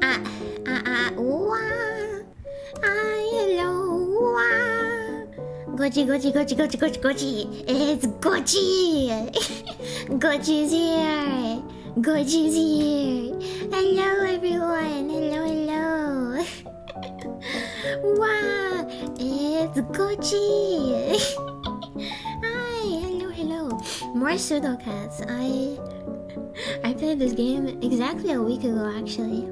Ah, wah. Hello, wah. Gochi. It's Gochi. Gochi's here. Hello, everyone. Hello. Wow, it's Gochi. Hi, hello. More Sudocats. I played this game exactly a week ago, actually.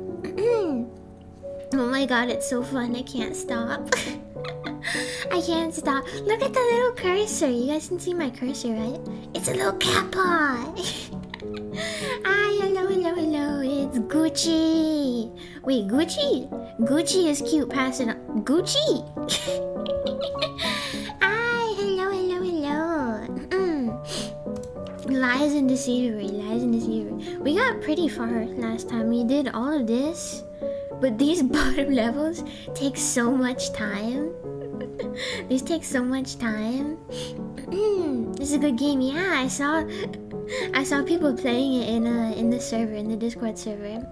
Oh my god, it's so fun. I can't stop. I can't stop. Look at the little cursor. You guys can see my cursor, right? It's a little cat paw. Hi, hello. It's Gucci. Wait, Gucci? Gucci is cute. Pass it on. Gucci. Hi, hello. Lies and deceivery. We got pretty far last time. We did all of this, but these bottom levels take so much time. These take so much time. This is a good game. Yeah, I saw people playing it in the server, in the Discord server.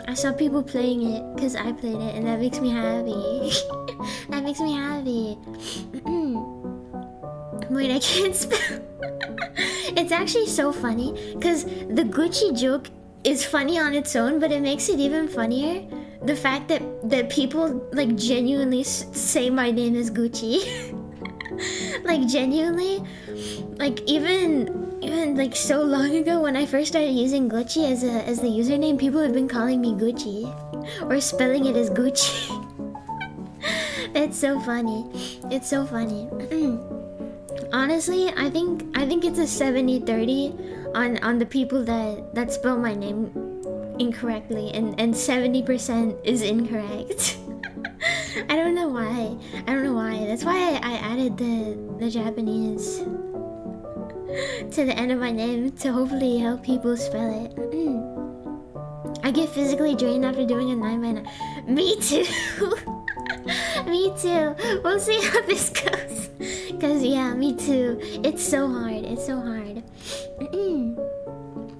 I saw people playing it because I played it, and that makes me happy. That makes me happy. Wait, I can't spell. It's actually so funny because the Gucci joke is funny on its own, but it makes it even funnier the fact that people like genuinely say my name is Gucci. Like genuinely, like even like so long ago when I first started using Gucci as the username, people have been calling me Gucci or spelling it as Gucci. It's so funny. Honestly, I think it's a 70-30 on the people that spell my name incorrectly, and 70% is incorrect. I don't know why. That's why I added the Japanese to the end of my name to hopefully help people spell it. I get physically drained after doing a 9x9. Me too. Me too. We'll see how this goes. Cause yeah, me too. It's so hard.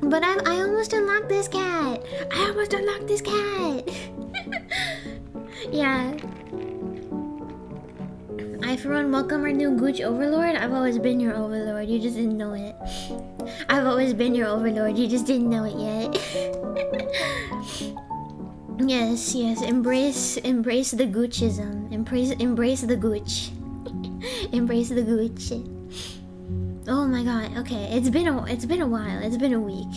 But I almost unlocked this cat. Yeah. I for one welcome our new Gooch overlord. I've always been your overlord. You just didn't know it. I've always been your overlord. You just didn't know it yet. Yes. Embrace the Goochism. Embrace the Gooch. Embrace the Gooch. Oh my god. Okay, it's been a while. It's been a week.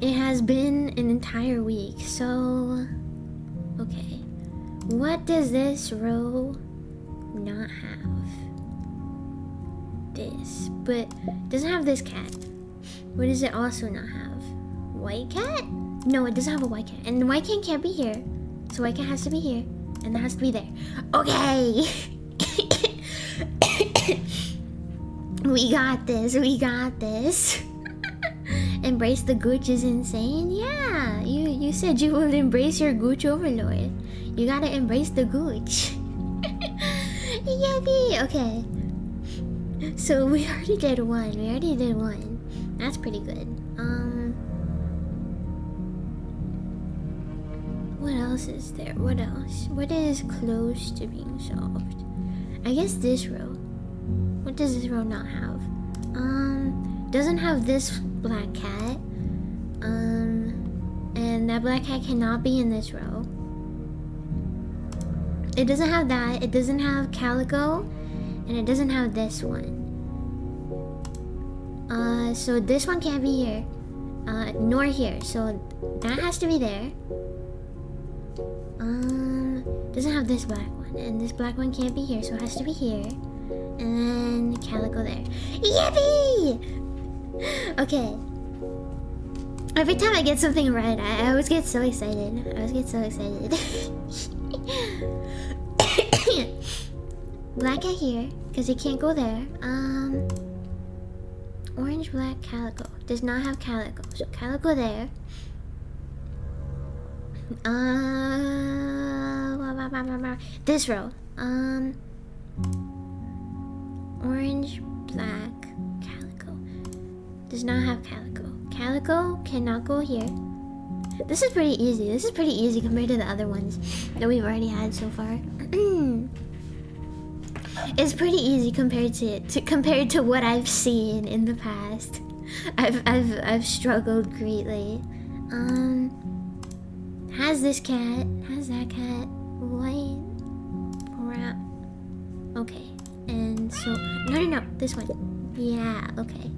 It has been an entire week. So, okay. What does this row not have? This, but it doesn't have this cat. What does it also not have? White cat? No, it doesn't have a white cat. And the white cat can't be here. So white cat has to be here. And that has to be there. Okay! We got this. Embrace the Gooch is insane? Yeah! You said you would embrace your Gooch overlord. You gotta embrace the Gooch. Yippee! Okay. So we already did one. That's pretty good. What else is there? What else? What is close to being solved? I guess this row. What does this row not have? Doesn't have this black cat. And that black cat cannot be in this row. It doesn't have that. It doesn't have Calico. And it doesn't have this one. So this one can't be here. Nor here. So that has to be there. Doesn't have this black one. And this black one can't be here. So it has to be here. And then Calico there. Yippee! Okay. Every time I get something right, I always get so excited. Black cat here, because it can't go there. Orange, black, Calico. Does not have Calico. So Calico there. This row. Orange, black, Calico. Does not have Calico. Calico cannot go here. This is pretty easy. This is pretty easy compared to the other ones that we've already had so far. It's pretty easy compared to what I've seen in the past. I've struggled greatly. Has this cat? Has that cat? White, brown. Okay, and so no, this one. Yeah, okay.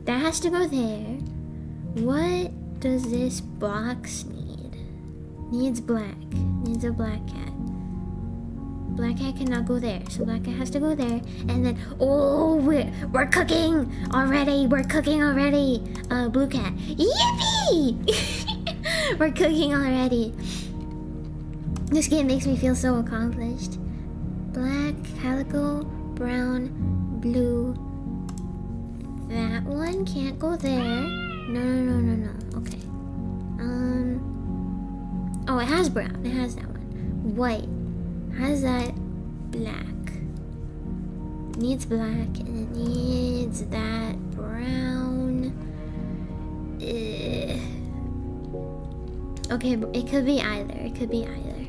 That has to go there. What does this box need? Needs black. Needs a black cat. Black cat cannot go there, so black cat has to go there. And then, oh, we're cooking already. We're cooking already. Blue cat. Yippee! We're cooking already. This game makes me feel so accomplished. Black, calico, brown, blue. That one can't go there. No. Okay. Oh, it has brown. It has that one. White. Has that black. Needs black and it needs that brown. Okay, it could be either. It could be either.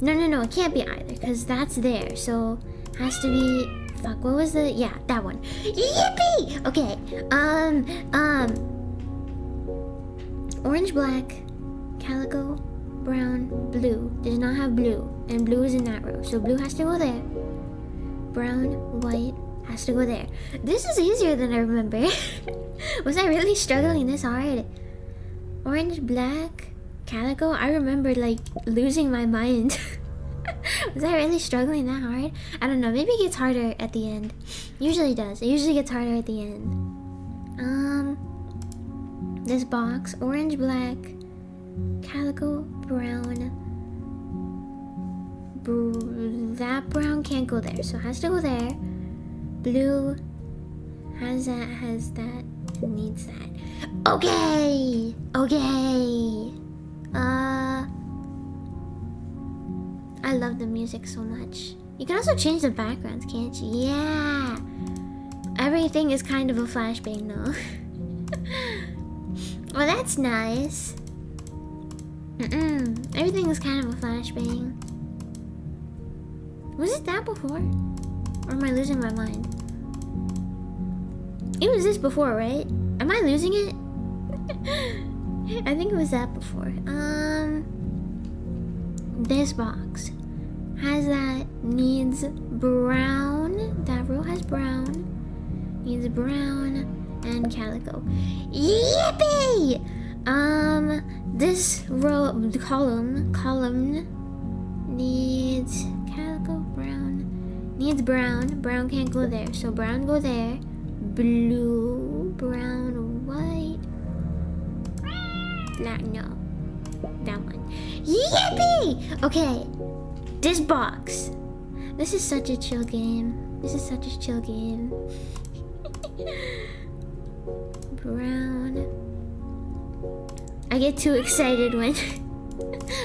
No, it can't be either because that's there. So has to be. Fuck, what was the? Yeah, that one. Yippee! Okay. Orange, black, calico, brown, blue. Does not have blue, and blue is in that row. So blue has to go there. Brown, white has to go there. This is easier than I remember. Was I really struggling this hard? Orange, black, calico. I remember like losing my mind. Was I really struggling that hard? I don't know. Maybe it gets harder at the end. Usually does. It usually gets harder at the end. This box, orange, black, calico, brown. That brown can't go there, so it has to go there. Blue has that, needs that. Okay. I love the music so much. You can also change the backgrounds, can't you? Yeah. Everything is kind of a flashbang though. Well, that's nice. Everything is kind of a flashbang. Was it that before? Or am I losing my mind? It was this before, right? Am I losing it? I think it was that before. This box has that, needs brown. That row has brown. Needs brown and calico. Yippee! This row, column needs calico, brown. Needs brown. Brown can't go there, so brown go there. Blue, brown, white. Black, no. That one. Yippee! Okay. This box. This is such a chill game. Brown. I get too excited when...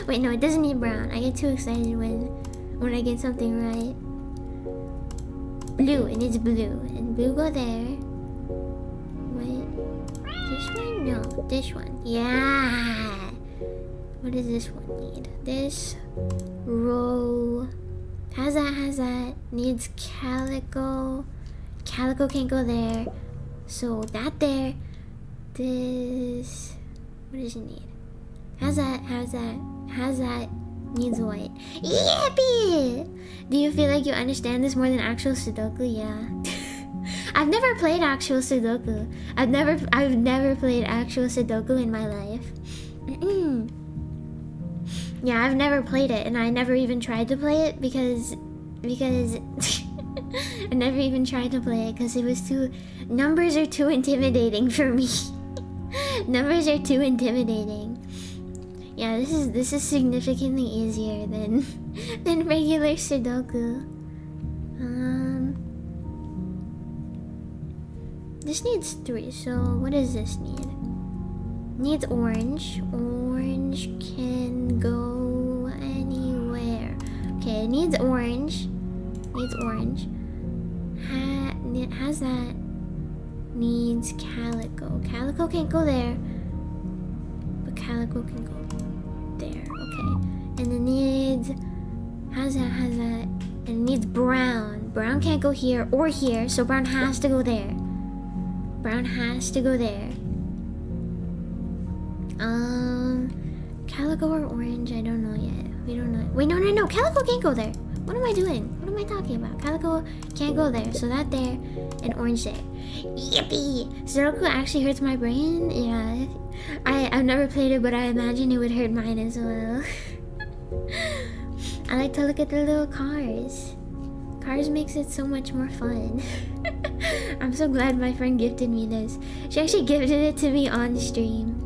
Wait, no, it doesn't need brown. I get too excited when I get something right. Blue. It needs blue. And blue go there. Wait. This one? No. This one. Yeah. What does this one need? This row has that. Needs calico. Calico can't go there. So that there. This. What does it need? Has that. Needs white. Yippee! Do you feel like you understand this more than actual Sudoku? Yeah. I've never played actual Sudoku. I've never played actual Sudoku in my life. Yeah, I've never played it, and I never even tried to play it because I never even tried to play it because it was numbers are too intimidating for me. Numbers are too intimidating. Yeah, this is significantly easier than regular Sudoku. This needs 3, so what does this need? Needs orange. Orange can go anywhere. Okay, it needs orange. Has that. needs Calico. Calico can't go there, but Calico can go there. Okay, and it needs has that, and it needs Brown. Brown can't go here or here, so Brown has to go there. Brown has to go there. Calico or Orange? I don't know yet. We don't know. Wait, no. Calico can't go there. What am I doing? What am I talking about? Calico can't go there, so that there and Orange there. Yippee! Sudoku actually hurts my brain. Yeah, I've never played it, but I imagine it would hurt mine as well. I like to look at the little cars. Cars makes it so much more fun. I'm so glad my friend gifted me this. She actually gifted it to me on stream.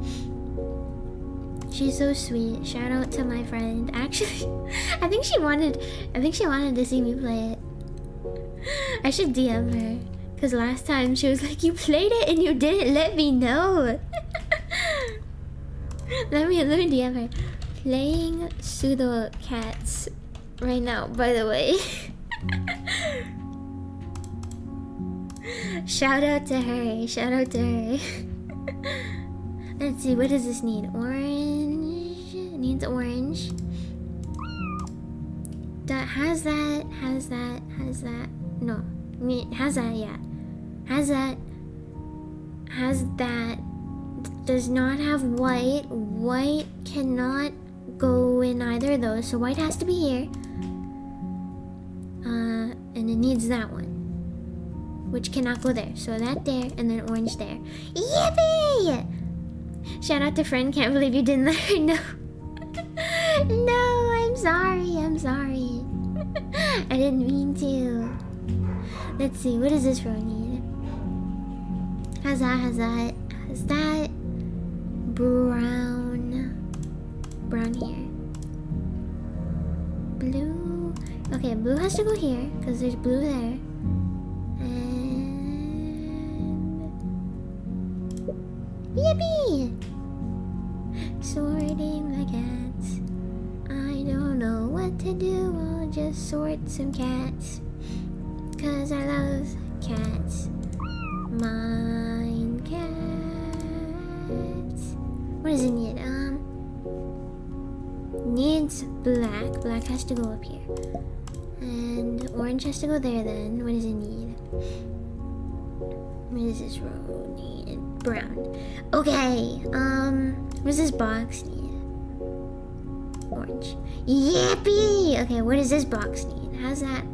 She's so sweet. Shout out to my friend. Actually, I think she wanted to see me play it. I should DM her. Cause last time she was like, you played it and you didn't let me know. let me DM her. Playing Sudocats right now, by the way. Shout out to her. Let's see, what does this need? Orange. It needs orange. That has that. No. Has that, yeah. Has that. Does not have white. White cannot go in either of those, so white has to be here. And it needs that one, which cannot go there, so that there and then orange there. Yippee! Shout out to friend, can't believe you didn't let her know. No, I'm sorry. I didn't mean to. Let's see, what does this row need? Has that. Brown here. Blue. Okay, blue has to go here, because there's blue there. And... yippee! Sorting the cats. I don't know what to do, I'll just sort some cats. Cause I love cats. Mine cats. What does it need? Needs black. Black has to go up here. And orange has to go there then. What does it need? What does this row need? Brown. Okay. What does this box need? Orange. Yippee! Okay, what does this box need? Has that.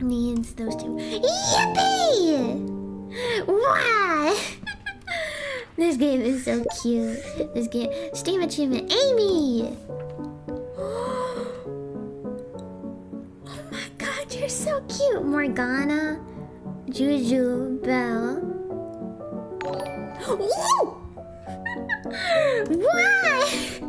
Needs those two. Yippee! Wow! This game is so cute. This game. Steam achievement. Amy! Oh my god, you're so cute. Morgana. Juju. Belle. Woo! What?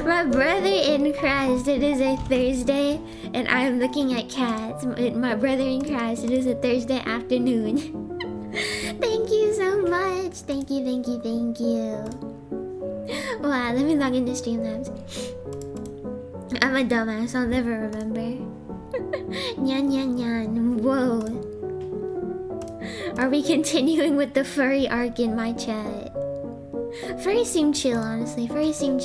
My brother in Christ, it is a Thursday, and I'm looking at cats. My brother in Christ, it is a Thursday afternoon. Thank you so much. Thank you. Wow, let me log into Streamlabs. I'm a dumbass, I'll never remember. Nyan. Whoa. Are we continuing with the furry arc in my chat? Furries seem chill, honestly. Furries seem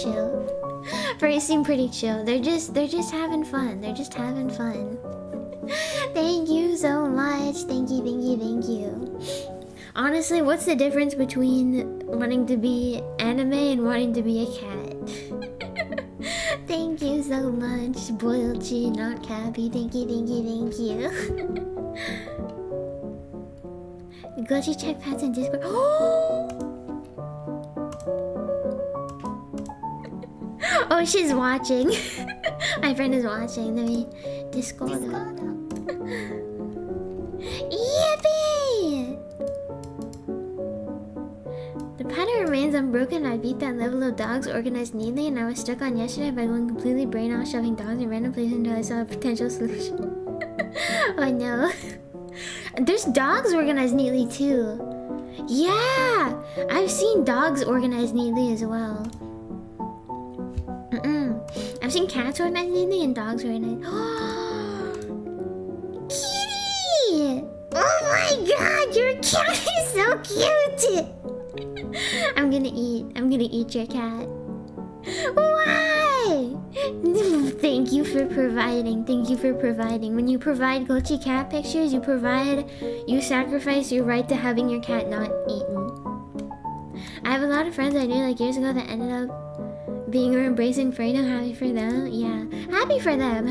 pretty chill. They're just having fun. Thank you so much. Thank you. Honestly, what's the difference between wanting to be anime and wanting to be a cat? Thank you so much. Boilchi, not Cappy. Thank you. Go to check pets in Discord. Oh, she's watching. My friend is watching. Let me Discord. Yippee! The pattern remains unbroken. I beat that level of dogs organized neatly, and I was stuck on yesterday by going completely brain out, shoving dogs in random places until I saw a potential solution. Oh no. There's dogs organized neatly too. Yeah! I've seen dogs organized neatly as well. I've seen cats organize anything and dogs organize. Kitty! Oh my god, your cat is so cute! I'm gonna eat your cat. Why? Thank you for providing. When you provide glitchy cat pictures, you sacrifice your right to having your cat not eaten. I have a lot of friends I knew like years ago that ended up being or embracing freedom. Happy for them. Yeah, happy for them.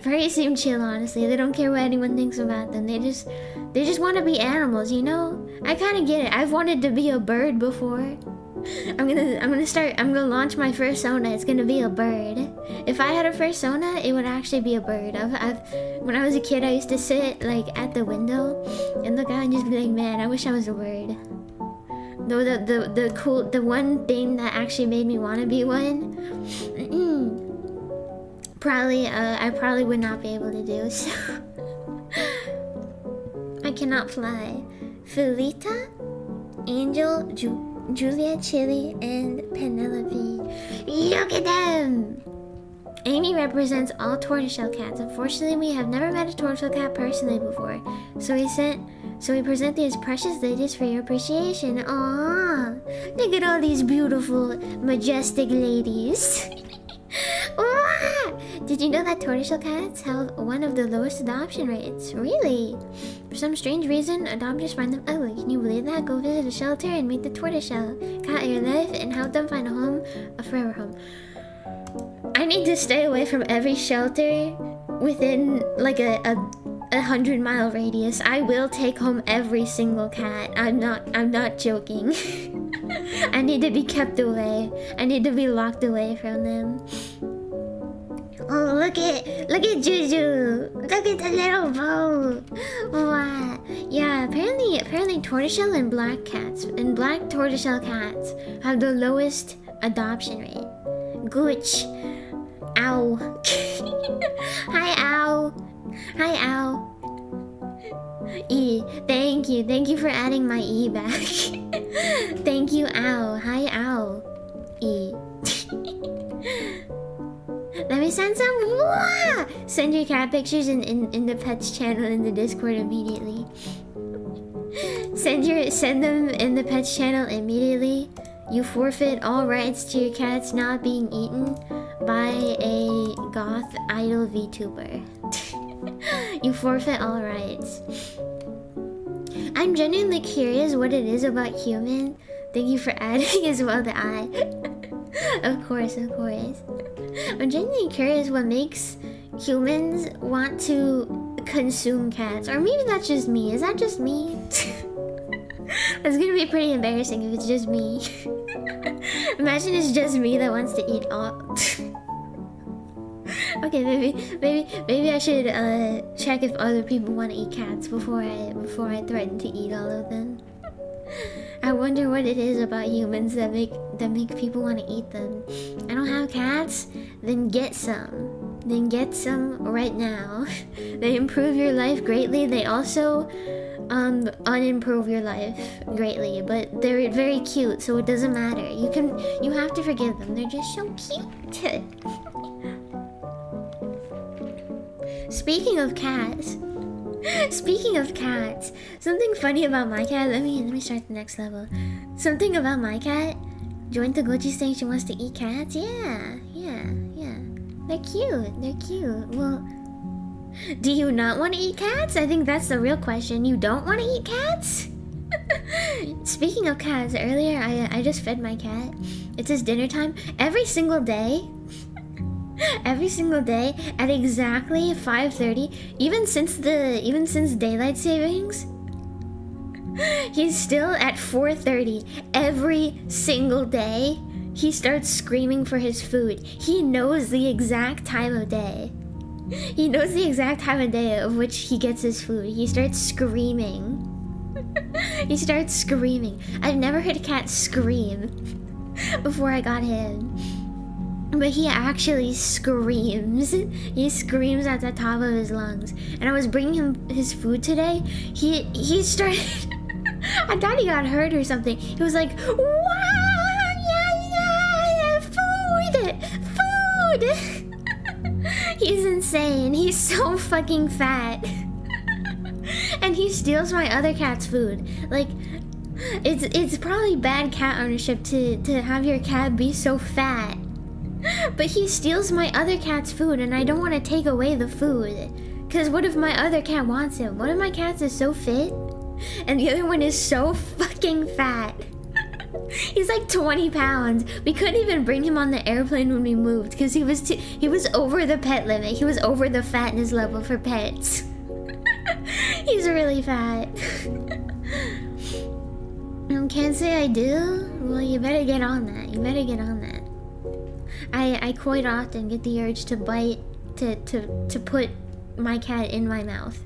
Furries seem chill, honestly. They don't care what anyone thinks about them. They just want to be animals, you know? I kind of get it. I've wanted to be a bird before. I'm gonna launch my fursona. It's gonna be a bird. If I had a fursona, it would actually be a bird. When I was a kid, I used to sit like at the window and look out and just be like, man, I wish I was a bird. Though the one thing that actually made me want to be one, I probably would not be able to do so. I cannot fly. Felita, Angel, Julia, Chili, and Penelope. Look at them! Amy represents all tortoiseshell cats. Unfortunately, we have never met a tortoiseshell cat personally before, so we present these precious ladies for your appreciation. Aww! Look at all these beautiful, majestic ladies. Did you know that tortoiseshell cats have one of the lowest adoption rates? Really? For some strange reason, adopters find them ugly. Can you believe that? Go visit a shelter and meet the tortoiseshell cat in your life and help them find a home, a forever home. I need to stay away from every shelter within like a 100-mile radius. I will take home every single cat. I'm not joking. I need to be kept away. I need to be locked away from them. Oh, look at Juju. Look at the little bow. Wow. Yeah, apparently tortoiseshell and black tortoiseshell cats have the lowest adoption rate. Gooch. Ow. Hi, Ow. E. Thank you for adding my E back. Thank you, Ow. Hi, Ow. E. Let me send some. Wah! Send your cat pictures in the pets channel in the Discord immediately. Send them in the pets channel immediately. You forfeit all rights to your cats not being eaten by a goth idol VTuber. You forfeit all rights. I'm genuinely curious what it is about human. Thank you for adding as well the I. Of course. I'm genuinely curious what makes humans want to consume cats. Or maybe that's just me. Is that just me? That's gonna be pretty embarrassing if it's just me. Imagine it's just me that wants to eat all. Okay, maybe I should check if other people want to eat cats before I threaten to eat all of them. I wonder what it is about humans that make people want to eat them. I don't have cats? Then get some. Right now. They improve your life greatly. They also unimprove your life greatly, but they're very cute, so it doesn't matter. You have to forgive them. They're just so cute. Speaking of cats, something funny about my cat. Let me start the next level. Something about my cat. Joined the Goji saying she wants to eat cats. Yeah. They're cute. Well, do you not want to eat cats? I think that's the real question. You don't want to eat cats? Speaking of cats, earlier I just fed my cat. It's his dinner time every single day. Every single day at exactly 5:30, even since daylight savings, he's still at 4:30 every single day. He starts screaming for his food. He knows the exact time of day. He knows the exact time of day of which he gets his food. He starts screaming. I've never heard a cat scream before I got him. But he actually screams. He screams at the top of his lungs. And I was bringing him his food today. He started... I thought he got hurt or something. He was like, wow, yeah, food. Dude! He's insane. He's so fucking fat. And he steals my other cat's food. Like, it's probably bad cat ownership to have your cat be so fat. But he steals my other cat's food and I don't want to take away the food. Cause what if my other cat wants him? One of my cats is so fit and the other one is so fucking fat. He's like 20 pounds. We couldn't even bring him on the airplane when we moved because he was over the pet limit. He was over the fatness level for pets. He's really fat. Can't say I do? Well, you better get on that. You better get on that. I quite often get the urge to bite, to put my cat in my mouth.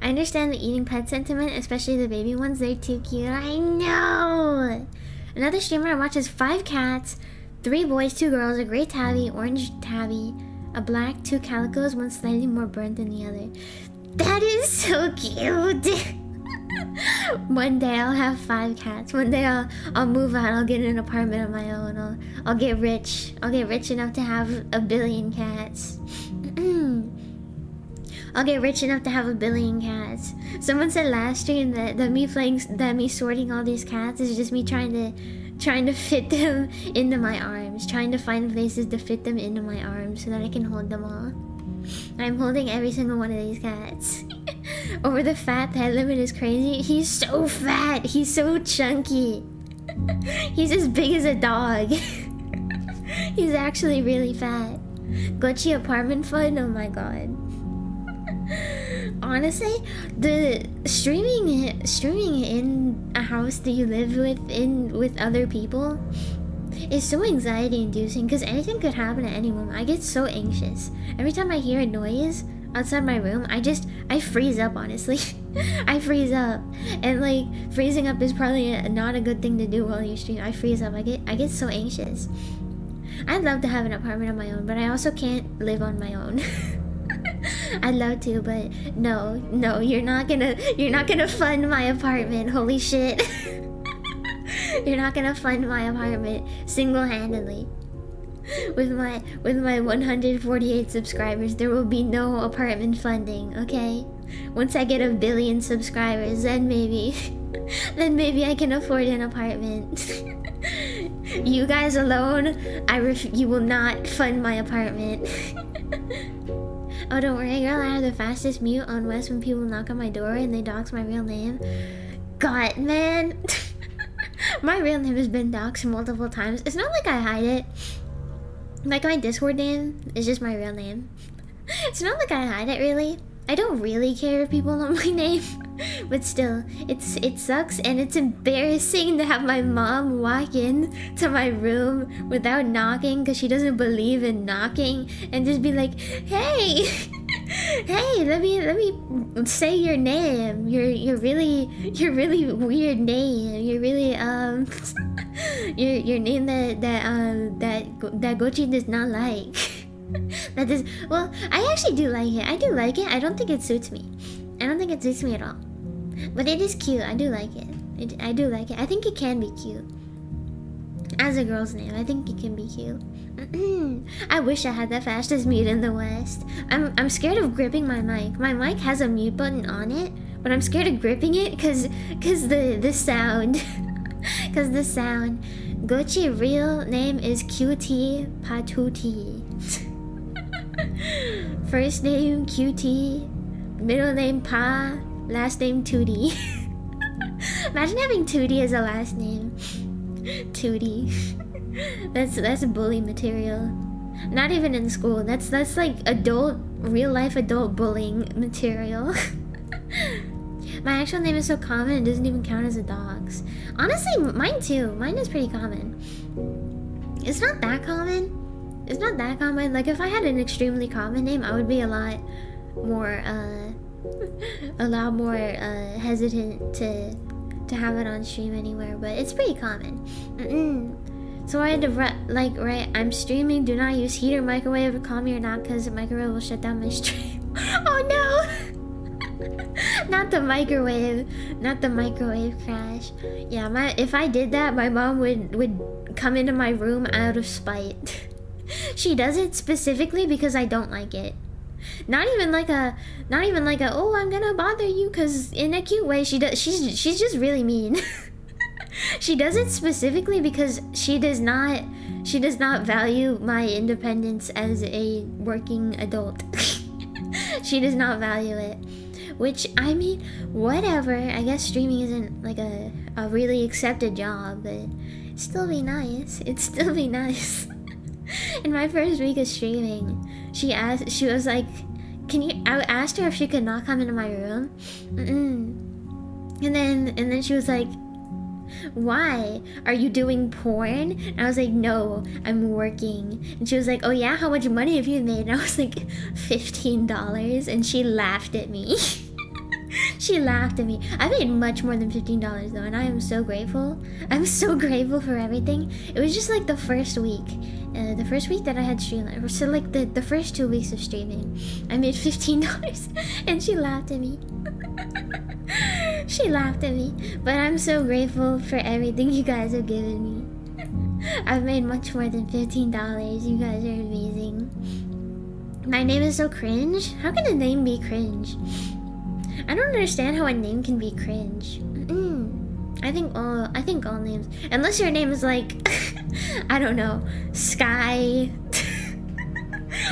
I understand the eating pet sentiment, especially the baby ones. They're too cute. I know! Another streamer I watch has 5 cats, 3 boys, 2 girls, a gray tabby, orange tabby, a black, 2 calicos, one slightly more burnt than the other. That is so cute! One day I'll have 5 cats. One day I'll move out. I'll get an apartment of my own. I'll get rich. I'll get rich enough to have 1 billion cats. I'll get rich enough to have 1 billion cats. Someone said last stream that me sorting all these cats is just me trying to fit them into my arms, trying to find places to fit them into my arms so that I can hold them all. I'm holding every single one of these cats. Over the fat pet limit is crazy. He's so fat. He's so chunky. He's as big as a dog. He's actually really fat. Gucci apartment fund? Oh my god. Honestly, the streaming in a house that you live with other people is so anxiety inducing because anything could happen at any moment. I get so anxious. Every time I hear a noise outside my room, I freeze up, honestly. I freeze up. And like freezing up is probably not a good thing to do while you stream. I freeze up. I get so anxious. I'd love to have an apartment of my own, but I also can't live on my own. I'd love to, but no, you're not gonna fund my apartment. Holy shit. You're not gonna fund my apartment single-handedly. With my 148 subscribers, there will be no apartment funding, okay? Once I get 1 billion subscribers, then maybe I can afford an apartment. You guys alone, you will not fund my apartment. Oh, don't worry, girl, I have the fastest mute on West when people knock on my door and they dox my real name. God, man. My real name has been doxed multiple times. It's not like I hide it. Like, my Discord name is just my real name. It's not like I hide it, really. I don't really care if people know my name. But still, it sucks and it's embarrassing to have my mom walk in to my room without knocking because she doesn't believe in knocking and just be like, hey, hey, let me say your name. Your really weird name. You're really your name that Gochi does not like. That is, well, I actually do like it. I do like it. I don't think it suits me. I don't think it suits me at all. But it is cute. I do like it. I do like it. I think it can be cute. As a girl's name, I think it can be cute. I wish I had the fastest mute in the West. I'm scared of gripping my mic. My mic has a mute button on it, but I'm scared of gripping it because the sound. Because the sound. Gochi real name is QT Patuti. First name QT, middle name Pa, last name Tootie. Imagine having Tootie as a last name. Tootie. That's bully material. Not even in school. That's like real life adult bullying material. My actual name is so common it doesn't even count as a dog's. Honestly, mine too. Mine is pretty common. It's not that common. It's not that common. Like, if I had an extremely common name, I would be a lot more hesitant to have it on stream anywhere. But it's pretty common. So I had to write, I'm streaming. Do not use heater, microwave, or call me or not, because the microwave will shut down my stream. Oh no! Not the microwave. Not the microwave crash. Yeah, if I did that, my mom would come into my room out of spite. She does it specifically because I don't like it. Not even like a oh, I'm gonna bother you, cause in a cute way. She's just really mean. She does it specifically because she does not value my independence as a working adult. She does not value it. Which, I mean, whatever. I guess streaming isn't like a really accepted job, but it'd still be nice. In my first week of streaming, she was like, I asked her if she could not come into my room. And then she was like, why? Are you doing porn? And I was like, no, I'm working. And she was like, oh yeah, how much money have you made? And I was like, $15. And she laughed at me. She laughed at me. I made much more than $15 though, and I am so grateful. I'm so grateful for everything. It was just like the first week. The first week that I had streamed, so like the first 2 weeks of streaming, I made $15 and she laughed at me. She laughed at me. But I'm so grateful for everything you guys have given me. I've made much more than $15. You guys are amazing. My name is so cringe. How can a name be cringe? I don't understand how a name can be cringe. I think all names, unless your name is like I don't know, Sky.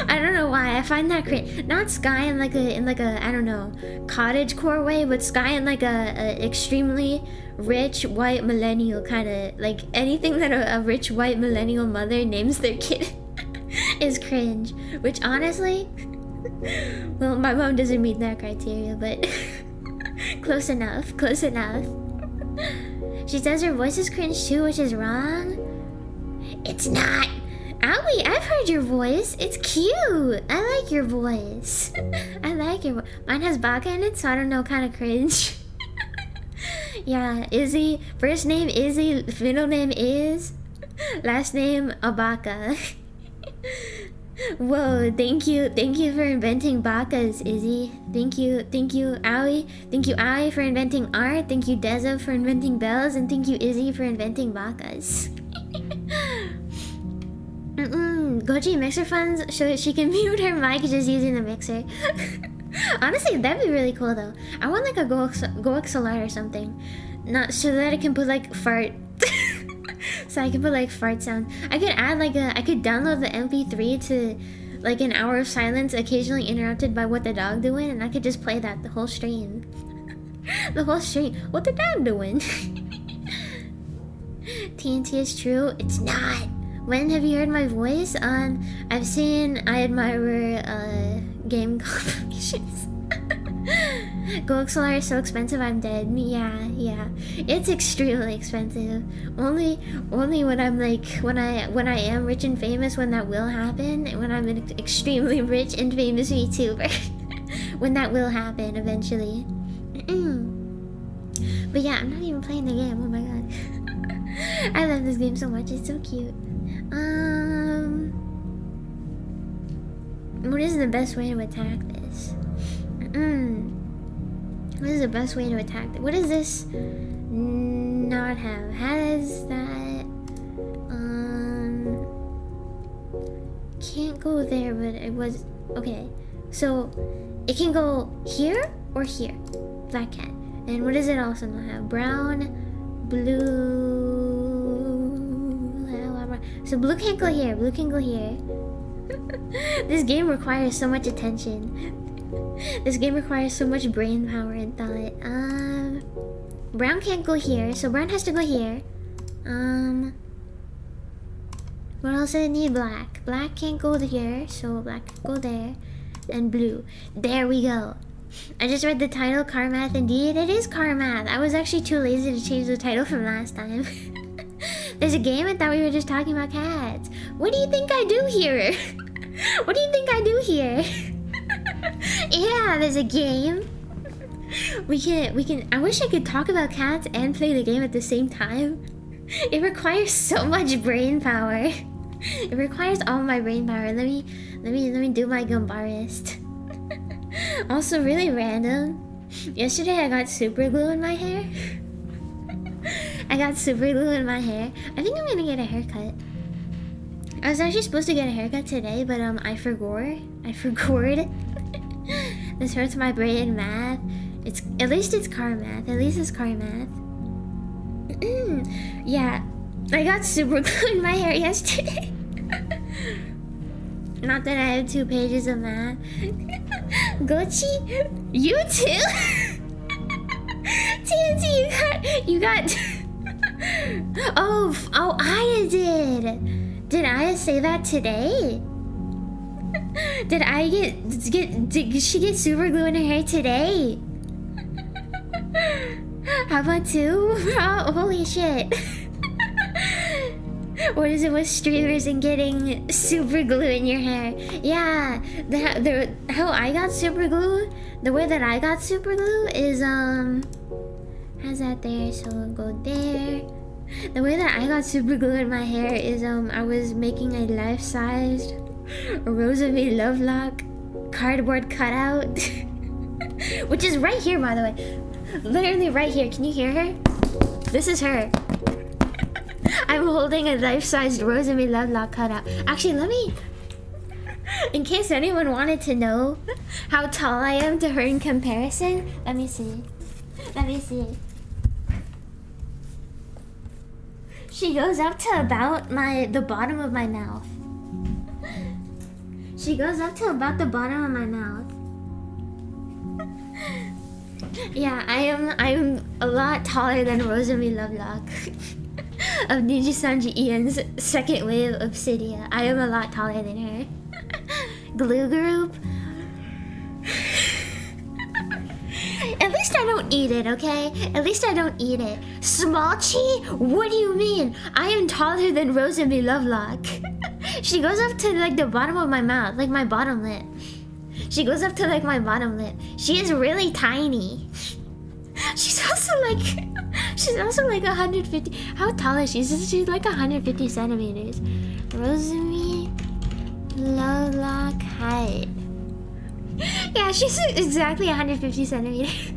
I don't know why I find that cringe. Not Sky in like a I don't know, cottagecore way, but Sky in like a extremely rich white millennial kind of, like anything that a rich white millennial mother names their kid is cringe. Which honestly, well, my mom doesn't meet that criteria, but close enough. She says her voice is cringe too, which is wrong. It's not. Owie, I've heard your voice. It's cute. I like your voice. Mine has Baka in it, so I don't know, kind of cringe. Yeah, Izzy. First name Izzy, middle name is, last name Abaka. Whoa, thank you for inventing bakas, Izzy. Thank you, Aoi. Thank you, Aoi, for inventing art. Thank you, Deza, for inventing bells. And thank you, Izzy, for inventing bakas. Goji mixer funds so that she can mute her mic just using the mixer. Honestly, that'd be really cool though. I want like a GoXLR or something. Not so that I can put like fart. So I can put like fart sound. I could add like I could download the MP3 to like an hour of silence occasionally interrupted by what the dog doing, and I could just play that the whole stream. What the dog doing? TNT is true. It's not. When have you heard my voice? I've seen I Admire game compilations. GoXLR is so expensive, I'm dead. Yeah. It's extremely expensive. Only when I'm like, when I am rich and famous, when that will happen. When I'm an extremely rich and famous VTuber. When that will happen eventually. But yeah, I'm not even playing the game. Oh my god. I love this game so much. It's so cute. What is the best way to attack this? What is the best way to attack this? What does this not have? Has that? Can't go there, but it was okay. So it can go here or here. Black cat. And what does it also not have? Brown, blue. So blue can't go here. Blue can go here. This game requires so much attention. This game requires so much brain power and thought. Brown can't go here, so brown has to go here. What else does it need? Black. Black can't go here, so black can go there. And blue. There we go. I just read the title, Car Math. Indeed, it is Car Math. I was actually too lazy to change the title from last time. There's a game? I thought we were just talking about cats. What do you think I do here? What do you think I do here? Yeah, there's a game. We can. I wish I could talk about cats and play the game at the same time. It requires so much brain power. It requires all my brain power. Let me do my Gumbarist. Also, really random. Yesterday I got super glue in my hair. I think I'm gonna get a haircut. I was actually supposed to get a haircut today, but I forgot. This hurts my brain. Math. At least it's car math. Yeah, I got super glue in my hair yesterday. Not that I have 2 pages of math. Gochi, you too? TNT, you got. Oh, Aya did. Did Aya say that today? Did she get super glue in her hair today? How about 2? Oh, holy shit. What is it with streamers and getting super glue in your hair? Yeah, how I got super glue, the way that I got super glue is, how's that there? So we'll go there. The way that I got super glue in my hair is, I was making a life-sized Rosalie Lovelock cardboard cutout. Which is right here, by the way. Literally right here. Can you hear her? This is her. I'm holding a life-sized Rosalie Lovelock cutout. Actually, let me... In case anyone wanted to know how tall I am to her in comparison, let me see. She goes up to about the bottom of my mouth. She goes up to about the bottom of my mouth. Yeah, I'm a lot taller than Rosalie Lovelock of Nijisanji Ian's second wave Obsidia. I am a lot taller than her. Glue group. At least I don't eat it, okay? At least I don't eat it. Smallchi? What do you mean? I am taller than Rosalie Lovelock. She goes up to like the bottom of my mouth, like my bottom lip. She goes up to like my bottom lip. She is really tiny. She's also like 150. How tall is she? She's like 150 centimeters. Rosalie Lovelock height. Yeah, she's exactly 150 centimeters.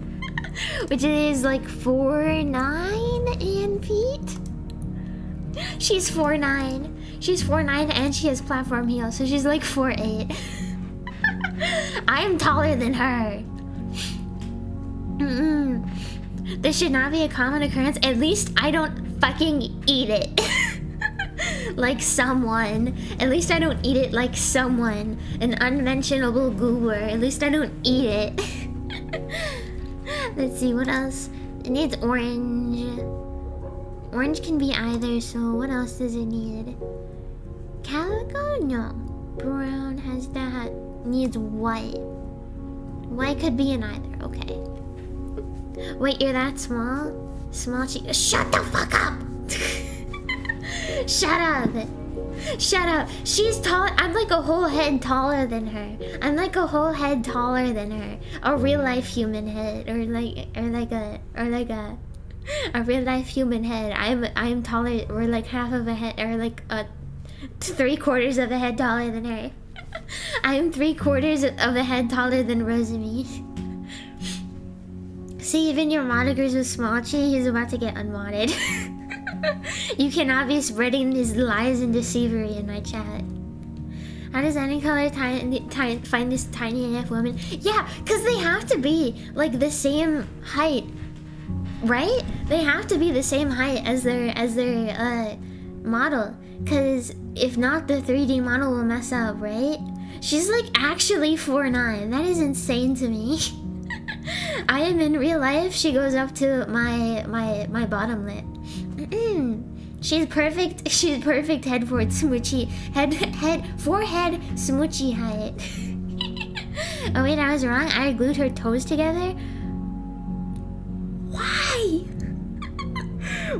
Which is like 4'9" in feet. She's 4'9". She's 4'9" and she has platform heels, so she's like 4'8". I am taller than her. This should not be a common occurrence. At least I don't fucking eat it. Like someone. At least I don't eat it like someone. An unmentionable goober. At least I don't eat it. Let's see, what else? It needs orange. Orange can be either, so what else does it need? Calico? No. Brown has that. Needs white. White could be in either, okay. Wait, you're that small? Small cheek. Shut the fuck up! Shut up! Shut up! She's tall. I'm like a whole head taller than her. I'm like a whole head taller than her. A real life human head, or like a real life human head. I'm taller. We're like half of a head, or like 3/4 of a head taller than her. I am 3/4 of a head taller than Rosamie. See, even your monikers with Smallchi, he's about to get unmodded. You cannot be spreading these lies and deceivery in my chat. How does any color find this tiny AF woman? Yeah, because they have to be like the same height, right? They have to be the same height as their model. Because if not, the 3D model will mess up, right? She's like actually 4'9". That is insane to me. I am in real life. She goes up to my bottom lip. She's perfect. She's perfect head for smoochy forehead smoochy height. Oh wait, I was wrong. I glued her toes together. Why?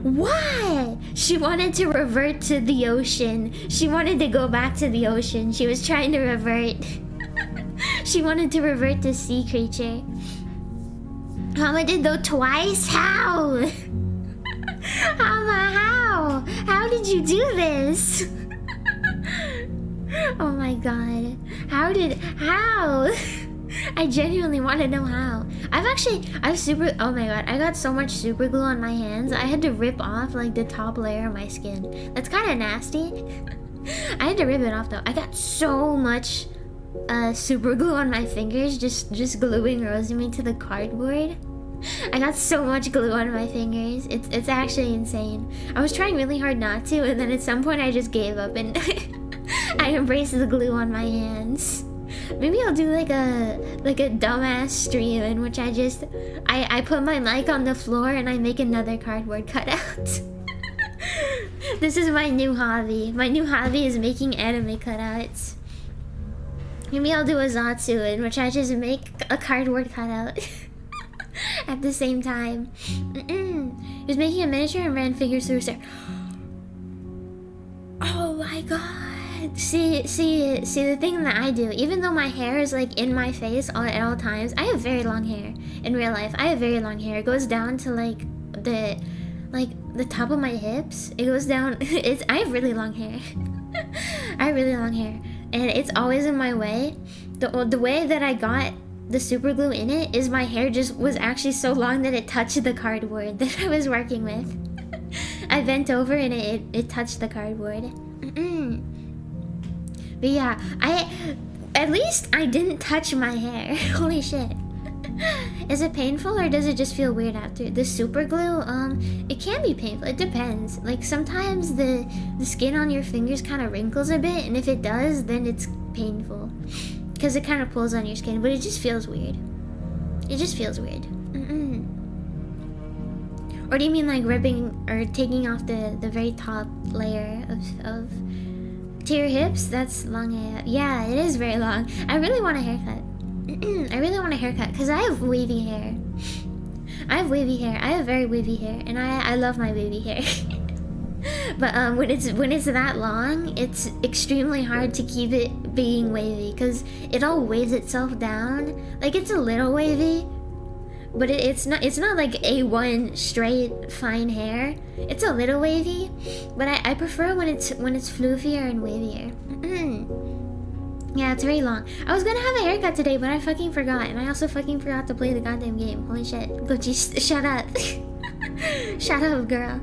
Why? She wanted to revert to the ocean. She wanted to go back to the ocean. She was trying to revert. She wanted to revert to sea creature. Mama did though twice? How? Mama, how? How did you do this? Oh my god. How? I genuinely want to know how. Oh my god, I got so much super glue on my hands. I had to rip off like the top layer of my skin. That's kind of nasty. I had to rip it off though. I got so much super glue on my fingers just gluing Rosamund to the cardboard. I got so much glue on my fingers. It's actually insane. I was trying really hard not to, and then at some point I just gave up and I embraced the glue on my hands. Maybe I'll do like a dumbass stream in which I put my mic on the floor and I make another cardboard cutout. This is my new hobby. My new hobby is making anime cutouts. Maybe I'll do a Zatsu in which I just make a cardboard cutout at the same time. He was making a miniature and ran figures through his hair. Oh my god. See the thing that I do, even though my hair is like in my face at all times, I have very long hair in real life. I have very long hair. It goes down to like the top of my hips. It goes down. I have really long hair. I have really long hair, and it's always in my way. The way that I got the super glue in it is my hair just was actually so long that it touched the cardboard that I was working with. I bent over and it touched the cardboard. But yeah, at least I didn't touch my hair. Holy shit. Is it painful or does it just feel weird after? The super glue, it can be painful. It depends. Like sometimes the skin on your fingers kind of wrinkles a bit, and if it does, then it's painful because it kind of pulls on your skin. But it just feels weird. It just feels weird. Or do you mean like ripping or taking off the very top layer of to your hips? That's long hair. Yeah, it is very long. I really want a haircut. I really want a haircut because I have wavy hair. I have wavy hair. I have very wavy hair, and I love my wavy hair. But when it's that long, it's extremely hard to keep it being wavy because it all waves itself down. Like it's a little wavy, but it's not like A1 straight fine hair. It's a little wavy, but I prefer when it's floofier and wavier. Yeah, it's very long. I was gonna have a haircut today, but I fucking forgot, and I also fucking forgot to play the goddamn game. Holy shit, Gochi, shut up. Shut up, girl.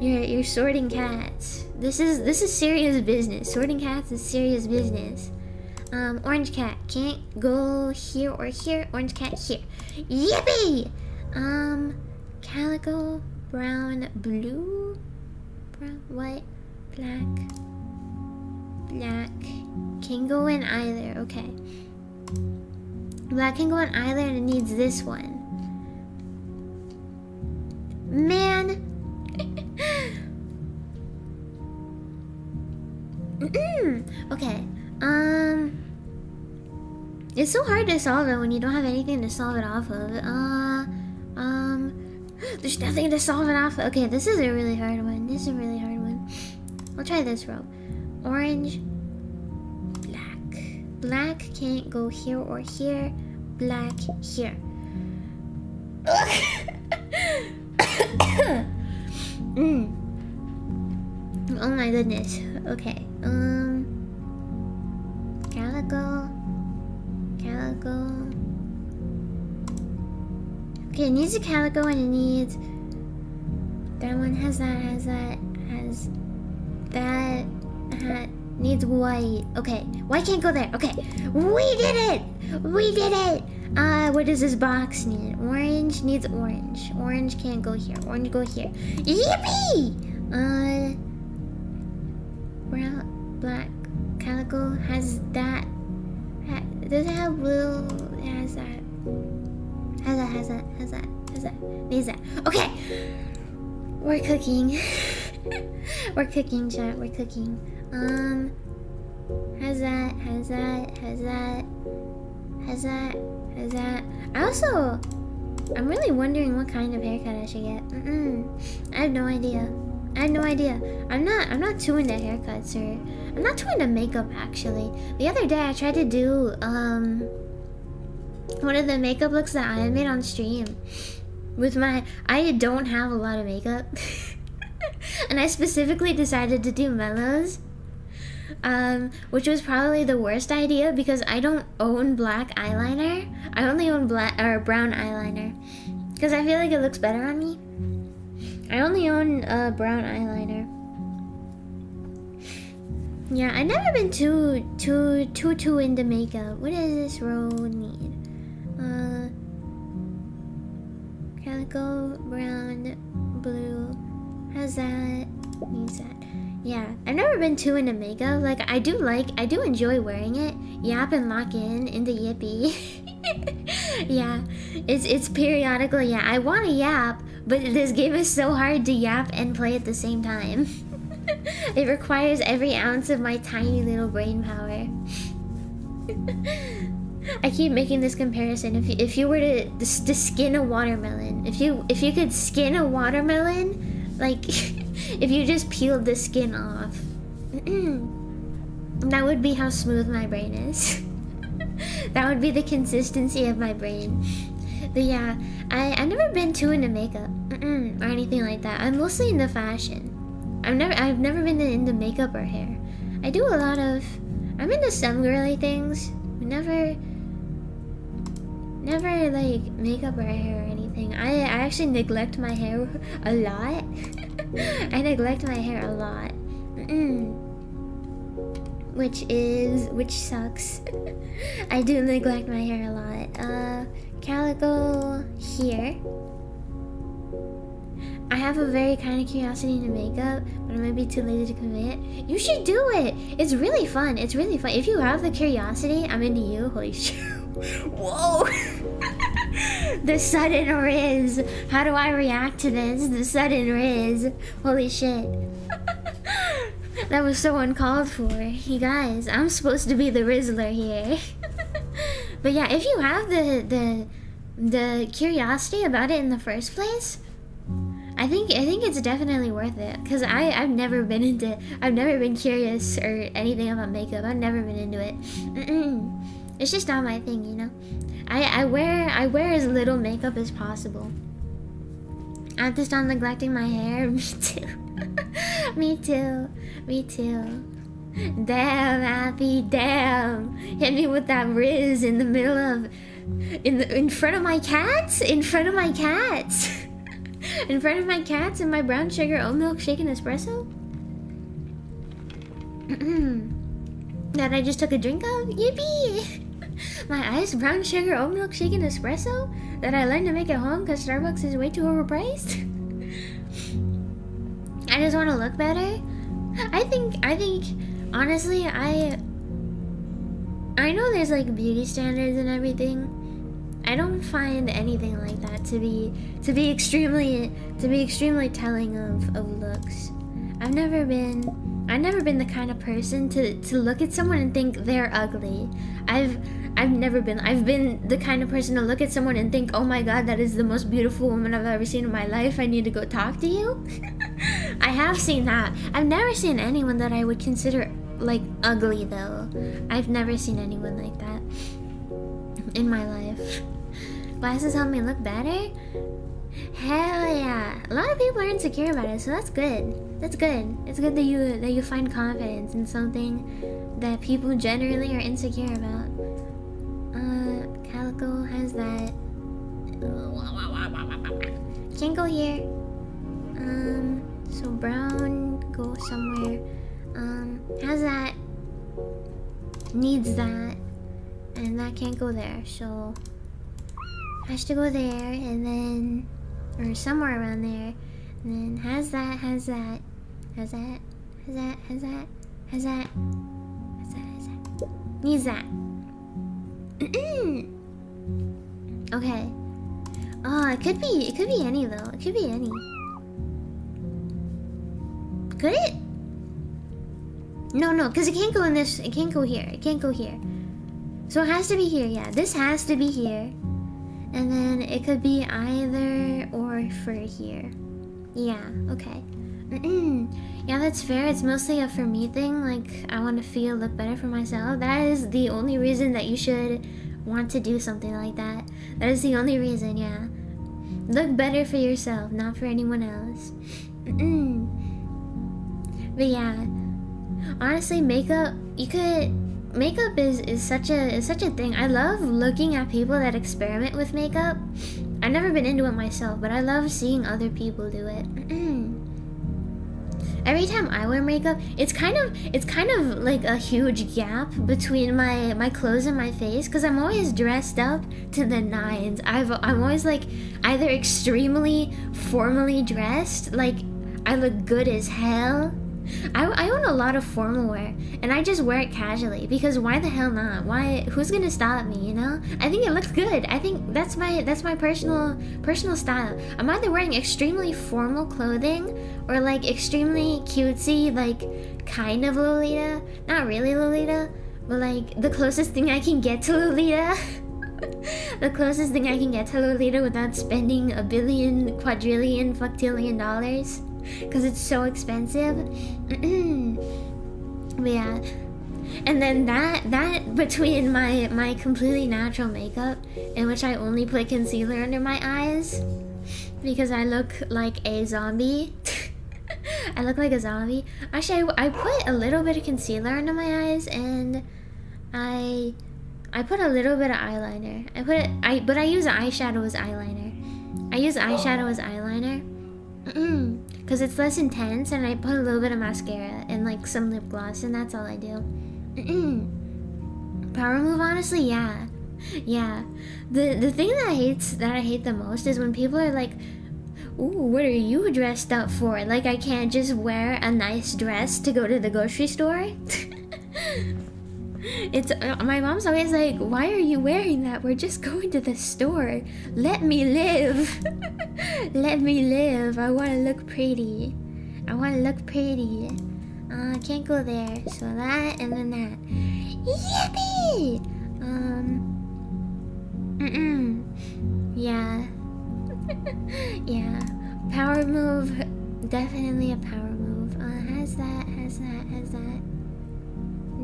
You're sorting cats. This is serious business. Sorting cats is serious business. Orange cat can't go here or here. Orange cat here. Yippee! Calico, brown, blue, brown, white, black. Black can go in either. Okay. Black can go in either, and it needs this one. Man. Okay. It's so hard to solve it when you don't have anything to solve it off of. There's nothing to solve it off of. Okay, this is a really hard one. This is a really hard one. I'll try this row. Orange, black. Black can't go here or here. Black here. Oh my goodness. Okay. Calico. Okay, it needs a calico and it needs. That one has that. Needs white. Okay, white can't go there. Okay, we did it. What does this box need? Orange needs orange. Orange can't go here. Orange go here. Yippee! Brown, black, calico has that. Does it have blue? It has that. Has that. Needs that. Okay, we're cooking. We're cooking, chat. We're cooking. Has that. I'm really wondering what kind of haircut I should get. I have no idea. I'm not too into haircuts, or I'm not too into makeup actually. The other day I tried to do one of the makeup looks that I made on stream with I don't have a lot of makeup. And I specifically decided to do mellows, which was probably the worst idea because I don't own black eyeliner. I only own brown eyeliner because I feel like it looks better on me. I only own brown eyeliner. Yeah, I've never been too into makeup. What does this road need? Calico, brown, blue. How's that? Needs that. Yeah, I've never been too into makeup. Like, I do enjoy wearing it. Yap and lock in into Yippee. Yeah, it's periodical. Yeah, I want to yap, but this game is so hard to yap and play at the same time. It requires every ounce of my tiny little brain power. I keep making this comparison. If you were to skin a watermelon, if you could skin a watermelon, like if you just peeled the skin off, that would be how smooth my brain is. That would be the consistency of my brain. But yeah, I've never been too into makeup or anything like that. I'm mostly into fashion. I've never been into makeup or hair. I'm into some girly things. Never like makeup or hair or anything. I actually neglect my hair a lot. I neglect my hair a lot. Which sucks. I do neglect my hair a lot. Calico here. I have a very kind of curiosity into makeup, but I might be too lazy to commit. You should do it! It's really fun. It's really fun. If you have the curiosity, I'm into you. Holy shit. Whoa! The sudden riz. How do I react to this? The sudden riz. Holy shit. That was so uncalled for. You guys, I'm supposed to be the Rizzler here. But yeah, if you have the curiosity about it in the first place, I think it's definitely worth it. Cause I've never been curious or anything about makeup. I've never been into it. It's just not my thing, you know. I wear as little makeup as possible. I have to stop neglecting my hair. Me too. Me too. Damn, Happy, damn. Hit me with that riz in the middle of in front of my cats? In front of my cats. In front of my cats and my brown sugar oat milk shaken espresso? That I just took a drink of? Yippee! My iced brown sugar oat milk shaken espresso that I learned to make at home because Starbucks is way too overpriced? I just want to look better. I think honestly, I know there's like beauty standards and everything. I don't find anything like that to be extremely telling of looks. I've never been the kind of person to look at someone and think they're ugly. I've been the kind of person to look at someone and think, oh my god, that is the most beautiful woman I've ever seen in my life. I need to go talk to you. I have seen that. I've never seen anyone that I would consider like ugly though. I've never seen anyone like that in my life. Glasses help me look better? Hell yeah. A lot of people are insecure about it, so that's good. That's good. It's good that you find confidence in something that people generally are insecure about. Calico has that. Can't go here. So brown, go somewhere. Has that. Needs that. And that can't go there, so has to go there, and then or somewhere around there, and then has that needs that. Okay. Oh, it could be any though. It could be any. Could it? No, because it can't go in this. It can't go here. It can't go here. So it has to be here. Yeah, this has to be here. And then it could be either or for here. Yeah, okay. Yeah, that's fair. It's mostly a for me thing. Like, I want to look better for myself. That is the only reason that you should want to do something like that. That is the only reason, yeah. Look better for yourself, not for anyone else. But yeah, honestly, makeup is such a thing. I love looking at people that experiment with makeup. I've never been into it myself, but I love seeing other people do it. every time I wear makeup, it's kind of like a huge gap between my clothes and my face, because I'm always dressed up to the nines. I'm always like either extremely formally dressed, like I look good as hell. I own a lot of formal wear, and I just wear it casually because why the hell not? Why? Who's gonna stop me? You know? I think it looks good. I think that's my personal style. I'm either wearing extremely formal clothing or like extremely cutesy, like kind of Lolita, not really Lolita, but like the closest thing I can get to Lolita. The closest thing I can get to Lolita without spending a billion, quadrillion, fucktillion dollars. Because it's so expensive. But yeah. And then that between my completely natural makeup, in which I only put concealer under my eyes because I look like a zombie. I look like a zombie. Actually, I put a little bit of concealer under my eyes, and I put a little bit of eyeliner. But I use eyeshadow as eyeliner. I use eyeshadow as eyeliner. Because it's less intense, and I put a little bit of mascara and like some lip gloss, and that's all I do. Power move, honestly, yeah. The thing that I hate the most is when people are like, ooh, what are you dressed up for? Like I can't just wear a nice dress to go to the grocery store. It's my mom's always like, why are you wearing that? We're just going to the store. Let me live. Let me live. I want to look pretty. I can't go there. So that and then that. Yippee! Yeah. Yeah. Power move. Definitely a power move. Has that.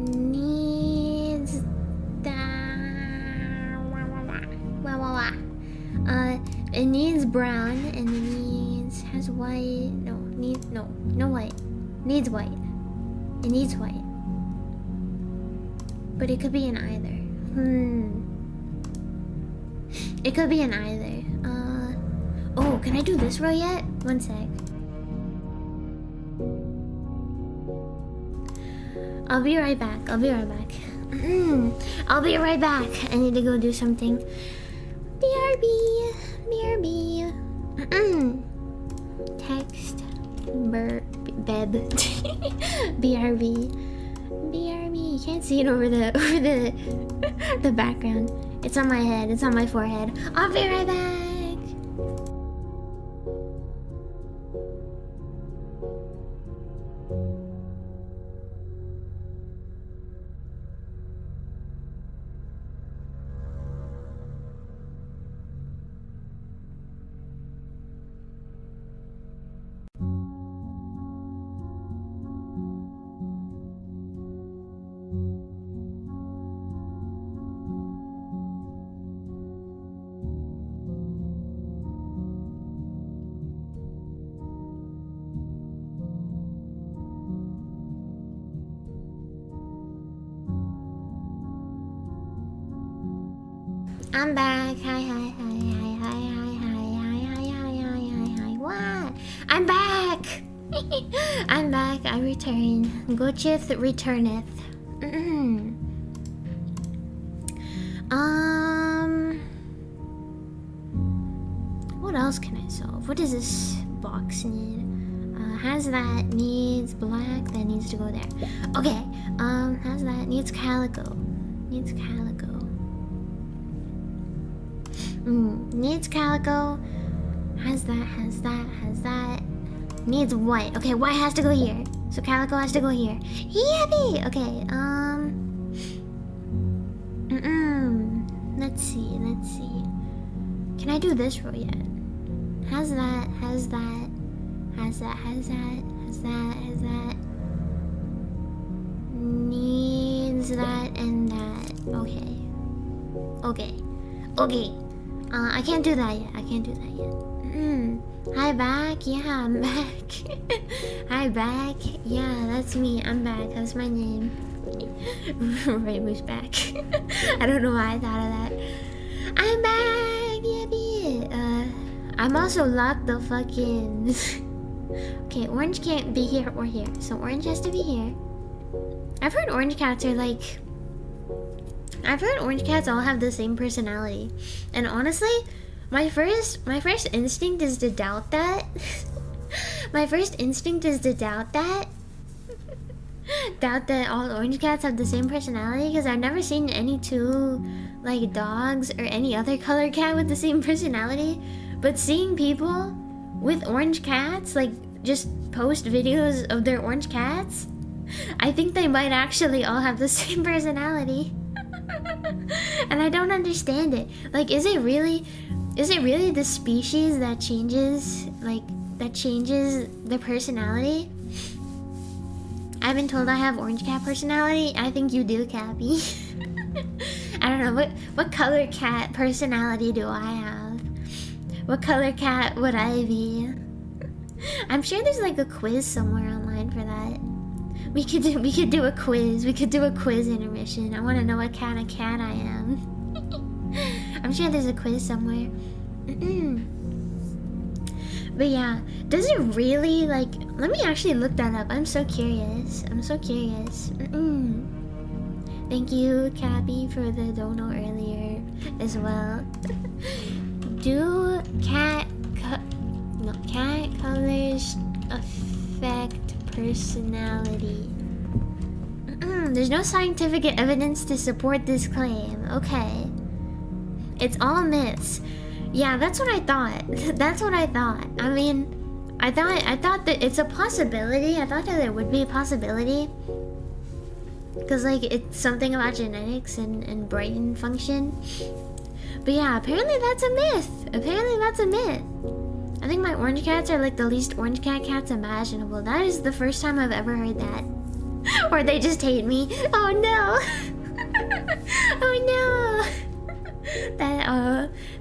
Needs that. It needs brown, and it needs has white. No white. Needs white. It needs white. But it could be in either. It could be in either. Oh, can I do this row yet? One sec. I'll be right back. I'll be right back. I need to go do something. BRB. Text. Beb. BRB. You can't see it over the background. It's on my head. It's on my forehead. I'll be right back. I'm back. Hi. What? I'm back. I'm back. I return. Gochith returneth. What else can I solve? What does this box need? Has that, needs black, that needs to go there. Okay. Has that, needs calico. Needs calico. Needs calico. Has that. Needs white. Okay, white has to go here. So calico has to go here. Yippee! Okay, Let's see. Can I do this row yet? Has that. Needs that and that. Okay. I can't do that yet. Hi, back. Yeah, I'm back. Hi, back. Yeah, that's me. I'm back. That's my name. Rainbow's back. I don't know why I thought of that. I'm back. Yippee. I'm also locked the fuck in. Okay, orange can't be here or here, so orange has to be here. I've heard orange cats all have the same personality. And honestly, my first instinct is to doubt that. My first instinct is to doubt that. Doubt that all orange cats have the same personality, because I've never seen any two like dogs or any other color cat with the same personality. But seeing people with orange cats like just post videos of their orange cats, I think they might actually all have the same personality. And I don't understand it. Like, is it really the species that changes the personality? I've been told I have orange cat personality. I think you do, Cappy. I don't know, what color cat personality do I have? What color cat would I be? I'm sure there's like a quiz somewhere online for that. We could do a quiz. We could do a quiz intermission. I want to know what kind of cat I am. I'm sure there's a quiz somewhere. But yeah, does it really like? Let me actually look that up. I'm so curious. Thank you, Cappy, for the dono earlier as well. Do cat colors affect personality? There's no scientific evidence to support this claim. Okay, it's all myths. Yeah, that's what I thought. I mean, I thought that it's a possibility. I thought that there would be a possibility, because like it's something about genetics and brain function. But yeah, apparently that's a myth. I think my orange cats are like the least orange cats imaginable. That is the first time I've ever heard that. Or they just hate me. Oh no. Oh no.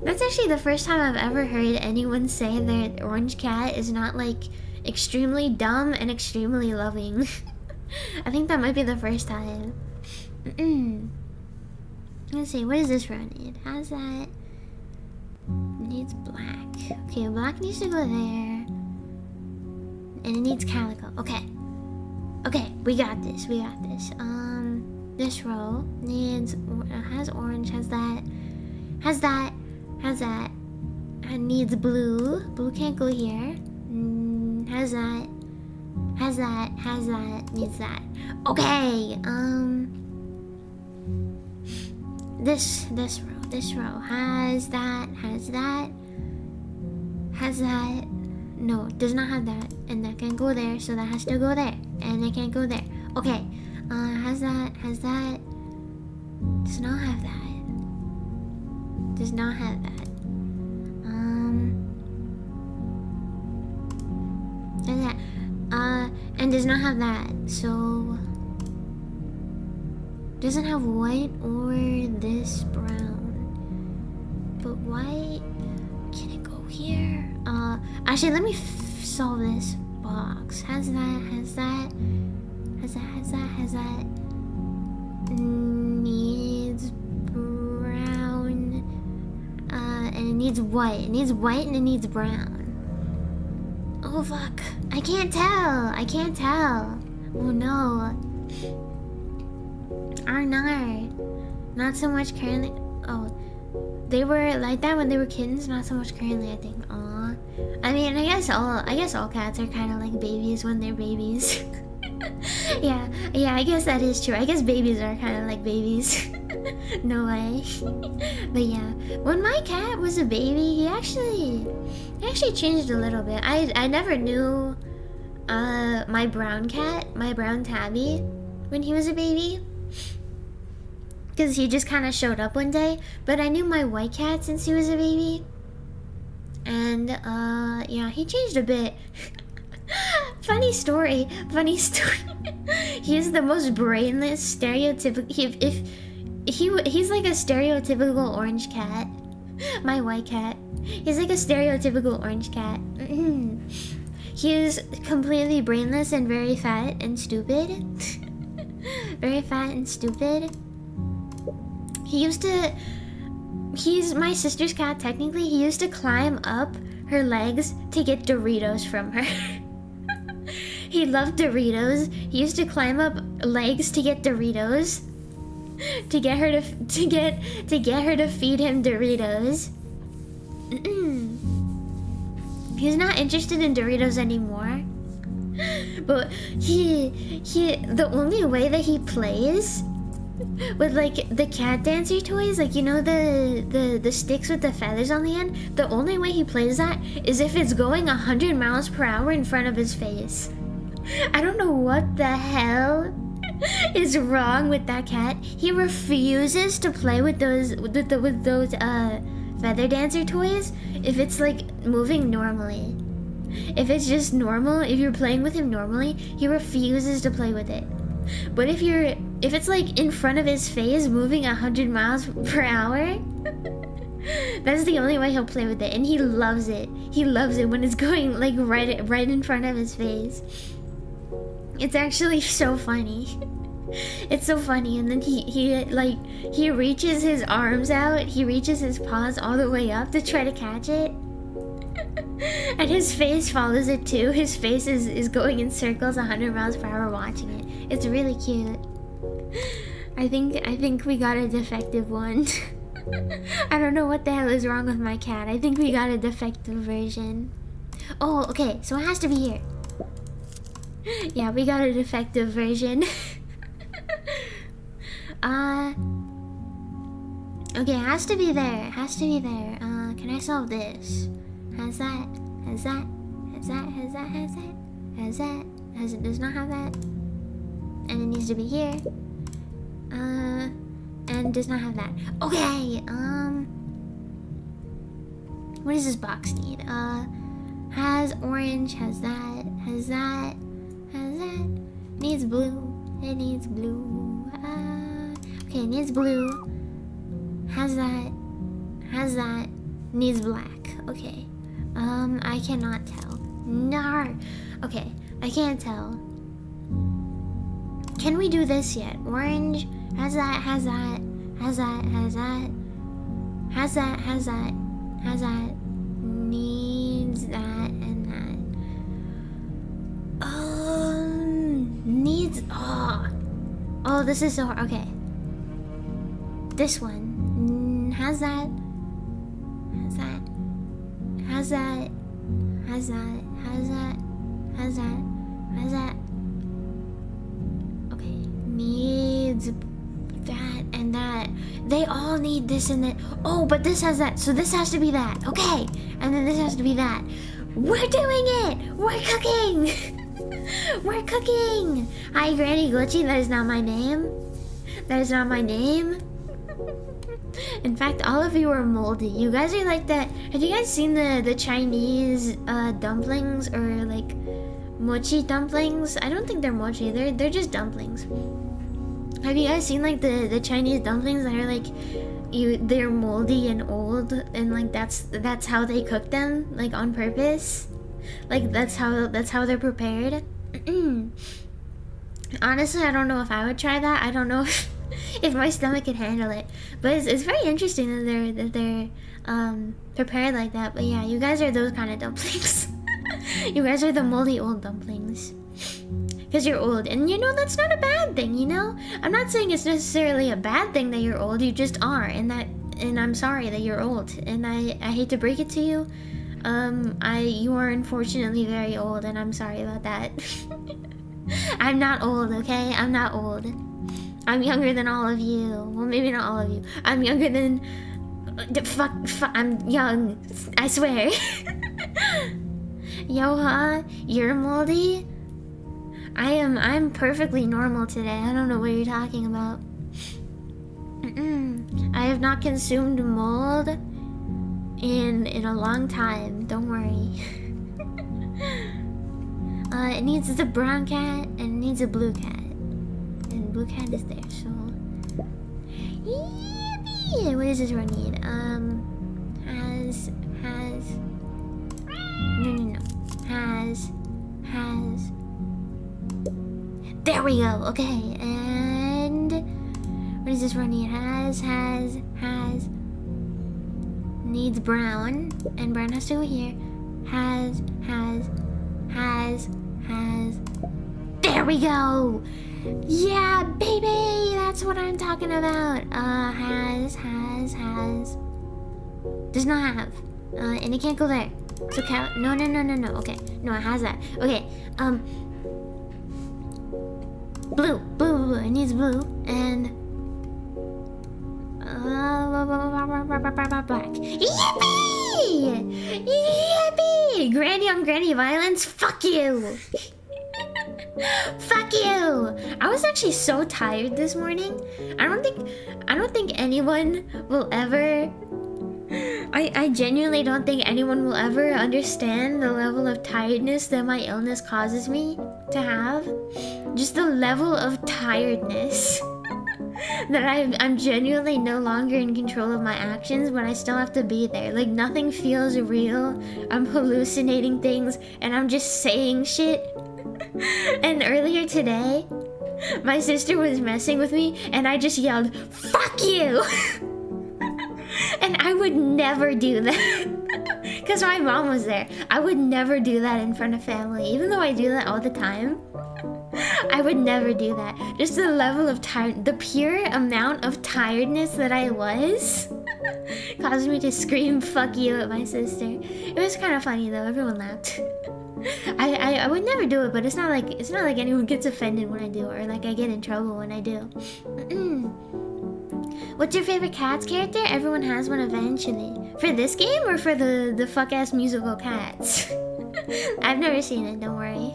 That's actually the first time I've ever heard anyone say that orange cat is not like extremely dumb and extremely loving. I think that might be the first time. Let's see, what does this row need? How's that? Needs black. Okay, black needs to go there. And it needs calico. Okay, we got this. This row needs has orange, has that. It needs blue. Blue can't go here. Has that. Needs that. Okay. This row has that. No, does not have that, and that can go there, so that has to go there, and it can't go there. Okay. Has that. Does not have that. Does not have that. Does that. And does not have that. So doesn't have white or this brown. But white, can it go here? Actually, let me solve this box. Has that. Needs brown. And it needs white. It needs white and it needs brown. Oh fuck. I can't tell. Oh no. Not so much currently. Oh, they were like that when they were kittens. Not so much currently, I think. Aw. I mean, I guess all cats are kind of like babies when they're babies. yeah, I guess that is true. I guess babies are kind of like babies. No way. But yeah, when my cat was a baby, he actually changed a little bit. I never knew my brown tabby, when he was a baby, because he just kind of showed up one day. But I knew my white cat since he was a baby, and yeah, he changed a bit. Funny story. He's the most brainless stereotypical. He's like a stereotypical orange cat. My white cat. He's like a stereotypical orange cat. He is completely brainless and very fat and stupid. Very fat and stupid. He's my sister's cat technically. He used to climb up her legs to get Doritos from her. He loved Doritos. He used to climb up legs to get Doritos. To get her to feed him Doritos. He's not interested in Doritos anymore. But the only way that he plays with like the cat dancer toys, like, you know, the sticks with the feathers on the end, the only way he plays that is if it's going 100 miles per hour in front of his face. I don't know what the hell is wrong with that cat. He refuses to play with those feather dancer toys if it's like moving normally. If it's just normal, if you're playing with him normally, he refuses to play with it. But if it's like in front of his face moving 100 miles per hour, that's the only way he'll play with it, and he loves it. He loves it when it's going like right in front of his face. It's actually so funny. It's so funny. And then he reaches his arms out, he reaches his paws all the way up to try to catch it. And his face follows it too. His face is going in circles 100 miles per hour watching it. It's really cute. I think we got a defective one. I don't know what the hell is wrong with my cat. I think we got a defective version. Oh, okay, so it has to be here. Yeah, we got a defective version. Okay, it has to be there. It has to be there. Can I solve this? Has that? Has that? Has that? Has that? Has that? Has that? Has it? Does not have that. And it needs to be here. And does not have that. Okay. What does this box need? Has orange. Has that? Has that? Has that? Needs blue. It needs blue. Okay, it needs blue. Has that? Has that? Needs black. Okay. I cannot tell. No. Okay, I can't tell. Can we do this yet? Orange. Has that? Has that? Has that? Has that? Has that? Has that? Has that? Needs that and that. Needs. Oh, this is so hard. Okay. This one. Has that? Has that? Has that? Has that? Has that? Has that? Has that? Okay. Needs that and that. They all need this and that. Oh, but this has that. So this has to be that. Okay. And then this has to be that. We're doing it! We're cooking! We're cooking! Hi, Granny Glitchy. That is not my name. That is not my name. In fact, all of you are moldy. You guys are like that. Have you guys seen the Chinese dumplings or like mochi dumplings? I don't think they're mochi. They're just dumplings. Have you guys seen like the Chinese dumplings that are like they're moldy and old and like that's how they cook them, like on purpose? Like that's how they're prepared. Honestly, I don't know if I would try that. I don't know if my stomach can handle it, but it's very interesting that they're prepared like that. But yeah, you guys are those kind of dumplings. You guys are the moldy old dumplings because you're old, and you know that's not a bad thing. You know, I'm not saying it's necessarily a bad thing that you're old. You just are, and I'm sorry that you're old, and I hate to break it to you. You are unfortunately very old, and I'm sorry about that. I'm not old, okay? I'm not old. I'm younger than all of you. Well, maybe not all of you. I'm younger than... Fuck, I'm young. I swear. Yo, huh? You're moldy? I'm perfectly normal today. I don't know what you're talking about. I have not consumed mold in a long time. Don't worry. It needs a brown cat and it needs a blue cat. And blue cat is there, so... Yeah, what does this one need? Has... No. Has... There we go, okay, and... What does this one need? Has... Needs brown, and brown has to go here. Has... has. There we go. Yeah, baby, that's what I'm talking about. Has. Does not have. And it can't go there. So count. No. Okay, no, it has that. Okay. Blue. It needs blue and. Black. Yippee! Granny on granny violence? Fuck you! Fuck you! I was actually so tired this morning. I don't think anyone will ever. I genuinely don't think anyone will ever understand the level of tiredness that my illness causes me to have. Just the level of tiredness. That I'm genuinely no longer in control of my actions, but I still have to be there. Like, nothing feels real. I'm hallucinating things, and I'm just saying shit. And earlier today, my sister was messing with me, and I just yelled, "Fuck you!" And I would never do that. Because my mom was there. I would never do that in front of family, even though I do that all the time. I would never do that. Just the level of the pure amount of tiredness that I was caused me to scream "fuck you" at my sister. It was kind of funny though. Everyone laughed. I would never do it, but it's not like anyone gets offended when I do, or like I get in trouble when I do. What's your favorite Cats character? Everyone has one eventually. For this game or for the fuck ass musical Cats? I've never seen it, don't worry.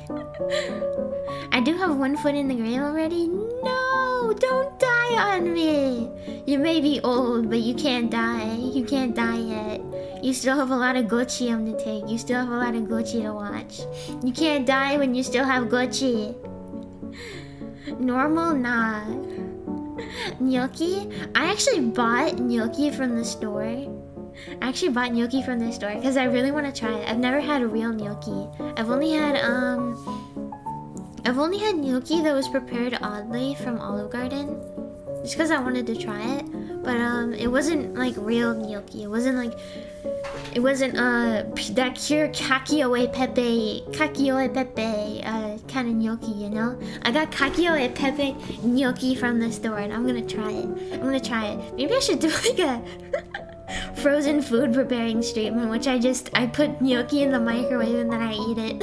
I do have one foot in the grave already. No, don't die on me. You may be old, but you can't die. You can't die yet. You still have a lot of gochium to take. You still have a lot of gochi to watch. You can't die when you still have gochi. Normal? Nah. Gnocchi? I actually bought gnocchi from the store. Because I really want to try it. I've never had a real gnocchi. I've only had gnocchi that was prepared oddly from Olive Garden. Just because I wanted to try it. But it wasn't like real gnocchi. It wasn't that pure kakio pepe kind of gnocchi, you know? I got kakio pepe gnocchi from the store, and I'm gonna try it. Maybe I should do like a frozen food preparing stream in which I put gnocchi in the microwave and then I eat it.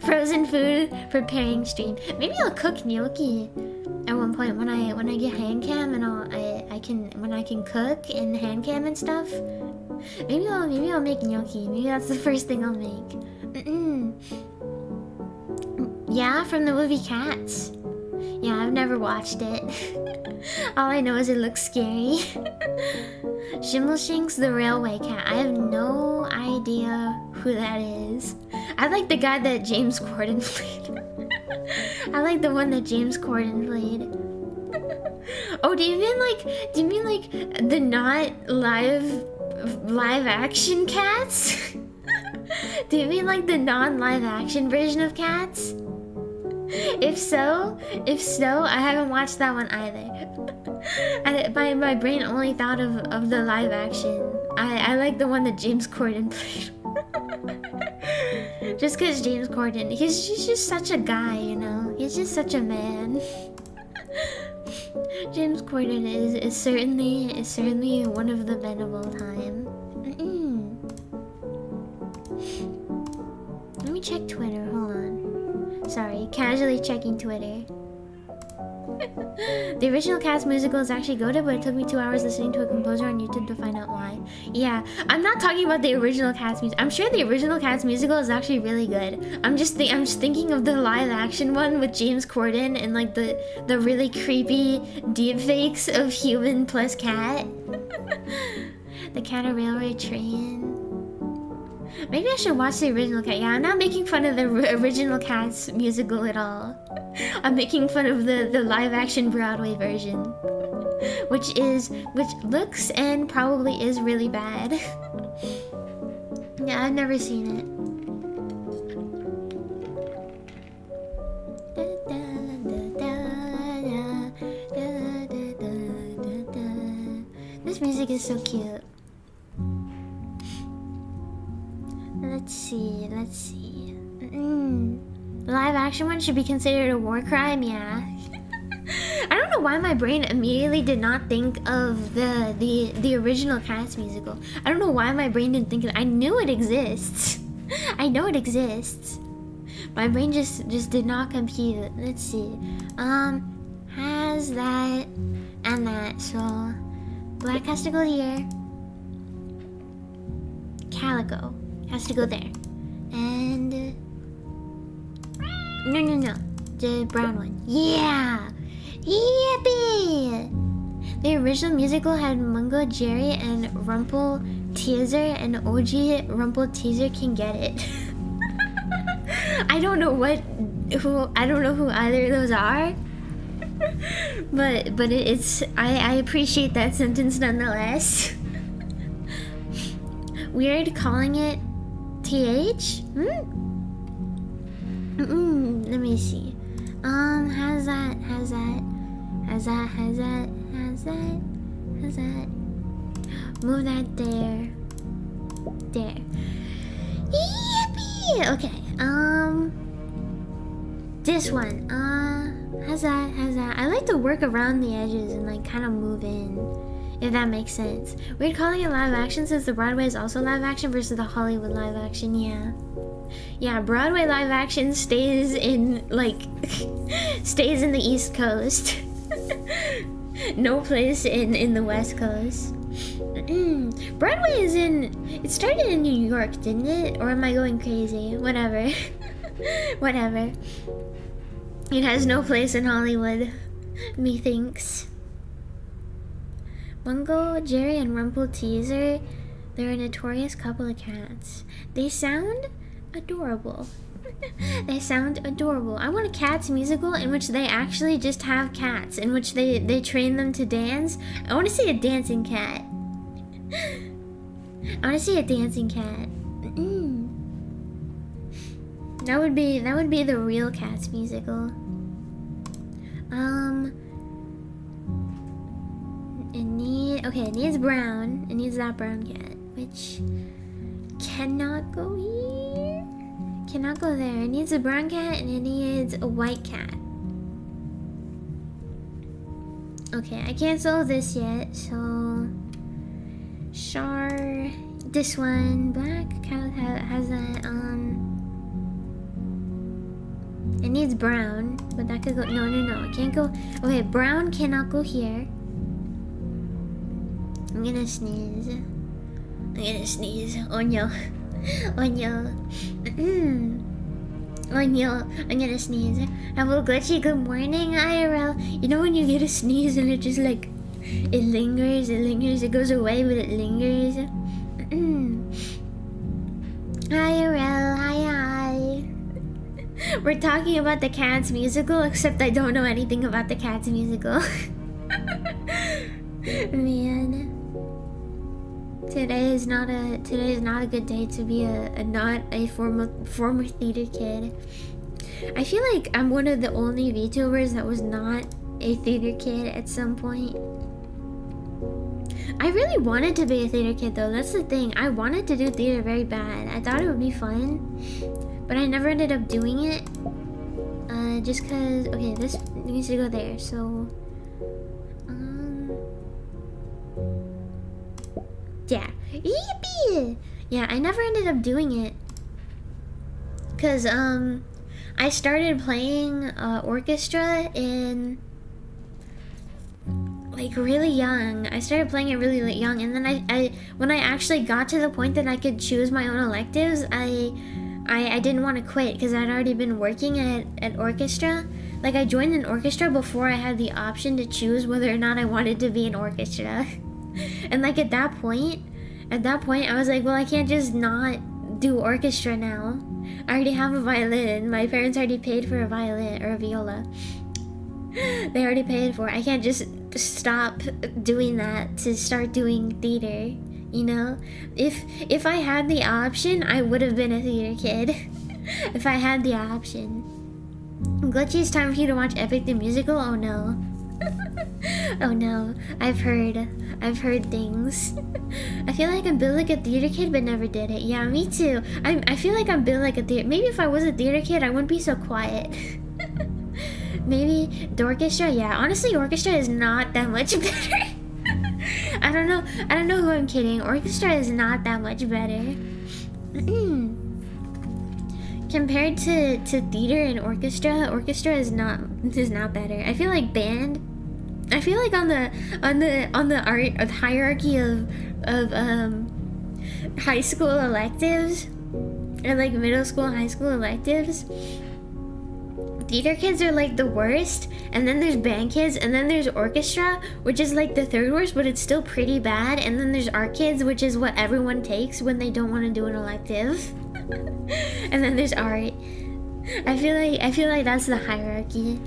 Frozen food preparing stream. Maybe I'll cook gnocchi at one point when I get hand cam, and when I can cook in hand cam and stuff. Maybe I'll make gnocchi. Maybe that's the first thing I'll make. Yeah, from the movie Cats. Yeah, I've never watched it. All I know is it looks scary. Shimbleshanks the Railway Cat. I have no idea who that is. I like the guy that James Corden played. I like the one that James Corden played. Oh, do you mean like the not live action Cats? Do you mean like the non-live action version of Cats? If so, I haven't watched that one either. My brain only thought of the live action. I like the one that James Corden played. Just because James Corden, he's just such a guy, you know? He's just such a man. James Corden is certainly one of the men of all time. Let me check Twitter, hold on. Sorry, casually checking Twitter. The original Cats musical is actually goated, but it took me 2 hours listening to a composer on YouTube to find out why. Yeah, I'm not talking about the original Cats music. I'm sure the original Cats musical is actually really good. I'm just thinking of the live action one with James Corden and like the really creepy deepfakes of human plus cat. The Cat on Railway Train. Maybe I should watch the original Cat. Yeah, I'm not making fun of the original Cats musical at all. I'm making fun of the live action Broadway version, which looks and probably is really bad. Yeah, I've never seen it. This music is so cute. Let's see. action one should be considered a war crime. Yeah. I don't know why my brain immediately did not think of the original Cats musical. I don't know why my brain didn't think of it. I knew it exists. I know it exists. My brain just did not compute. Let's see. Has that and that. So black has to go here. Calico has to go there. And no. The brown one. Yeah. Yippee! The original musical had Mungo Jerry and Rumple Teaser, and OG Rumple Teaser can get it. I don't know who either of those are. but it's I appreciate that sentence nonetheless. Weird calling it TH? Let me see. Has that. Move that there. Yippee! Okay. This one. Has that. I like to work around the edges and like kind of move in, if that makes sense. We're calling it live action since the Broadway is also live action versus the Hollywood live action. Yeah, Broadway live action stays in the East Coast. No place in the West Coast. Broadway it started in New York, didn't it? Or am I going crazy? Whatever. Whatever. It has no place in Hollywood, methinks. Mungo, Jerry, and Rumple Teaser, they're a notorious couple of cats. They sound adorable. They sound adorable. I want a Cats musical in which they actually just have cats, in which they train them to dance. I want to see a dancing cat. I want to see a dancing cat. That would be the real Cats musical. It needs brown. It needs that brown cat, which cannot go here. Cannot go there. It needs a brown cat and it needs a white cat. Okay, I can't solve this yet, so this one, black cat has that. It needs brown, but that could go. No, it can't go. Okay, brown cannot go here. I'm gonna sneeze. Oh no. Oh no. I'm gonna sneeze. Hello, Glitchy, good morning, IRL. You know when you get a sneeze and it just it lingers, it goes away, but it lingers. IRL, hi. We're talking about the Cats musical, except I don't know anything about the Cats musical. Man. Today is not a good day to be not a former theater kid. I feel like I'm one of the only VTubers that was not a theater kid at some point. I really wanted to be a theater kid though. That's the thing. I wanted to do theater very bad. I thought it would be fun, but I never ended up doing it. Just cause this needs to go there. So yeah. Yippee! Yeah, I never ended up doing it. Cause I started playing orchestra in really young. I started playing it really young, and then I when I actually got to the point that I could choose my own electives, I didn't want to quit because I'd already been working at orchestra. Like I joined an orchestra before I had the option to choose whether or not I wanted to be in orchestra. And at that point I was like, well, I can't just not do orchestra now. I already have a violin. My parents already paid for a violin or a viola. They already paid for it. I can't just stop doing that to start doing theater, you know? If I had the option, I would have been a theater kid. If I had the option. Glitchy, it's time for you to watch Epic the Musical? Oh no. Oh no, I've heard things. I feel like I'm built like a theater kid but never did it. Yeah, me too. I feel like I'm built like a theater. Maybe if I was a theater kid, I wouldn't be so quiet. Maybe the orchestra. Yeah, honestly, orchestra is not that much better. I don't know who I'm kidding. Orchestra is not that much better. Compared to theater and orchestra is not better. I feel like band. I feel like on the art hierarchy of high school electives, or like middle school, high school electives, theater kids are like the worst, and then there's band kids, and then there's orchestra, which is like the third worst, but it's still pretty bad, and then there's art kids, which is what everyone takes when they don't want to do an elective. And then there's art. I feel like that's the hierarchy.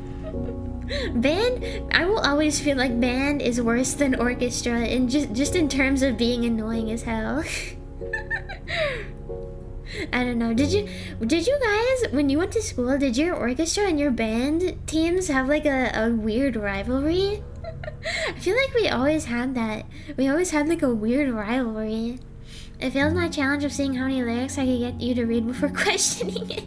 Band, I will always feel like band is worse than orchestra, and just in terms of being annoying as hell. I don't know. Did you guys, when you went to school, did your orchestra and your band teams have like a weird rivalry? I feel like we always had that. We always had like a weird rivalry. It failed my challenge of seeing how many lyrics I could get you to read before questioning it.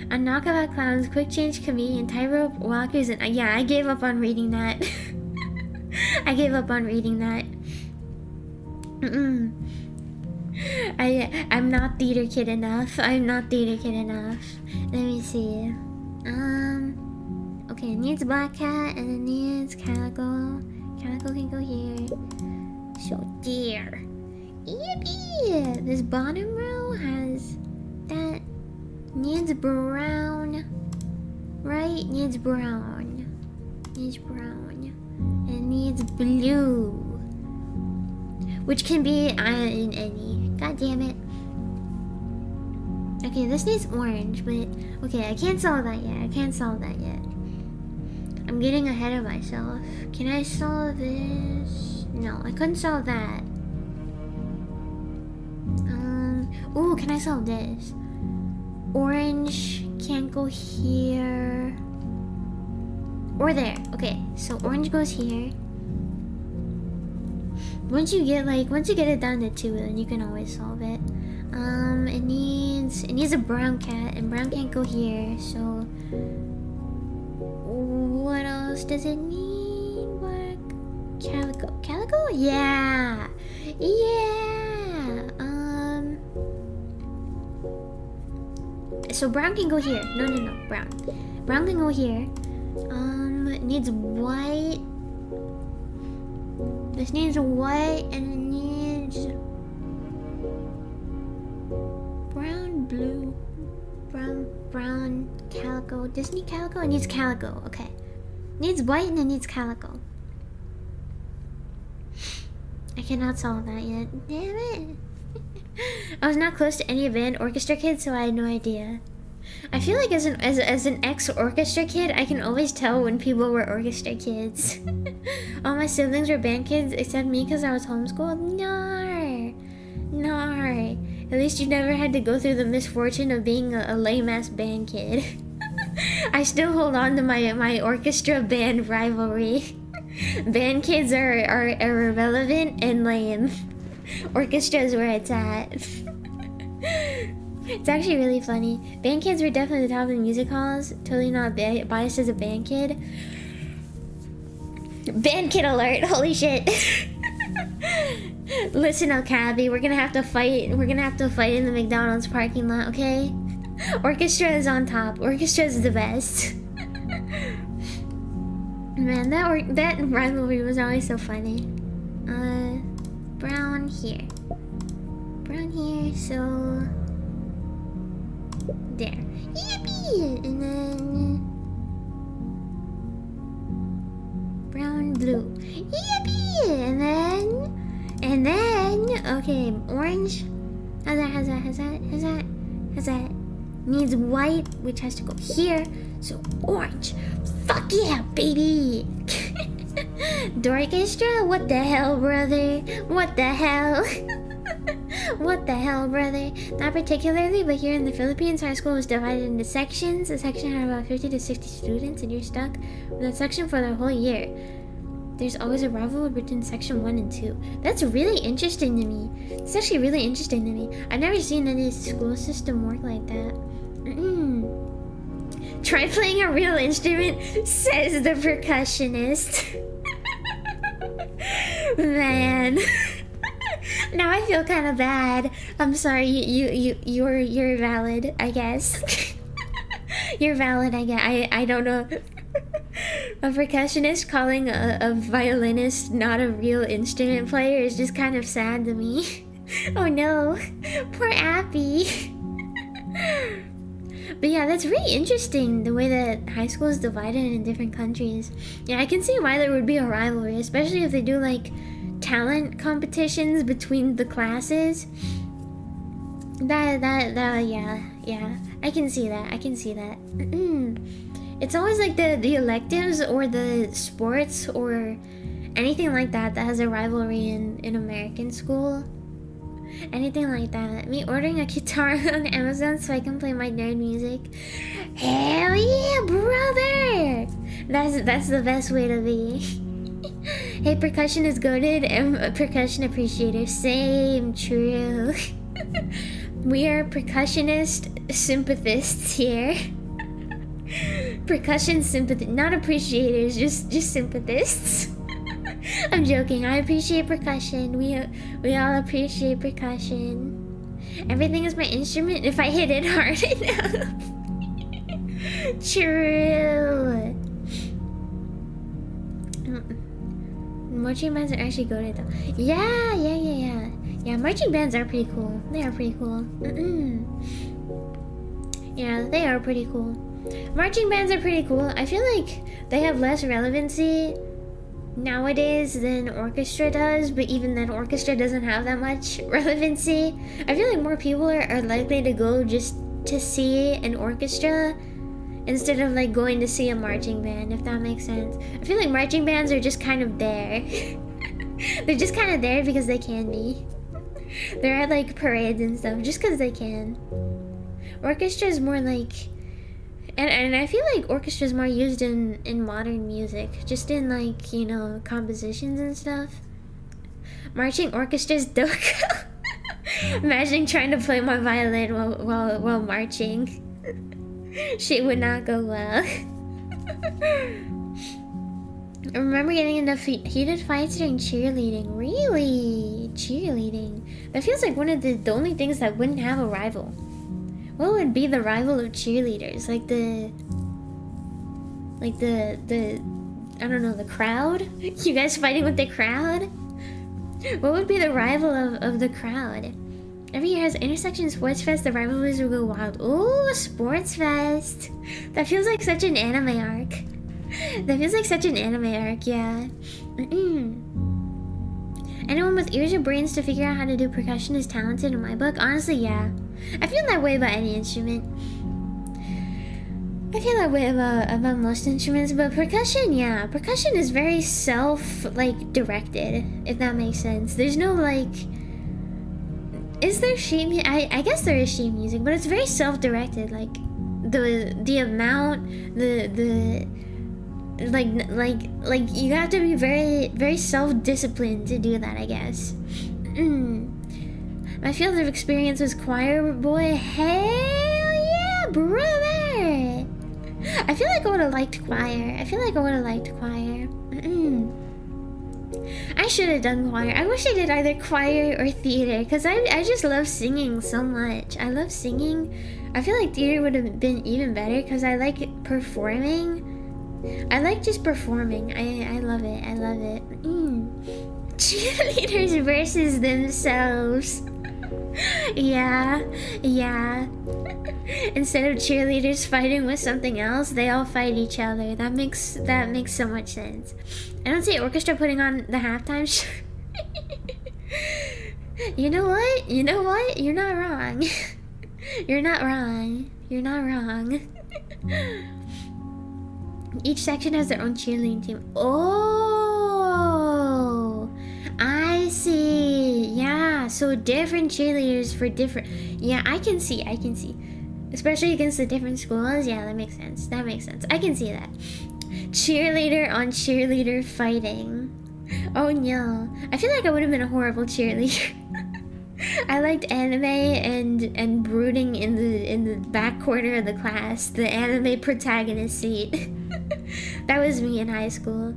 A knockabout clowns, quick change comedian, tightrope walkers, and yeah, I gave up on reading that. I gave up on reading that. I'm not theater kid enough. I'm not theater kid enough. Let me see. Okay, it needs black cat and it needs calico. Calico can go here. So dear. Yippee! This bottom row has that needs brown. Right? Needs brown. Needs brown. And it needs blue. Which can be in any. God damn it. Okay, this needs orange, but okay, I can't solve that yet. I'm getting ahead of myself. Can I solve this? No, I couldn't solve that. Ooh, can I solve this? Orange can't go here. Or there. Okay, so orange goes here. Once you get it down to 2, then you can always solve it. It needs a brown cat, and brown can't go here, so what else does it need? Black calico. Calico? Yeah. So brown can go here. No, brown. Brown can go here. It needs white. This needs white, and it needs brown, blue, brown, calico. Does it need calico? It needs calico. Okay. Needs white and it needs calico. I cannot solve that yet. Damn it. I was not close to any band orchestra kids, so I had no idea. I feel like as an ex-orchestra kid, I can always tell when people were orchestra kids. All my siblings were band kids except me because I was homeschooled. No. At least you never had to go through the misfortune of being a lame-ass band kid. I still hold on to my orchestra band rivalry. Band kids are irrelevant and lame. Orchestra is where it's at. It's actually really funny. Band kids were definitely the top of the music halls. Totally not biased as a band kid. Band kid alert! Holy shit! Listen up, Cabby. We're gonna have to fight. We're gonna have to fight in the McDonald's parking lot, okay? Orchestra is on top. Orchestra is the best. Man, that rivalry was always so funny. Brown here. Brown here, so there. Yippee! And then brown, blue. Yippee! And then okay, orange. Has that. Needs white, which has to go here. So orange. Fuck yeah, baby! Dorchestra? What the hell, brother? What the hell? What the hell, brother? Not particularly, but here in the Philippines, high school was divided into sections. A section had about 50 to 60 students, and you're stuck with that section for the whole year. There's always a rivalry between section 1 and 2. That's really interesting to me. It's actually really interesting to me. I've never seen any school system work like that. Try playing a real instrument, says the percussionist. Man. Now I feel kind of bad. I'm sorry, you're valid, I guess. You're valid, I guess. I don't know. A percussionist calling a violinist not a real instrument player is just kind of sad to me. Oh no, poor Appy. But yeah, that's really interesting, the way that high school is divided in different countries. Yeah, I can see why there would be a rivalry, especially if they do like talent competitions between the classes. Yeah, I can see that. It's always like the electives or the sports or anything like that has a rivalry in American school. Anything like that. Me ordering a guitar on Amazon so I can play my nerd music. Hell yeah, brother! That's the best way to be. Hey, percussion is goated and a percussion appreciator. Same, true. We are percussionist sympathists here. Percussion sympathy, not appreciators, just sympathists. I'm joking. I appreciate percussion. We all appreciate percussion. Everything is my instrument if I hit it hard enough. True. Marching bands are actually goated though. Yeah, marching bands are pretty cool. They are pretty cool. Yeah, they are pretty cool. Marching bands are pretty cool. I feel like they have less relevancy nowadays than orchestra does, but even then orchestra doesn't have that much relevancy. I feel like more people are likely to go just to see an orchestra instead of like going to see a marching band, if that makes sense. I feel like marching bands are just kind of there. They're just kind of there because they can be. They're at like parades and stuff just because they can. Orchestra is more like, and I feel like orchestra is more used in modern music, just in like, you know, compositions and stuff. Marching orchestra's dope. Imagine trying to play my violin while marching. Shit would not go well. I remember getting into heated fights during cheerleading. Really? Cheerleading? That feels like one of the only things that wouldn't have a rival. What would be the rival of cheerleaders? Like the I don't know, the crowd? You guys fighting with the crowd? What would be the rival of the crowd? Every year has Intersection Sports Fest, the rivalries will go wild. Ooh, Sports Fest! That feels like such an anime arc. That feels like such an anime arc, yeah. Anyone with ears or brains to figure out how to do percussion is talented in my book. Honestly, yeah. I feel that way about any instrument. I feel that way about most instruments, but percussion, yeah. Percussion is very directed, if that makes sense. There's no, is there sheet music? I guess there is sheet music, but it's very self-directed. Like, the amount, you have to be very, very self-disciplined to do that, I guess. My field of experience was choir, boy. Hell yeah, brother! I feel like I would have liked choir. I should have done choir. I wish I did either choir or theater, because I just love singing so much. I love singing. I feel like theater would have been even better, because I like performing. I like just performing. I love it. Cheerleaders versus themselves. Yeah. Instead of cheerleaders fighting with something else, they all fight each other. That makes so much sense. I don't see orchestra putting on the halftime show. You know what? You're not wrong. You're not wrong. Each section has their own cheerleading team. Oh, I see. Yeah. so different cheerleaders for different. Yeah, I can see. Especially against the different schools. Yeah, that makes sense. I can see that. Cheerleader on cheerleader fighting. Oh no. I feel like I would have been a horrible cheerleader. I liked anime and brooding in the back corner of the class, the anime protagonist seat. That was me in high school.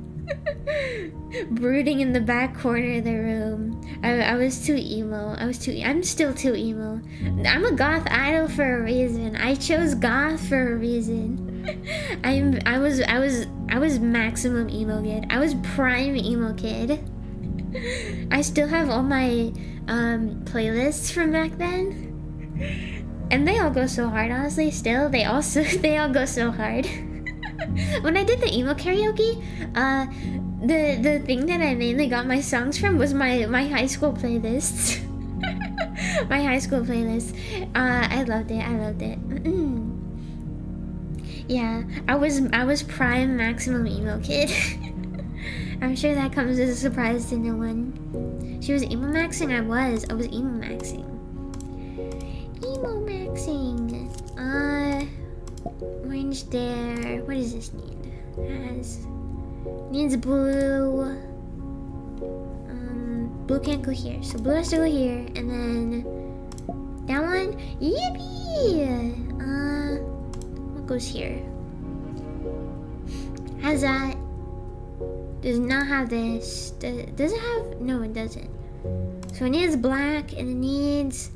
Brooding in the back corner of the room. I was too emo. I'm still too emo. I'm a goth idol for a reason. I chose goth for a reason. I was maximum emo kid. I was prime emo kid. I still have all my playlists from back then. And they all go so hard, honestly, still. They all go so hard. When I did the emo karaoke, the thing that I mainly got my songs from was my high school playlists. My high school playlist. I loved it. Yeah, I was prime maximum emo kid. I'm sure that comes as a surprise to no one. She was emo maxing. I was emo maxing. Orange there. What does this need? Needs blue. Blue can't go here, so blue has to go here, and then that one. Yippee! What goes here? Has that? Does not have this. Does it have? No, it doesn't. So it needs black, and it needs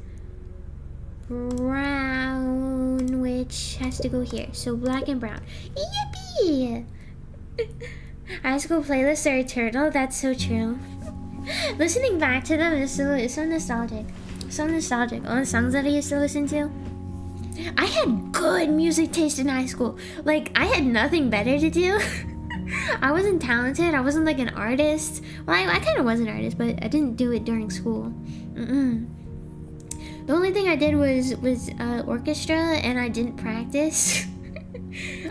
brown, which has to go here. So black and brown. Yippee! High school playlists are eternal. That's so true. Listening back to them is so nostalgic. So nostalgic. All the songs that I used to listen to. I had good music taste in high school. Like, I had nothing better to do. I wasn't talented. I wasn't like an artist. Well, I kind of was an artist, but I didn't do it during school. The only thing I did was orchestra, and I didn't practice.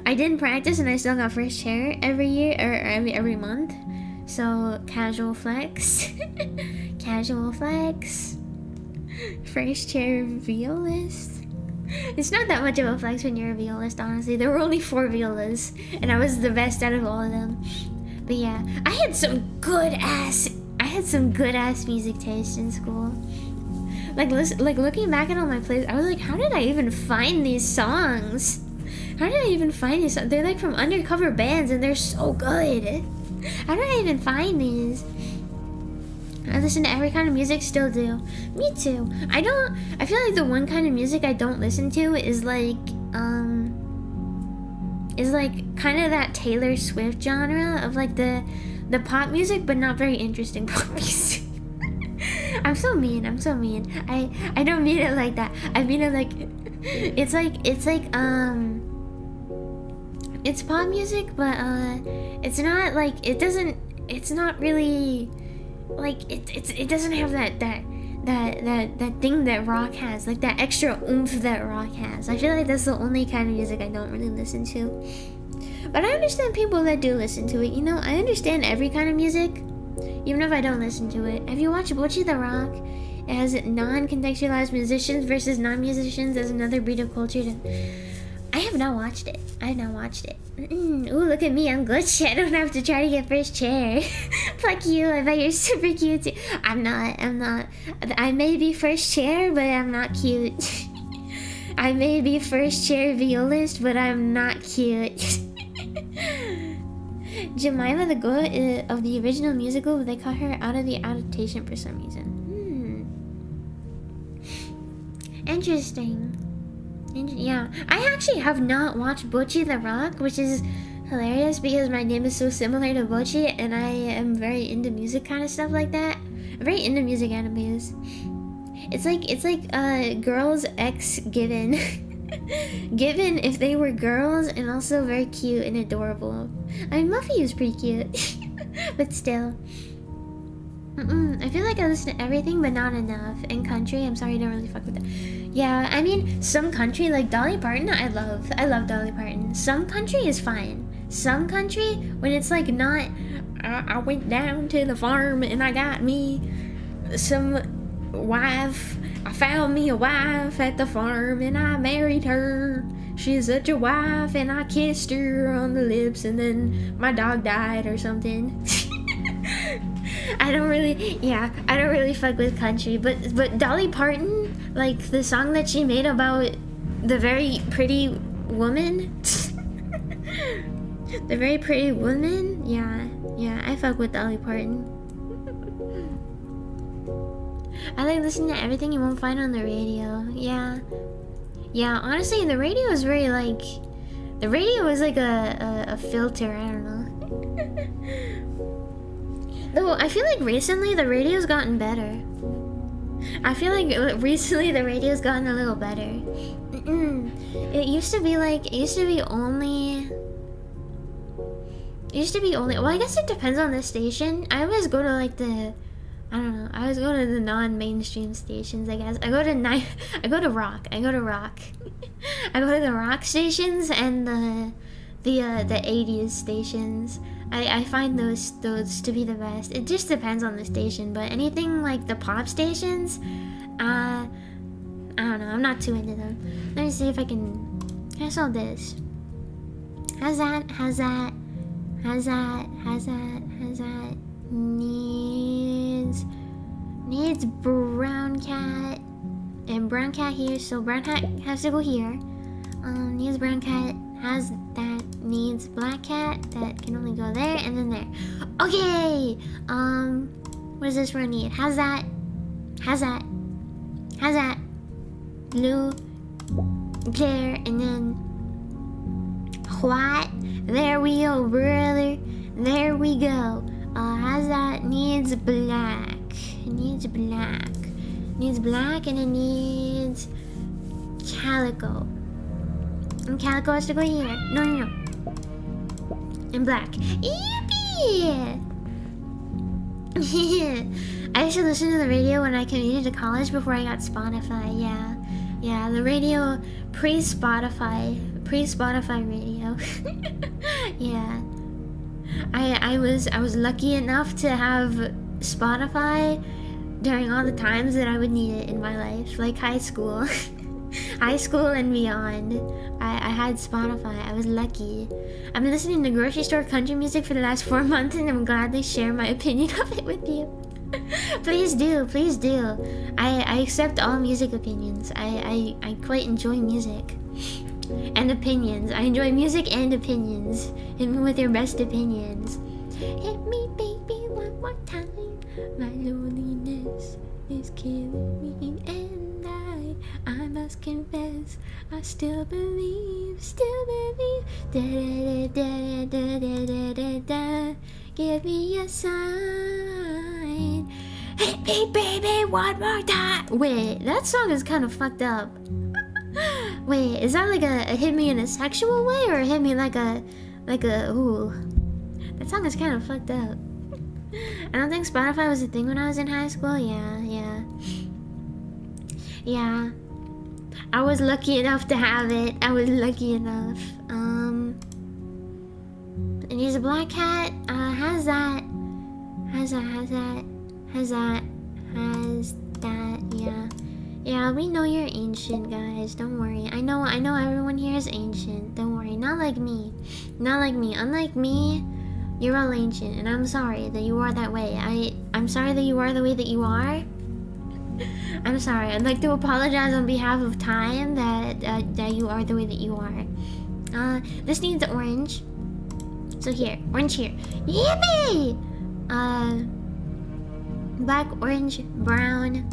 I didn't practice, and I still got first chair every year, or every month. So casual flex. First chair violist. It's not that much of a flex when you're a violist, honestly. There were only 4 violas, and I was the best out of all of them. But yeah, I had some good ass music taste in school. Like looking back at all my plays, I was like, how did I even find these songs? They're like from undercover bands, and they're so good. How did I even find these? I listen to every kind of music, still do. Me too. I feel like the one kind of music I don't listen to is like kind of that Taylor Swift genre of like the pop music, but not very interesting pop music. I'm so mean. I don't mean it like that. I mean it like it's pop music, but it's not like it's not really like it doesn't have that thing that rock has, like that extra oomph that rock has. I feel like that's the only kind of music I don't really listen to. But I understand people that do listen to it. You know, I understand every kind of music, even if I don't listen to it. Have you watched Bocce the Rock? It has non-contextualized musicians versus non-musicians as another breed of culture. I have not watched it. Ooh, look at me, I'm Glitchy. I don't have to try to get first chair. Fuck you, I bet you're super cute too. I'm not. I may be first chair, but I'm not cute. I may be first chair violist, but I'm not cute. Jemima the goat of the original musical, but they cut her out of the adaptation for some reason. Interesting. Yeah, I actually have not watched Bocce the Rock, which is hilarious because my name is so similar to Bocce, and I am very into music kind of stuff like that. I'm very into music animes. It's like girls X Given. Given if they were girls and also very cute and adorable. I mean, Muffy is pretty cute, but still. I feel like I listen to everything, but not enough. And country, I'm sorry, I don't really fuck with that. Yeah, I mean, some country, like Dolly Parton, I love Dolly Parton. Some country is fine. Some country, when it's like not, I went down to the farm and I got me some wife. I found me a wife at the farm and I married her. She's such a wife and I kissed her on the lips and then my dog died or something. I don't really fuck with country, but Dolly Parton, like the song that she made about the very pretty woman. The very pretty woman, yeah, I fuck with Dolly Parton. I like listening to everything you won't find on the radio. Yeah, honestly, the radio is very like... The radio is like a filter, I don't know. Though, I feel like recently the radio's gotten better. I feel like recently the radio's gotten a little better. It used to be only... Well, I guess it depends on the station. I always go to like the... I don't know. I always go to the non-mainstream stations, I guess. I go to rock. I go to the rock stations and the 80s stations. I find those to be the best. It just depends on the station, but anything like the pop stations, I don't know. I'm not too into them. Let me see if I can solve this. How's that? Needs brown cat and brown cat here, so brown cat has to go here. Needs brown cat, has that, needs black cat, that can only go there and then there. Okay, what does this one need? Has that, blue, clear, and then white. There we go, brother. There we go. Has that, needs black. It needs black. Needs black and it needs calico. And calico has to go here. No. And black. Yippee! I used to listen to the radio when I commuted to college before I got Spotify. Yeah, the radio pre-Spotify radio. Yeah. I was lucky enough to have Spotify during all the times that I would need it in my life, like high school. High school and beyond. I had Spotify. I was lucky. I've been listening to grocery store country music for the last 4 months and I'm glad to share my opinion of it with you. Please do. I accept all music opinions. I quite enjoy music. And opinions. I enjoy music and opinions. Hit me with your best opinions. Hit me, baby, one more time. My loneliness is killing me, and I must confess, I still believe. Da. Give me a sign. Hit me, baby, one more time. Wait, that song is kind of fucked up. Wait, is that like a hit me in a sexual way or hit me like a ooh? That song is kind of fucked up. I don't think Spotify was a thing when I was in high school. Yeah. I was lucky enough to have it. And he's a black cat. Has that. Yeah, we know you're ancient, guys. Don't worry. I know everyone here is ancient. Don't worry. Not like me. Unlike me, you're all ancient, and I'm sorry that you are that way. I'm sorry that you are the way that you are. I'm sorry. I'd like to apologize on behalf of time that you are the way that you are. This needs orange. So here, orange here. Yippee! Black, orange, brown,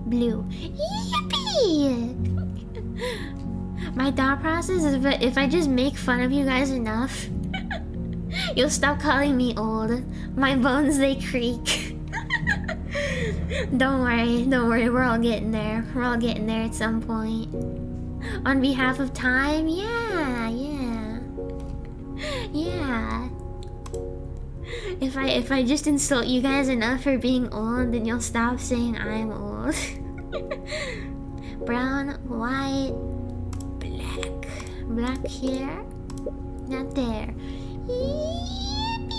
blue. Yippee! My thought process is if I just make fun of you guys enough, you'll stop calling me old. My bones, they creak. Don't worry, we're all getting there. We're all getting there at some point. On behalf of time, yeah. If I just insult you guys enough for being old, then you'll stop saying I'm old. Brown, white, black here, not there. Yippee!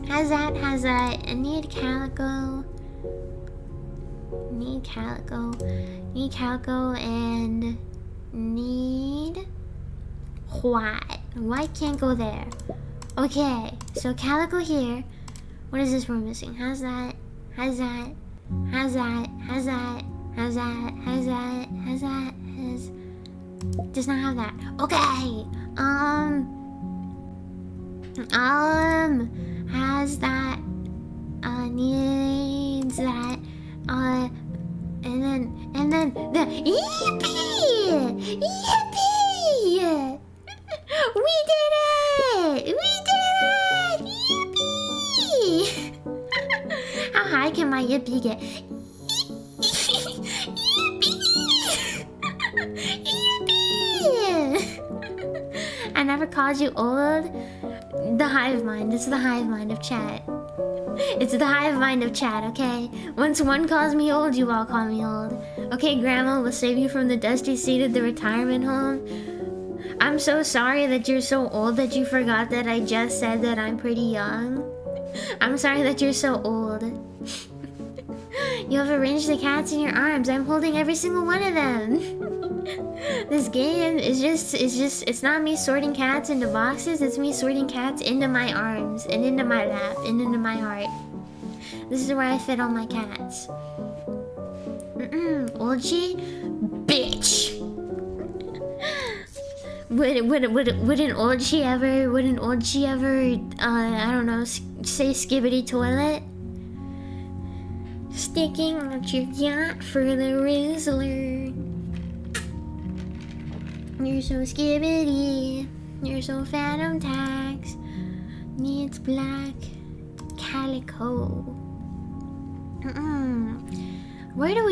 Has How's that? How's that? I need calico. Need calico. Need calico and need white. White can't go there. Okay, so calico here. What is this we're missing? How's that? How's that? How's that? How's that? How's that? How's that? How's that? Does not have that. Okay. Has that? Needs that. And then the yippee! Yippee! We did it! We did it! Yippee! How high can my yippee get? I never called you old. The hive mind. It's the hive mind of chat. It's the hive mind of chat, okay? Once one calls me old, you all call me old. Okay, Grandma, we'll save you from the dusty seat at the retirement home. I'm so sorry that you're so old that you forgot that I just said that I'm pretty young. I'm sorry that you're so old. You have arranged the cats in your arms. I'm holding every single one of them. This game is just, it's not me sorting cats into boxes, it's me sorting cats into my arms, and into my lap, and into my heart. This is where I fit all my cats. Olgie? Bitch! Would an Olgie ever, I don't know, say skibbity toilet? Sticking out your yacht for the Rizzler. You're so skibbity. You're so phantom tax. Needs black calico. Where do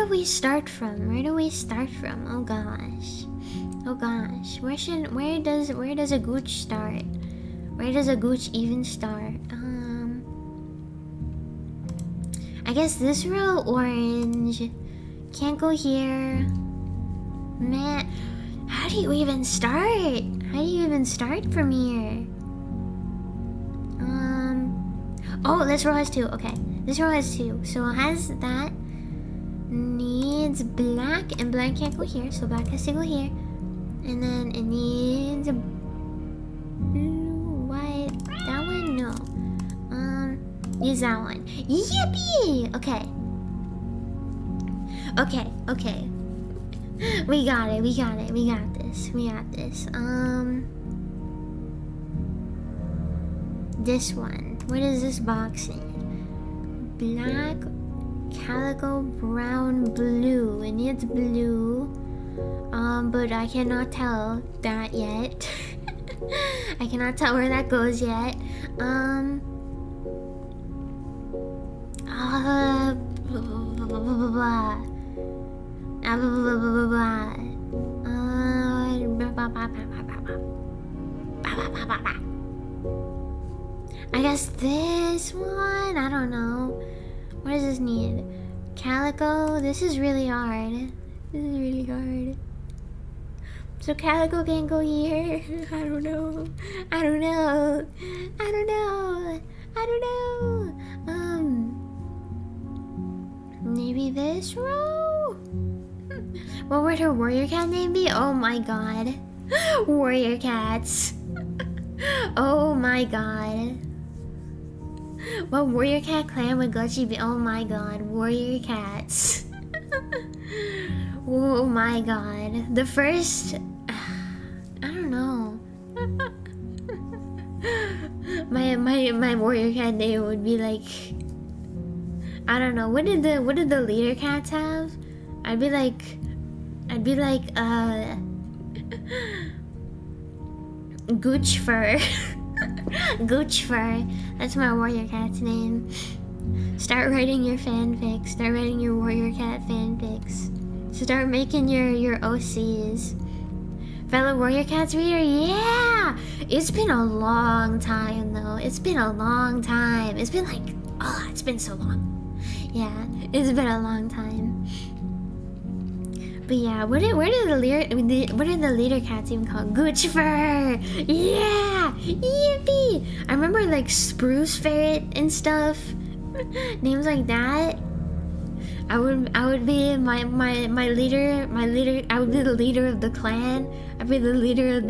we start from? Where do we start from? Oh gosh. Oh gosh. Where does a gooch start? Where does a gooch even start? I guess this row orange. Can't go here. Man, how do you even start? How do you even start from here? Oh, this row has two. Okay, this row has two. So it has that. Needs black, and black can't go here, so black has to go here. And then it needs a blue, white. That one, no. Use that one. Yippee! Okay. Okay. We got it. We got this. This one. What is this box in? Black, calico, brown, blue. It needs blue. But I cannot tell that yet. I cannot tell where that goes yet. I guess this one? I don't know. What does this need? Calico? This is really hard. So calico can't go here? I don't know. Maybe this row? What would her warrior cat name be? Oh my god. Warrior cats. Oh my god. What warrior cat clan would Gucci be? Oh my god. Warrior cats. Oh my god. The first... I don't know. My warrior cat name would be like... I don't know. What did the leader cats have? I'd be like Gooch Fur. Gooch Fur. That's my warrior cat's name. Start writing your fanfics. Start writing your warrior cat fanfics. Start making your OCs. Fellow warrior cats reader, yeah! It's been a long time though. It's been a long time. It's been like, it's been so long. Yeah, it's been a long time. But yeah, what are the leader cats even called? Gooch fur. Yeah, yippee! I remember like spruce ferret and stuff. Names like that. I would be my leader. I would be the leader of the clan. I'd be the leader of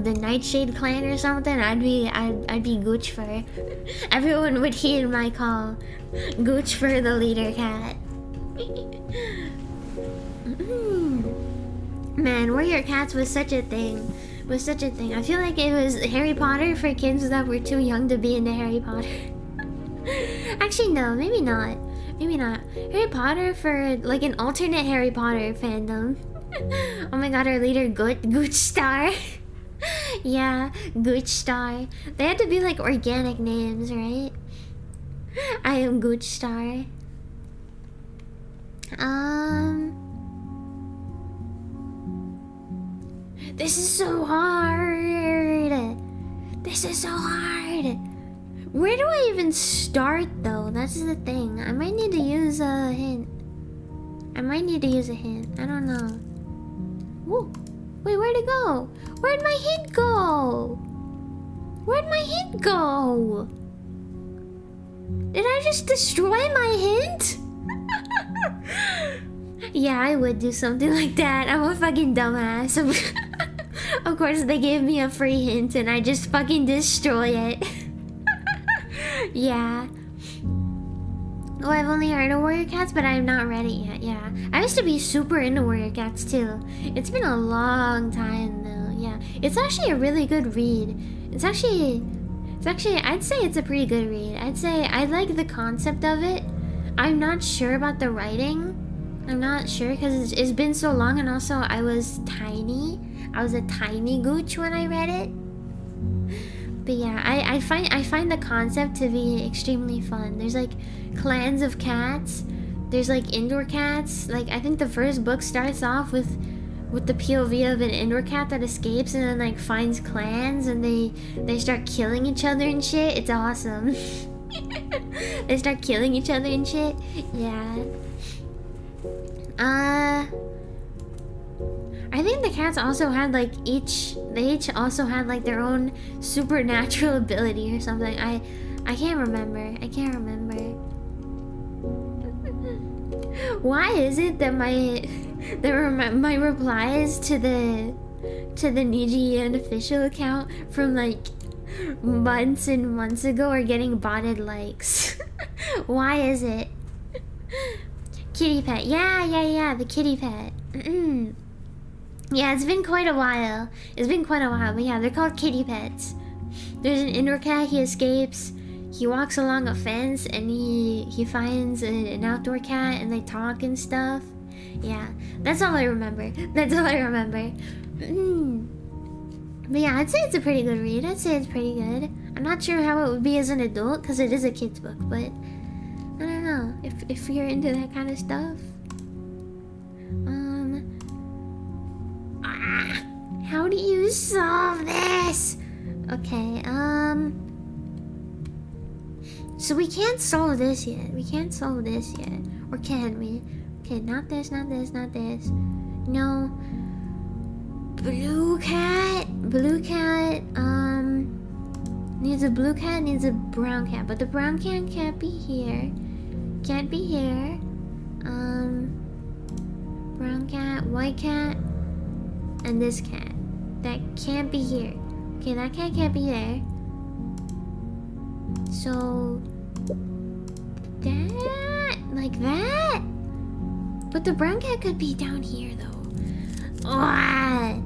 the Nightshade clan or something. I'd be Gooch fur. Everyone would heed my call. Gooch fur, the leader cat. Man, warrior cats was such a thing. I feel like it was Harry Potter for kids that were too young to be into Harry Potter. Actually, no, maybe not. Harry Potter for like an alternate Harry Potter fandom. Oh my god, our leader Gooch Star. Yeah, Gooch Star. They had to be like organic names, right? I am Gooch Star. This is so hard. Where do I even start though? That's the thing. I might need to use a hint. I don't know. Ooh. Wait, where'd it go? Where'd my hint go? Did I just destroy my hint? Yeah, I would do something like that. I'm a fucking dumbass. Of course, they gave me a free hint and I just fucking destroy it. Yeah. Oh, I've only heard of Warrior Cats, but I'm not ready yet. Yeah, I used to be super into Warrior Cats too. It's been a long time though. Yeah, it's actually a really good read. It's actually, I'd say it's a pretty good read. I'd say I like the concept of it. I'm not sure about the writing. I'm not sure because it's been so long, and also I was tiny. I was a tiny gooch when I read it. But yeah, I find the concept to be extremely fun. There's like clans of cats. There's like indoor cats. Like I think the first book starts off with the POV of an indoor cat that escapes and then like finds clans and they start killing each other and shit. It's awesome. They start killing each other and shit. Yeah. I think the cats also had like they each also had like their own supernatural ability or something. I can't remember. Why is it that my replies to the Niji unofficial account from like months and months ago are getting botted likes? Why is it? Kitty pet. Yeah, the kitty pet. Yeah, it's been quite a while. But yeah, they're called kitty pets. There's an indoor cat, he escapes. He walks along a fence and he finds an outdoor cat and they talk and stuff. Yeah, that's all I remember. But yeah, I'd say it's a pretty good read. I'm not sure how it would be as an adult because it is a kid's book, but I don't know if you're into that kind of stuff. How do you solve this? Okay, so we can't solve this yet. Or can we? Okay, not this. No. Blue cat, needs a blue cat, needs a brown cat, but the brown cat can't be here. Brown cat, white cat, and this cat. That can't be here. Okay, that cat can't be there. So that, like that. But the brown cat could be down here though. What?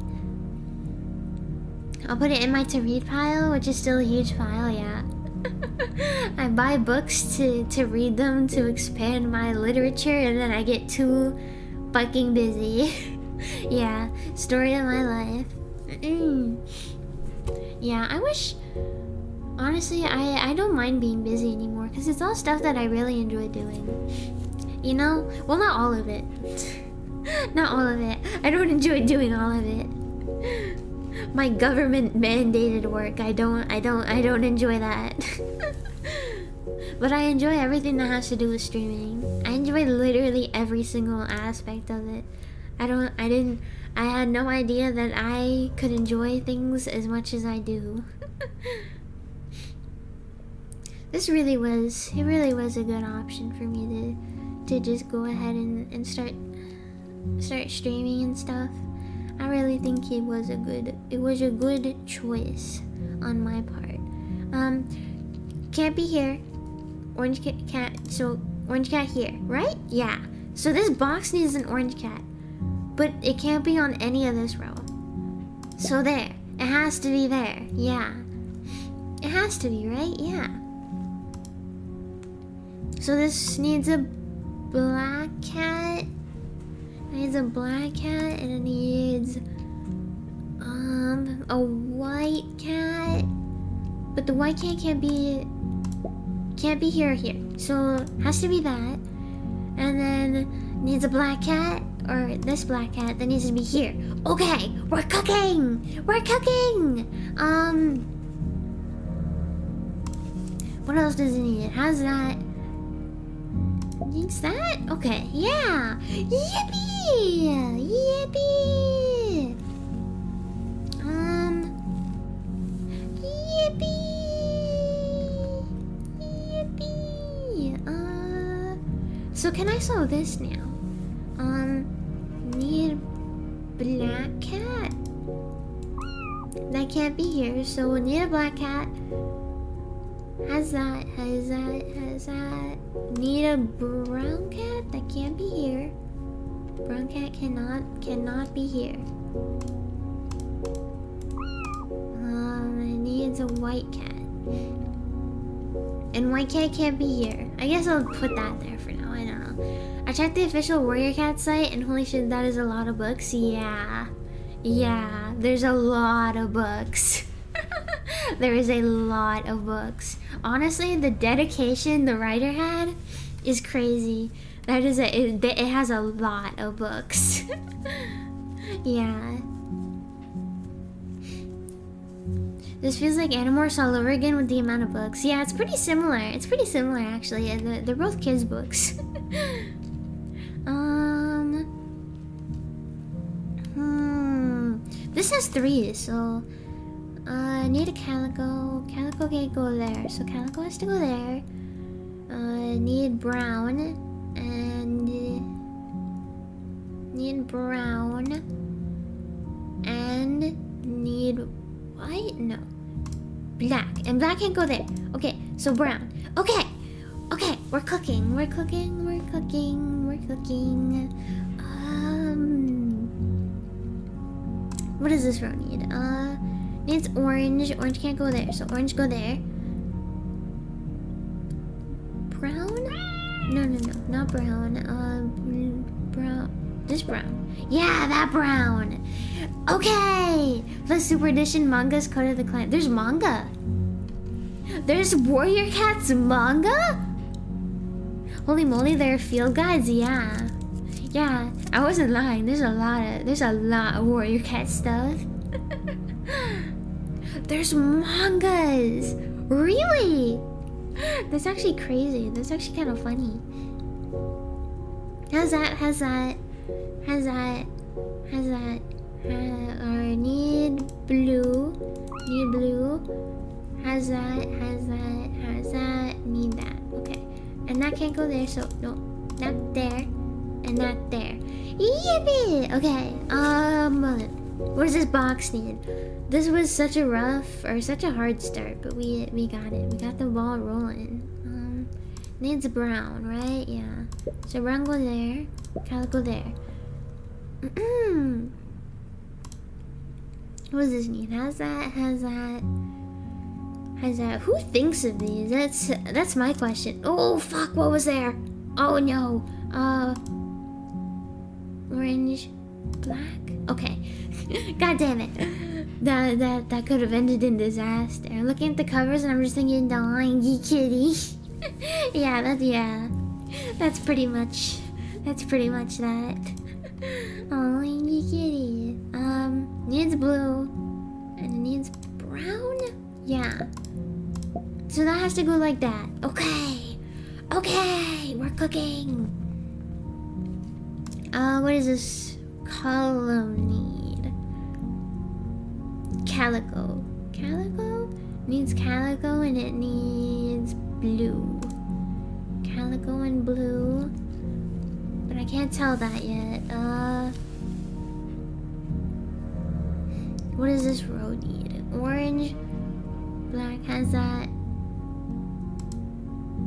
I'll put it in my to read pile, which is still a huge pile, yeah. I buy books to read them, to expand my literature, and then I get too fucking busy. Yeah, story of my life. Yeah, I wish... Honestly, I don't mind being busy anymore, because it's all stuff that I really enjoy doing. You know? Well, not all of it. Not all of it. I don't enjoy doing all of it. My government mandated work, I don't enjoy that. But I enjoy everything that has to do with streaming. I enjoy enjoyed literally every single aspect of it. I had no idea that I could enjoy things as much as I do. It really was a good option for me to just go ahead and start streaming and stuff. I really think it was a good choice on my part. Can't be here. Orange cat. So orange cat here, right? Yeah. So this box needs an orange cat, but it can't be on any of this row. So there. It has to be there. Yeah. It has to be, right? Yeah. So this needs a black cat. It needs a black cat, and it needs a white cat. But the white cat can't be here or here. So it has to be that. And then needs a black cat, or this black cat that needs to be here. Okay, we're cooking! We're cooking! What else does it need? It has that. Needs that? Okay, yeah! Yippee! Yippee! Yippee! So can I solve this now? Need black cat. That can't be here, so we'll need a black cat. Has that. Need a brown cat? That can't be here. Brown cat cannot be here. It needs a white cat. And white cat can't be here. I guess I'll put that there for now. I don't know. I checked the official Warrior Cat site, and holy shit, that is a lot of books. Yeah, there's a lot of books. There is a lot of books. Honestly, the dedication the writer had is crazy. It has a lot of books. Yeah. This feels like Animorphs all over again with the amount of books. Yeah, it's pretty similar. It's pretty similar actually. They're both kids' books. This has 3, so need a calico. Calico can't go there, so calico has to go there. Need brown and need white? No. Black. And black can't go there. Okay, so brown. Okay, we're cooking. What does this row need? Needs orange. Orange can't go there, so orange go there. Brown? No, not brown. Brown. This brown. Yeah, that brown. Okay. The Super Edition manga's code of the client. There's manga. There's Warrior Cats manga? Holy moly, there are field guides. Yeah, I wasn't lying. There's a lot of Warrior Cat stuff. There's mangas. Really? That's actually crazy. That's actually kind of funny. Has that. Need blue. Has that. Need that. Okay. And that can't go there, so no. Not there. And not there. Yippee! Okay. What does this box need? This was such a hard start, but we got it. We got the ball rolling. Needs brown, right? Yeah. So brown go there. Calico there. What does this need? Has that. Who thinks of these? That's my question. Oh fuck! What was there? Oh no. Orange, black. Okay. God damn it. That could have ended in disaster. Looking at the covers and I'm just thinking, dying kitty. That's pretty much that. Oh, kitty. Needs blue and it needs brown. Yeah. So that has to go like that. Okay, we're cooking. What does this color need? Calico. Calico? Needs calico and it needs blue. Calico and blue. But I can't tell that yet. What does this row need? Orange. Black has that.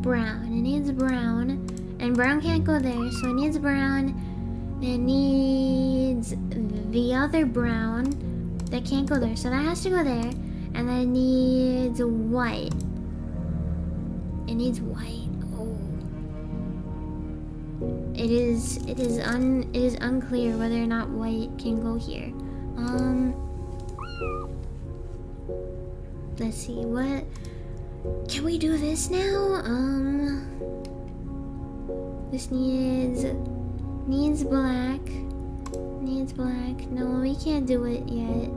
Brown. It needs brown. And brown can't go there, so it needs brown. It needs the other brown that can't go there, so that has to go there. And then it needs white. It needs white. Oh. It is unclear whether or not white can go here. Let's see, what can we do this now? This needs black. Needs black. No, we can't do it yet.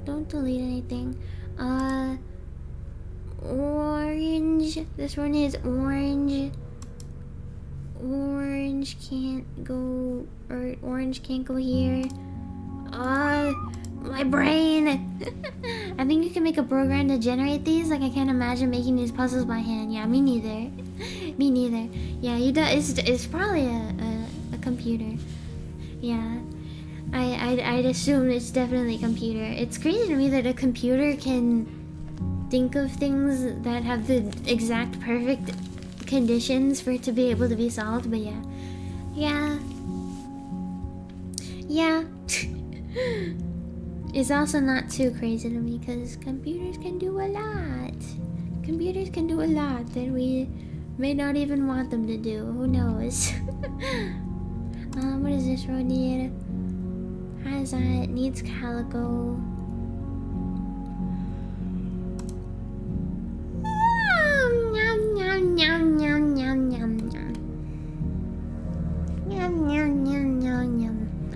Don't delete anything. Orange. This one is orange. Orange can't go, or orange can't go here. My brain. I think you can make a program to generate these. Like, I can't imagine making these puzzles by hand. Yeah, me neither. Me neither. Yeah, you do. It's probably a computer. Yeah, I'd assume it's definitely a computer. It's crazy to me that a computer can think of things that have the exact perfect conditions for it to be able to be solved. But yeah. It's also not too crazy to me because computers can do a lot. Computers can do a lot that we may not even want them to do. Who knows? What does this row need? Has that? Needs calico.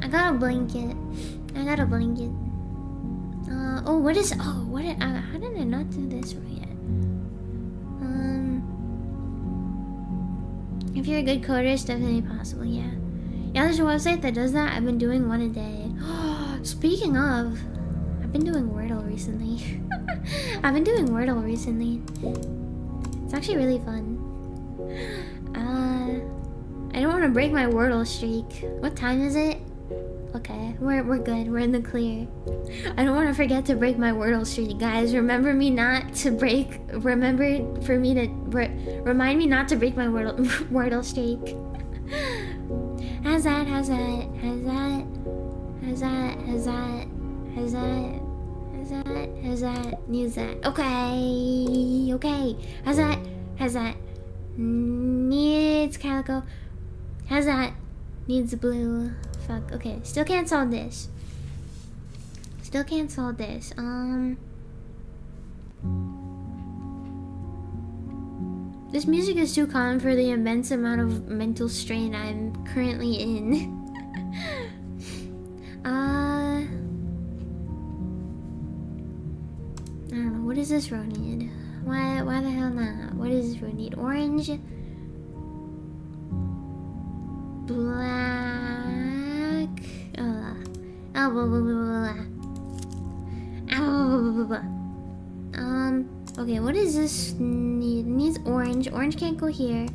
I got a blanket. How did I not do this right yet? If you're a good coder, it's definitely possible, yeah. Yeah, there's a website that does that. I've been doing one a day. Speaking of, I've been doing Wordle recently. It's actually really fun. I don't want to break my Wordle streak. What time is it? Okay, we're good. We're in the clear. I don't want to forget to break my Wordle streak, guys. Remind me not to break my Wordle streak. Has that. Needs that. Okay. Has that. Needs calico. Has that. Needs blue. Fuck. Okay. Still can't solve this. This music is too calm for the immense amount of mental strain I'm currently in. I don't know. What does this row need? Why the hell not? What does this row need? Orange. Black. Okay, what does this need? It needs orange. Orange can't go here.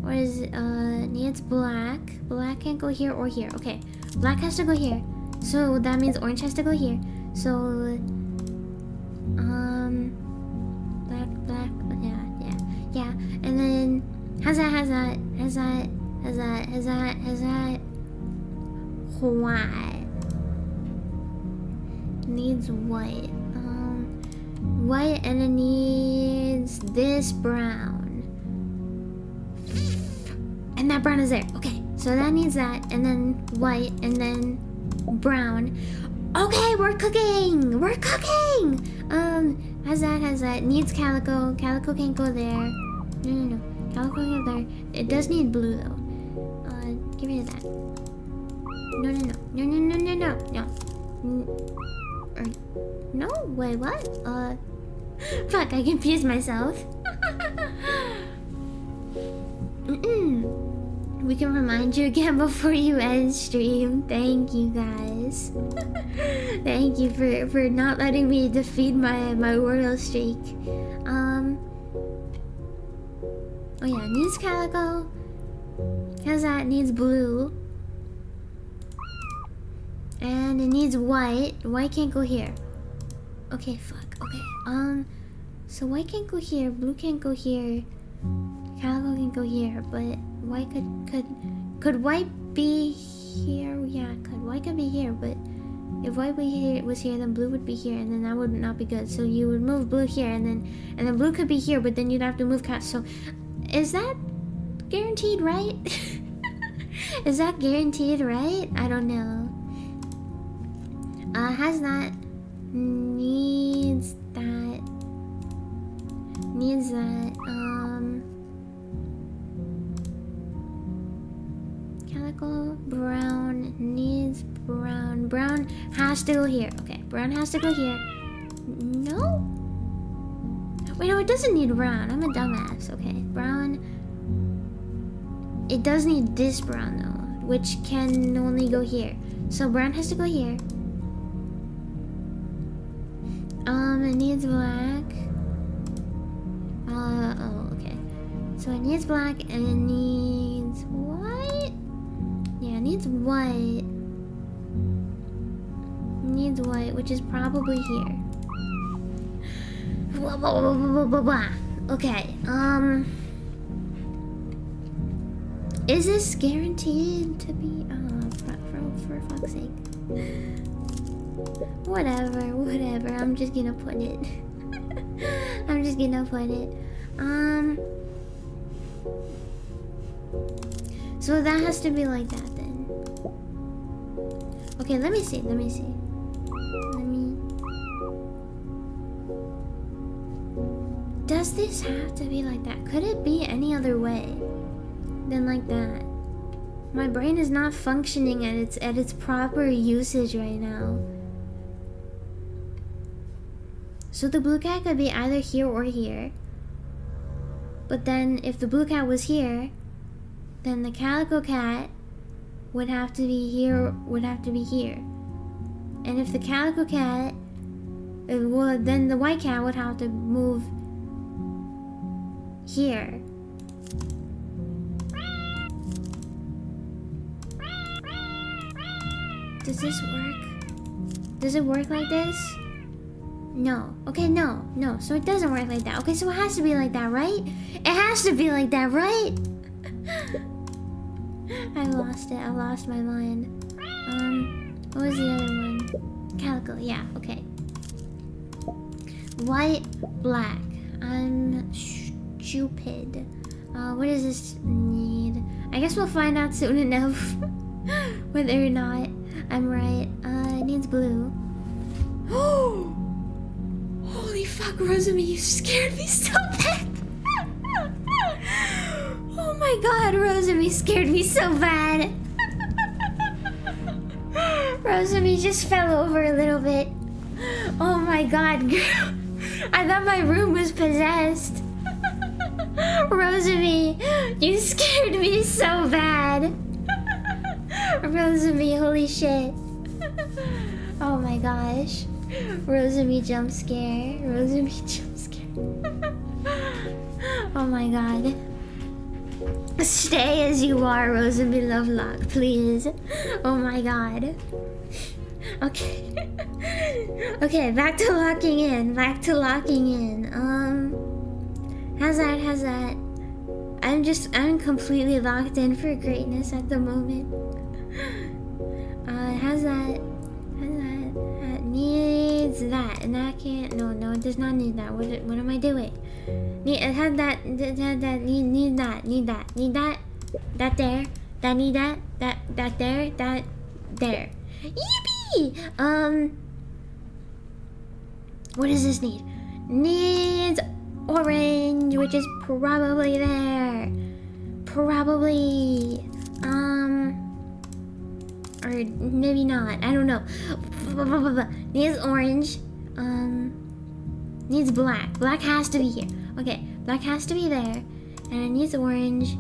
What is it? Needs black. Black can't go here or here. Okay, black has to go here. So that means orange has to go here. So, black. Yeah. And then has that. White. Needs white. White, and it needs this brown. And that brown is there. Okay, so that needs that, and then white, and then brown. Okay, we're cooking. Has that. Needs calico. Calico can't go there. No. Calico can't go there. It does need blue though. Give me that. No. or no? Wait, what? Fuck, I confused myself. We can remind you again before you end stream. Thank you guys. Thank you for not letting me defeat my royal streak. Oh yeah, needs calico. How's that? Needs blue. And it needs white. White can't go here. Okay, fuck. Okay. So white can't go here. Blue can't go here. Calico can go here. But white could white be here? Yeah, white could be here. But if white was here, then blue would be here, and then that would not be good. So you would move blue here, and then blue could be here, but then you'd have to move cat. So is that guaranteed, right? Is that guaranteed, right? I don't know. Has that, needs that, calico, brown, needs brown. Brown has to go here. Okay, brown has to go here. No? Wait, no, it doesn't need brown. I'm a dumbass. Okay, brown. It does need this brown though, which can only go here. So brown has to go here. It needs black. Oh, okay. So it needs black and it needs white. Yeah, it needs white. It needs white, which is probably here. Okay, is this guaranteed to be, for fuck's sake. Whatever, I'm just gonna put it. So that has to be like that then. Okay, let me see. Does this have to be like that? Could it be any other way than like that? My brain is not functioning at its proper usage right now. So the blue cat could be either here or here. But then if the blue cat was here, then the calico cat would have to be here, And if the calico cat, then the white cat would have to move here. Does this work? Does it work like this? No. Okay, no. So it doesn't work like that. Okay, so it has to be like that, right? It has to be like that, right? I lost it. I lost my mind. What was the other one? Calico. Yeah, okay. White, black. I'm stupid. What does this need? I guess we'll find out soon enough whether or not I'm right. It needs blue. Oh! Holy fuck, Rosemi, you scared me so bad. Oh my god, Rosemi scared me so bad. Rosemi just fell over a little bit. Oh my god, girl. I thought my room was possessed. Rosemi, you scared me so bad. Rosemi, holy shit. Oh my gosh. Rosemi jump scare. Oh my god. Stay as you are, Rosemi Lovelock, please. Oh my god. Okay. Okay, back to locking in. How's that? I'm completely locked in for greatness at the moment. How's that? That needs that, and that can't. No, it does not need that. What am I doing? Need that. That there. That need that there. That there. Yippee! What does this need? Needs orange, which is probably there. or maybe not. I don't know. Needs orange. Needs black. Black has to be here. Okay, black has to be there. And it needs orange.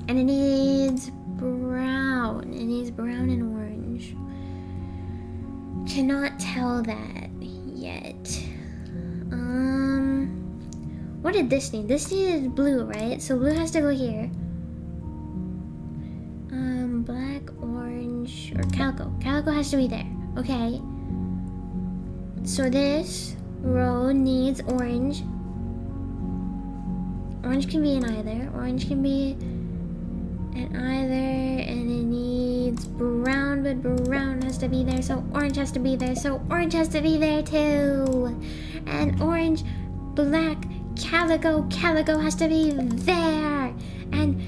And it needs brown. It needs brown and orange. Cannot tell that yet. What did this need? This needed blue, right? So blue has to go here. Black, orange, or calico. Calico has to be there. Okay. So this row needs orange. Orange can be in either. Orange can be in either. And it needs brown, but brown has to be there. So orange has to be there. So orange has to be there too. And orange, black, calico. Calico has to be there. And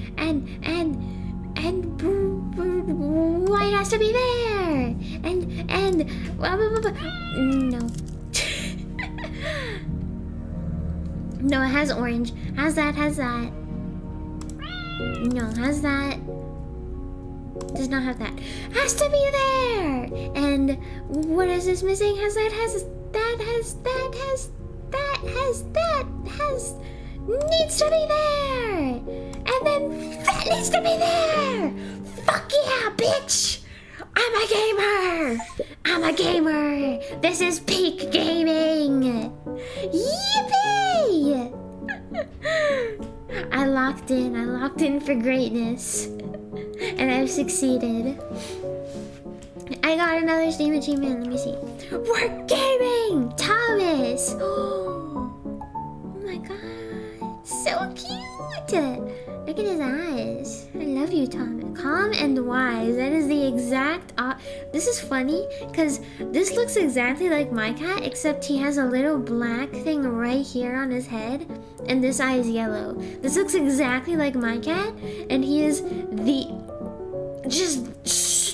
white has to be there. No. No, it has orange. Has that. No, has that. Does not have that. Has to be there. And what is this missing? Has needs to be there. And then that needs to be there. Fuck yeah, bitch. I'm a gamer. This is peak gaming. Yippee! I locked in for greatness. And I've succeeded. I got another Steam achievement. Let me see. We're gaming! Thomas! Oh my god. So cute! Look at his eyes. I love you, Thomas. Calm and wise. That is the exact... this is funny, because this looks exactly like my cat, except he has a little black thing right here on his head, and this eye is yellow. This looks exactly like my cat, and he is the...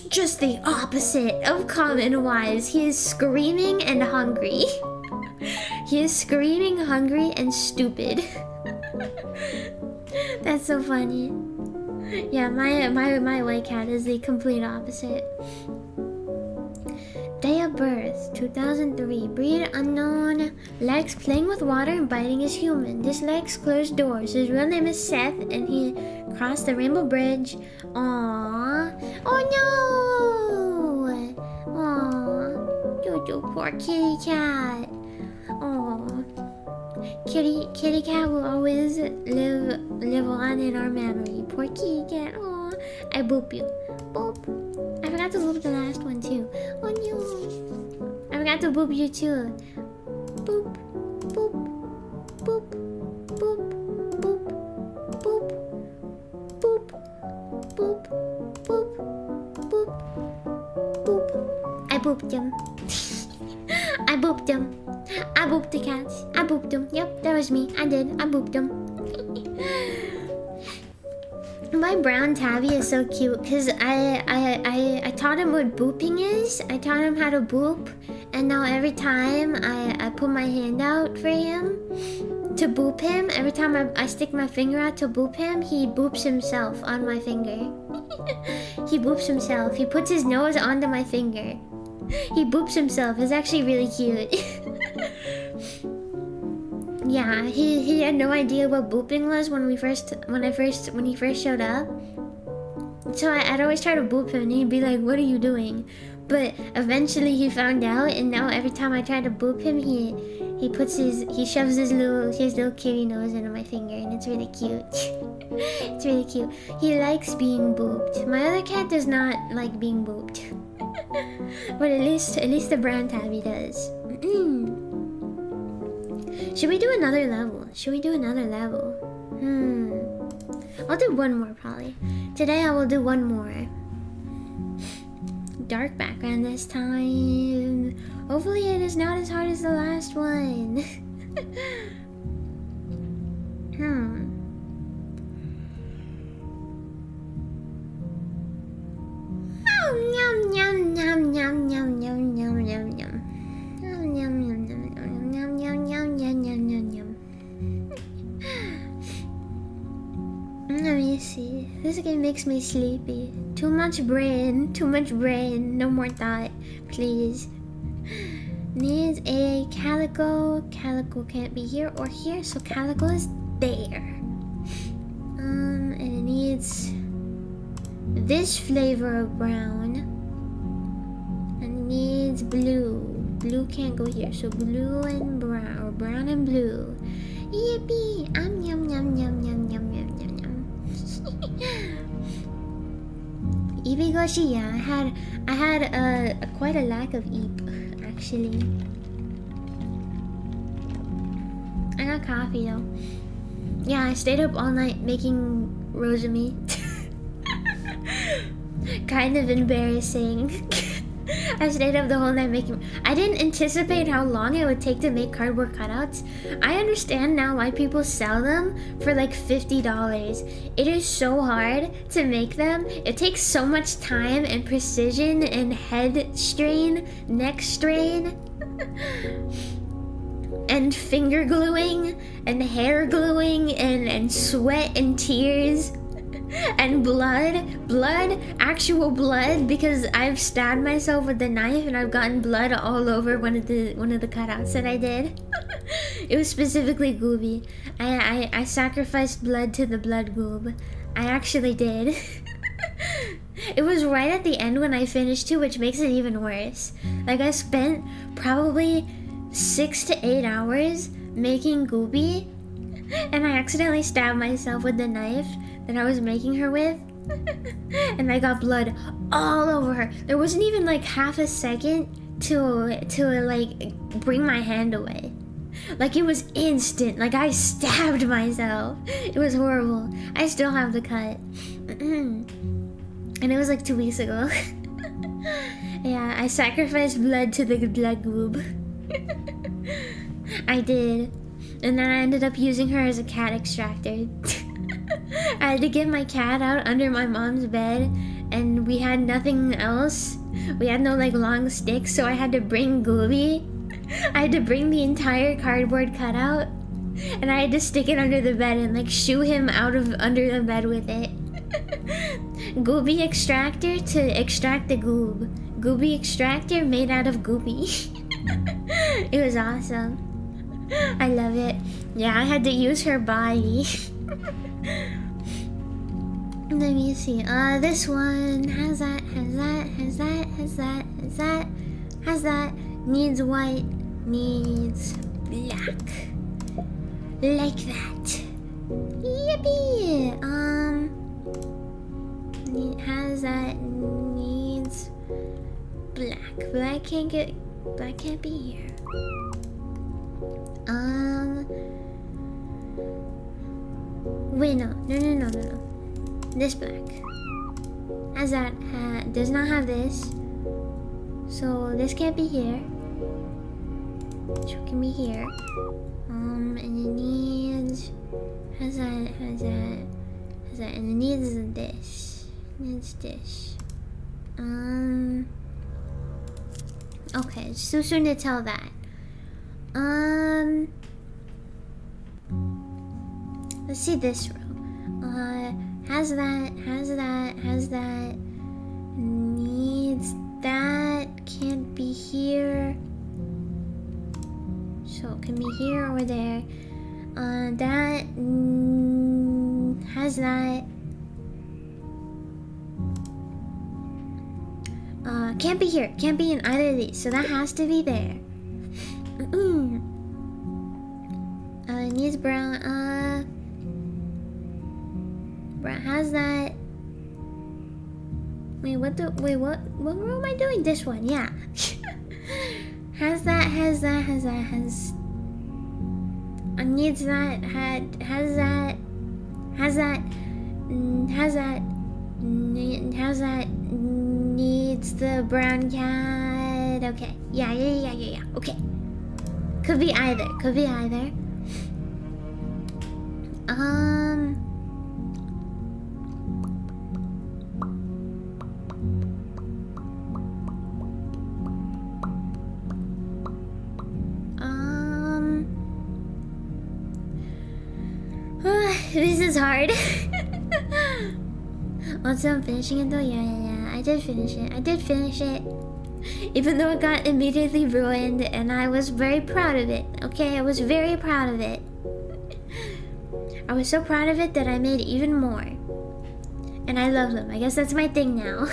Just the opposite of calm and wise. He is screaming and hungry. He is screaming, hungry, and stupid. That's so funny. Yeah, my white cat is the complete opposite. Day of birth, 2003. Breed unknown. Likes playing with water and biting his human. Dislikes closed doors. His real name is Seth, and he crossed the Rainbow Bridge. Aww. Oh no! Aww. Jojo, poor kitty cat. Aww. Kitty cat will always live on in our memory. Poor kitty cat. Aw, I boop you. Boop. I forgot to boop the last one too. Oh no. I forgot to boop you too. Boop. Boop. Boop. Boop. Boop. Boop. Boop. Boop. Boop. Boop. Boop. I booped him. I booped him. I booped the cats. I booped them. Yep, that was me. I did. I booped them. My brown tabby is so cute because I taught him what booping is. I taught him how to boop, and now every time I put my hand out for him to boop him, every time I stick my finger out to boop him, he boops himself on my finger. He boops himself. He puts his nose onto my finger. He boops himself. It's actually really cute. Yeah, he had no idea what booping was when he first showed up. So I'd always try to boop him and he'd be like, "What are you doing?" But eventually he found out, and now every time I try to boop him, he shoves his little kitty nose into my finger, and it's really cute. It's really cute. He likes being booped. My other cat does not like being booped. But at least the brown tabby does. Should we do another level? I'll do one more probably. Today I will do one more. Dark background this time. Hopefully it is not as hard as the last one. Let me me see. This game makes me sleepy. Too much brain. No more thought, please. Needs a calico. Calico can't be here or here, so calico is there. And it needs this flavor of brown. And it needs blue. Blue can't go here, so blue and brown, or brown and blue. Yippee! Yum yum yum yum yum yum yum yum. Ibigoshi, yeah, I had quite a lack of eep, actually. I got coffee though. Yeah, I stayed up all night making rosami. Kind of embarrassing. I stayed up the whole night making... I didn't anticipate how long it would take to make cardboard cutouts. I understand now why people sell them for like $50. It is so hard to make them. It takes so much time and precision and head strain, neck strain, and finger gluing, and hair gluing, and sweat and tears. And blood, actual blood, because I've stabbed myself with the knife and I've gotten blood all over one of the cutouts that I did. It was specifically gooby. I sacrificed blood to the blood goob. I actually did. It was right at the end when I finished too, which makes it even worse. Like, I spent probably 6 to 8 hours making gooby, and I accidentally stabbed myself with the knife that I was making her with, and I got blood all over her. There wasn't even like half a second to like bring my hand away. Like, it was instant. Like, I stabbed myself. It was horrible. I still have the cut. And it was like 2 weeks ago. Yeah, I sacrificed blood to the blood goob. I did. And then I ended up using her as a cat extractor. I had to get my cat out under my mom's bed, and we had nothing else. We had no like long sticks, so I had to bring Gooby. I had to bring the entire cardboard cutout, and I had to stick it under the bed and like shoo him out of under the bed with it. Gooby extractor to extract the goob. Gooby extractor made out of Gooby. It was awesome. I love it. Yeah, I had to use her body. Let me see. This one has that. Needs white. Needs black. Like that. Yippee! Has that. Needs black. Black can't be here. Wait, no. This black has that. Does not have this. So this can't be here. This can be here. And it needs has that, and it needs this. Needs this. Okay, it's too soon to tell that. Let's see this row. Has that. Needs that. Can't be here. So it can be here or there. That has that. Can't be here. Can't be in either of these. So that has to be there. It needs brown. Brown has that. Wait, what row am I doing? This one, yeah. Has that. Needs that. Has that. Needs the brown cat. Okay. Yeah. Okay. Could be either. This is hard. Also, I'm finishing it though. Yeah. I did finish it. Even though it got immediately ruined, and I was very proud of it. Okay, I was very proud of it. I was so proud of it that I made even more. And I love them. I guess that's my thing now.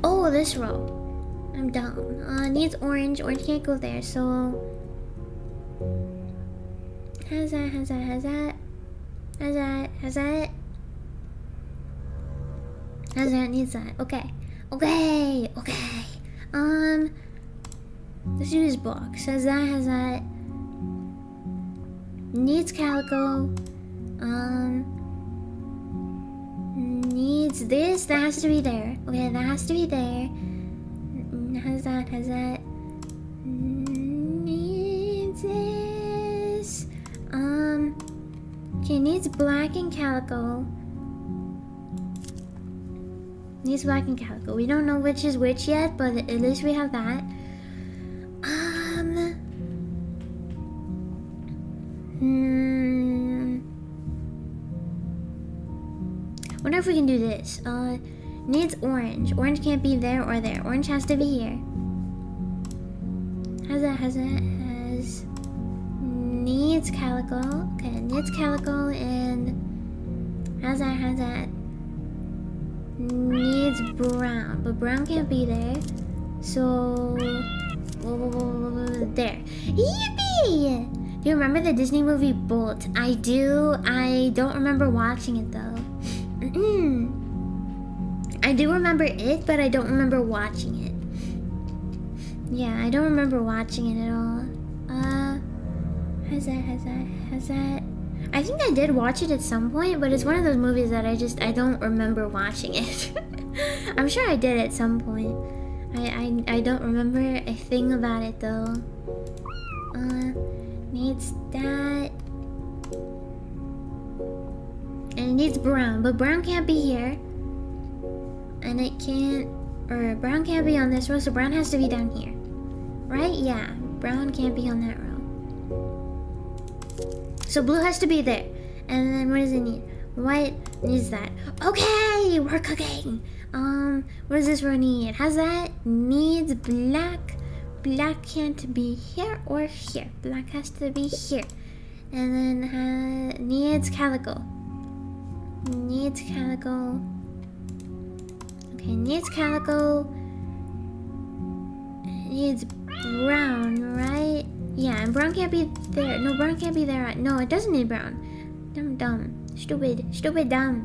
Oh, this row. I'm down. Needs orange. Orange can't go there, so... Has that. Needs that. Okay. Let's do this box. Has that. Needs calico. Needs this. That has to be there. Okay, that has to be there. Has that. Needs this. Okay, needs black and calico. Needs black and calico. We don't know which is which yet, but at least we have that. Wonder if we can do this. Needs orange. Orange can't be there or there. Orange has to be here. Has needs calico. Okay, needs calico and has that. Needs brown, but brown can't be there. So there. Yippee! Do you remember the Disney movie Bolt? I do. I don't remember watching it though. I do remember it, but I don't remember watching it. Yeah, I don't remember watching it at all. Has that. I think I did watch it at some point, but it's one of those movies that I don't remember watching it. I'm sure I did at some point. I don't remember a thing about it though. Needs that. And it needs brown, but brown can't be here. And it can't, or brown can't be on this row, so brown has to be down here. Right? Yeah, brown can't be on that row. So blue has to be there. And then what does it need? White needs that. Okay, we're cooking. What does this row need? Has that? Needs black. Black can't be here or here. Black has to be here. And then needs calico. Needs calico. Okay, needs calico. Needs brown, right? Yeah, and brown can't be there. No, brown can't be there. No, it doesn't need brown. Dumb. Stupid, dumb.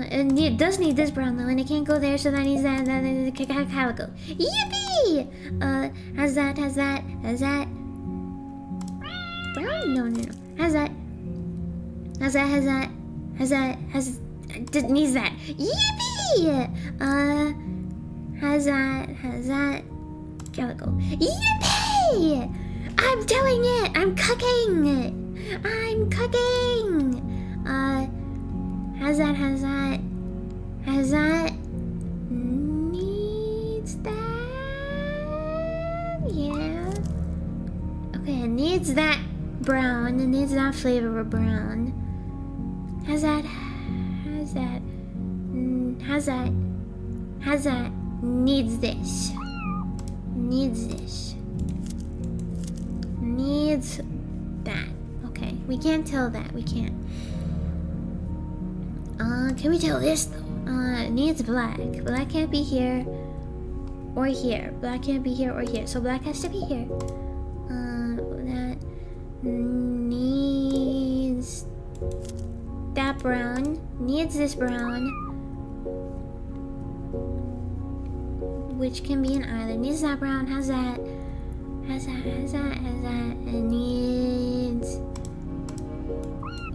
It does need this brown though, and it can't go there, so that needs that calico. Yippee! Has that. Brown? No. Has that. Needs that. Yippee! Has that. Calico. Yippee! I'm doing it! I'm cooking! Has that. Needs that. Yeah. Okay, it needs that brown. It needs that flavor of brown. Has that. Needs this. Needs that. Okay, we can't tell that. We can't. Can we tell this though? Needs black. Black can't be here or here. Black can't be here or here. So black has to be here. That needs that brown. Needs this brown. Which can be in either. Needs that brown. Has that. And needs.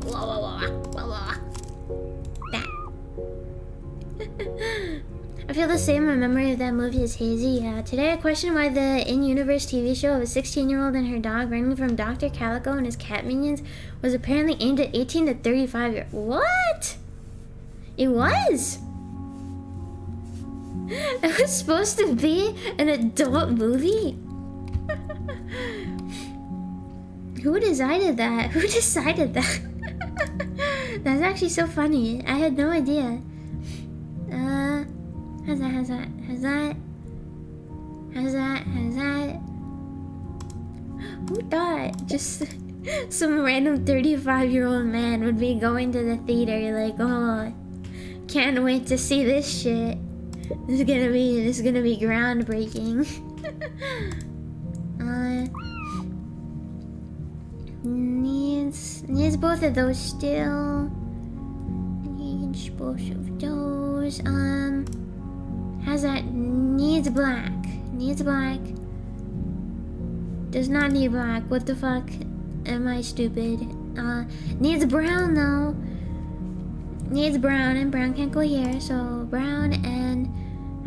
Whoa. That. I feel the same. My memory of that movie is hazy. Yeah. Today I questioned why the in-universe TV show of a 16-year-old and her dog running from Dr. Calico and his cat minions was apparently aimed at 18 to 35 year. What? It was? It was supposed to be an adult movie? Who decided that? Who decided that? That's actually so funny. I had no idea. Has that? Who thought just some random 35-year-old man would be going to the theater like, oh, can't wait to see this shit. This is gonna be groundbreaking. Needs both of those still. Needs both of those. Has that? Needs black. Needs black. Does not need black. What the fuck? Am I stupid? Needs brown though. Needs brown, and brown can't go here, so brown, and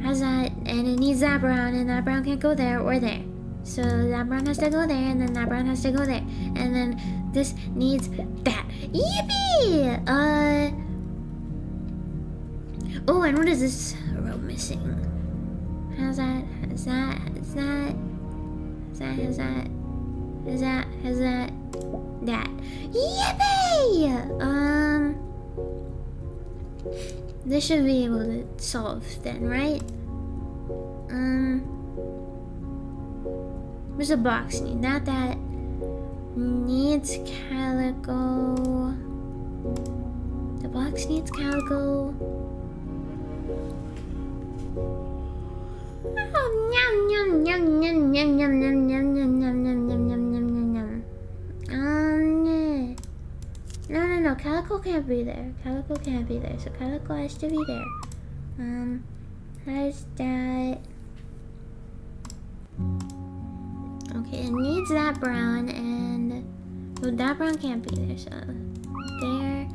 has that, and it needs that brown, and that brown can't go there or there. So that brown has to go there, and then that brown has to go there, and then this needs that. Yippee! Oh, and what is this row missing? Has that? That. Yippee! This should be able to solve then, right? Where's the box need? Not that. Needs calico. The box needs calico. No, calico can't be there. Calico can't be there, so calico has to be there. Has that? Okay, it needs that brown, and well, that brown can't be there, so there.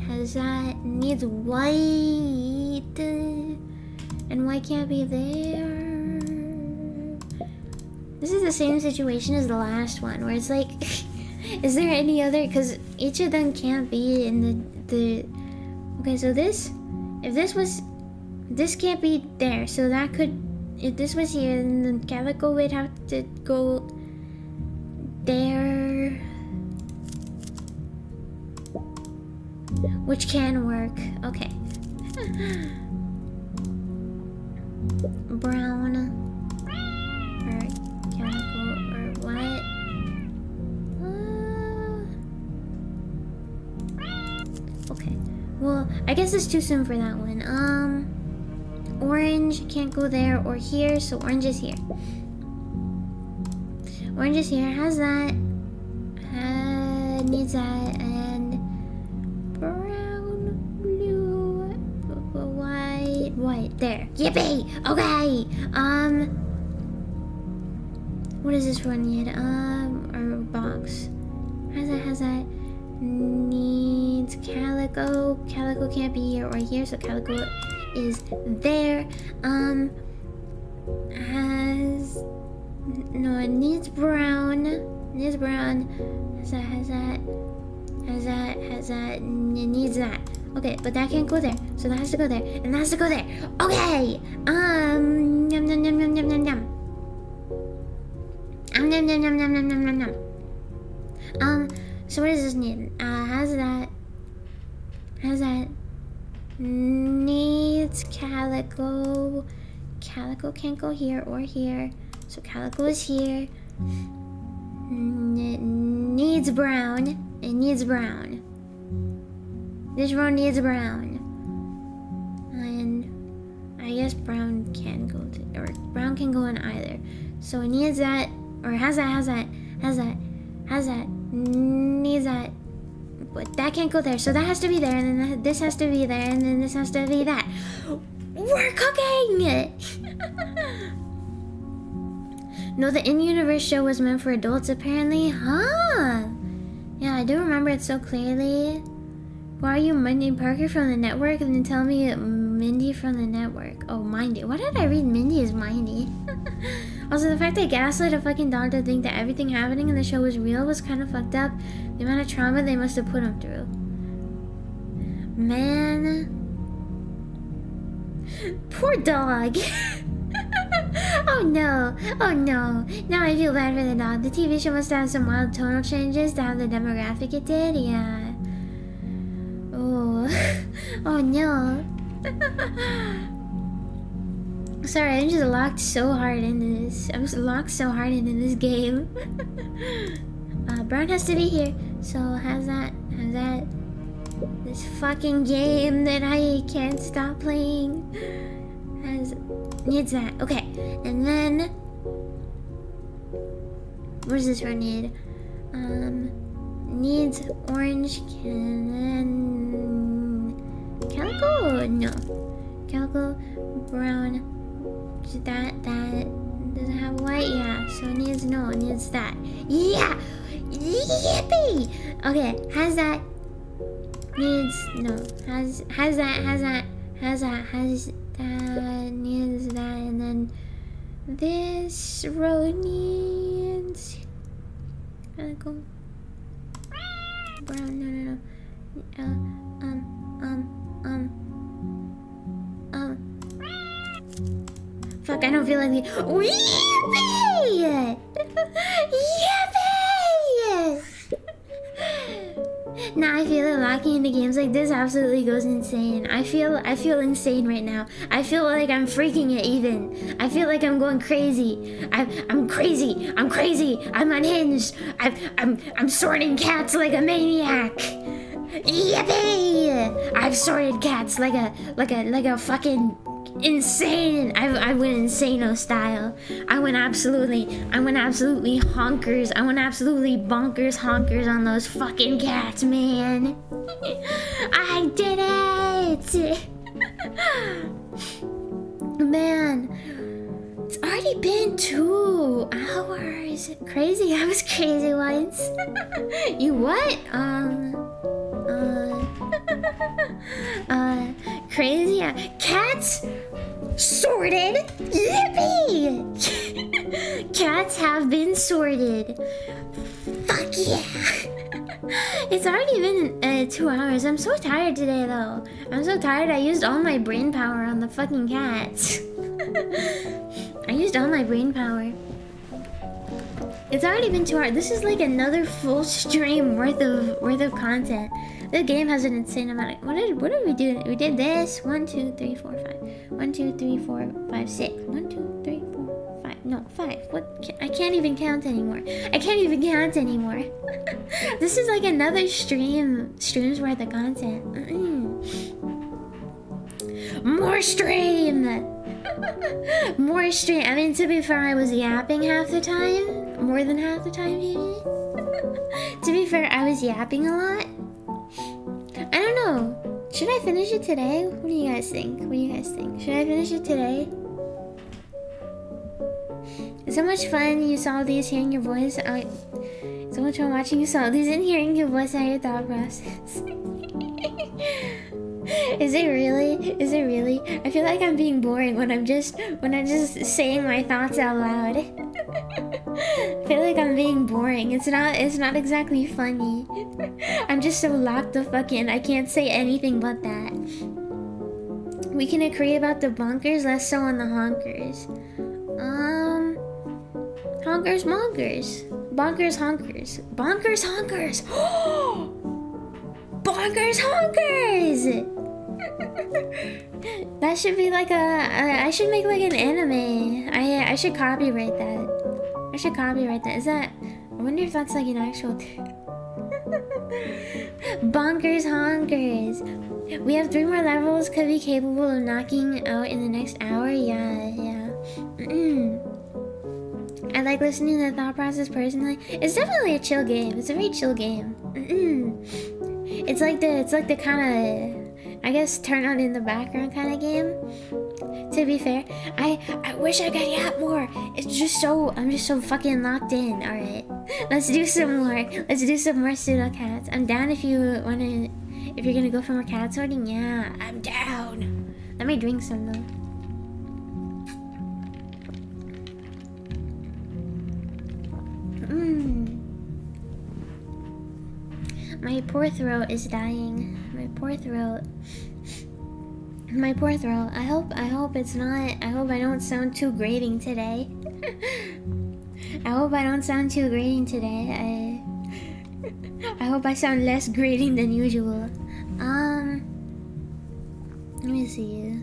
Has that? Needs white, and white can't be there. This is the same situation as the last one, where it's like, is there any other? Because each of them can't be in the. Okay, so this can't be there, so that could, if this was here, then the calico would have to go there, which can work. Okay. Brown or calico or what? Okay. Well, I guess it's too soon for that one. Orange can't go there or here, so orange is here. Orange is here, has that, needs that, and brown, blue, white, there. Yippee! Okay! What does this one need? Or box. Has that, needs calico. Calico can't be here or here, so calico is there. No, it needs brown. Needs brown. Has that. It needs that. Okay, but that can't go there, so that has to go there, and that has to go there. Okay. Yum yum yum yum yum yum yum. Yum yum yum yum yum yum yum yum. So what does this need? Has that. Needs calico. Calico can't go here or here, so calico is here. It needs brown. It needs brown. This row needs brown, and I guess brown can go to, or brown can go in either. So it needs that, or has that. Needs that. But that can't go there, so that has to be there, and then this has to be there, and then this has to be that. We're cooking! No, the in-universe show was meant for adults, apparently. Huh? Yeah, I do remember it so clearly. Why are you Mindy Parker from the network? And then tell me Mindy from the network. Oh, Mindy. Why did I read Mindy as Mindy? Also, the fact they gaslit a fucking dog to think that everything happening in the show was real was kind of fucked up. The amount of trauma they must have put him through. Man. Poor dog. Oh no. Now I feel bad for the dog. The TV show must have some wild tonal changes to have the demographic it did. Yeah. Oh. Oh no. Sorry, I'm just locked so hard into this. I'm just locked so hard into this game. Brown has to be here. So how's that? This fucking game that I can't stop playing needs that. Okay, and then what does this one need? Needs orange calico? No, calico, brown. That doesn't have white. Yeah, so it needs that. Yeah, yippee. Okay, has that. Needs has that needs that, and then this row needs calico, brown. No. Fuck, I don't feel like the yippee! Yippee! Now I feel that locking into games like this absolutely goes insane. I feel insane right now. I feel like I'm freaking it even. I feel like I'm going crazy. I'm crazy. I'm unhinged. I'm sorting cats like a maniac. Yippee! I've sorted cats like a fucking insane. I went insano style. I went absolutely honkers. I went absolutely honkers on those fucking cats, man. I did it! Man, it's already been 2 hours. Crazy, I was crazy once. You what? Crazy. Cats sorted. Yippee! Cats have been sorted. Fuck yeah! It's already been 2 hours. I'm so tired today, though. I'm so tired. I used all my brain power on the fucking cats. I used all my brain power. It's already been 2 hours. This is like another full stream worth of content. The game has an insane amount of... What did we do? We did this. 1, 2, 3, 4, 5. 1, 2, 3, 4, 5, 6. 1, 2, 3, 4, 5. No, 5. What? I can't even count anymore. This is like another stream's worth of content. More stream! More stream. I mean, to be fair, I was yapping half the time. More than half the time, maybe. To be fair, I was yapping a lot. I don't know. Should I finish it today? What do you guys think? Should I finish it today? It's so much fun. You saw these, hearing your voice. So much fun watching you saw these and hearing your voice and your thought process. Is it really? I feel like I'm being boring when I'm just saying my thoughts out loud. I feel like I'm being boring. It's not exactly funny. I'm just so locked the fuck in. I can't say anything but that. We can agree about the bunkers, less so on the honkers. Honkers monkers. Bonkers honkers. Bonkers honkers. Bonkers honkers! That should be like I should make like an anime. I should copyright that. Is that... I wonder if that's like an actual... Bonkers honkers. We have 3 more levels. Could be capable of knocking out in the next hour. Yeah. I like listening to the thought process personally. It's definitely a chill game. It's a very chill game. It's like the kind of, I guess, turn on in the background kind of game. To be fair, I wish I could yap more. I'm just so fucking locked in. All right, let's do some more. Sudocats. I'm down if you're gonna go for more cat sorting. Yeah, I'm down. Let me drink some though. My poor throat is dying. My poor throat. I hope it's not. I hope I don't sound too grating today. I hope I don't sound too grating today. I hope I sound less grating than usual. Let me see.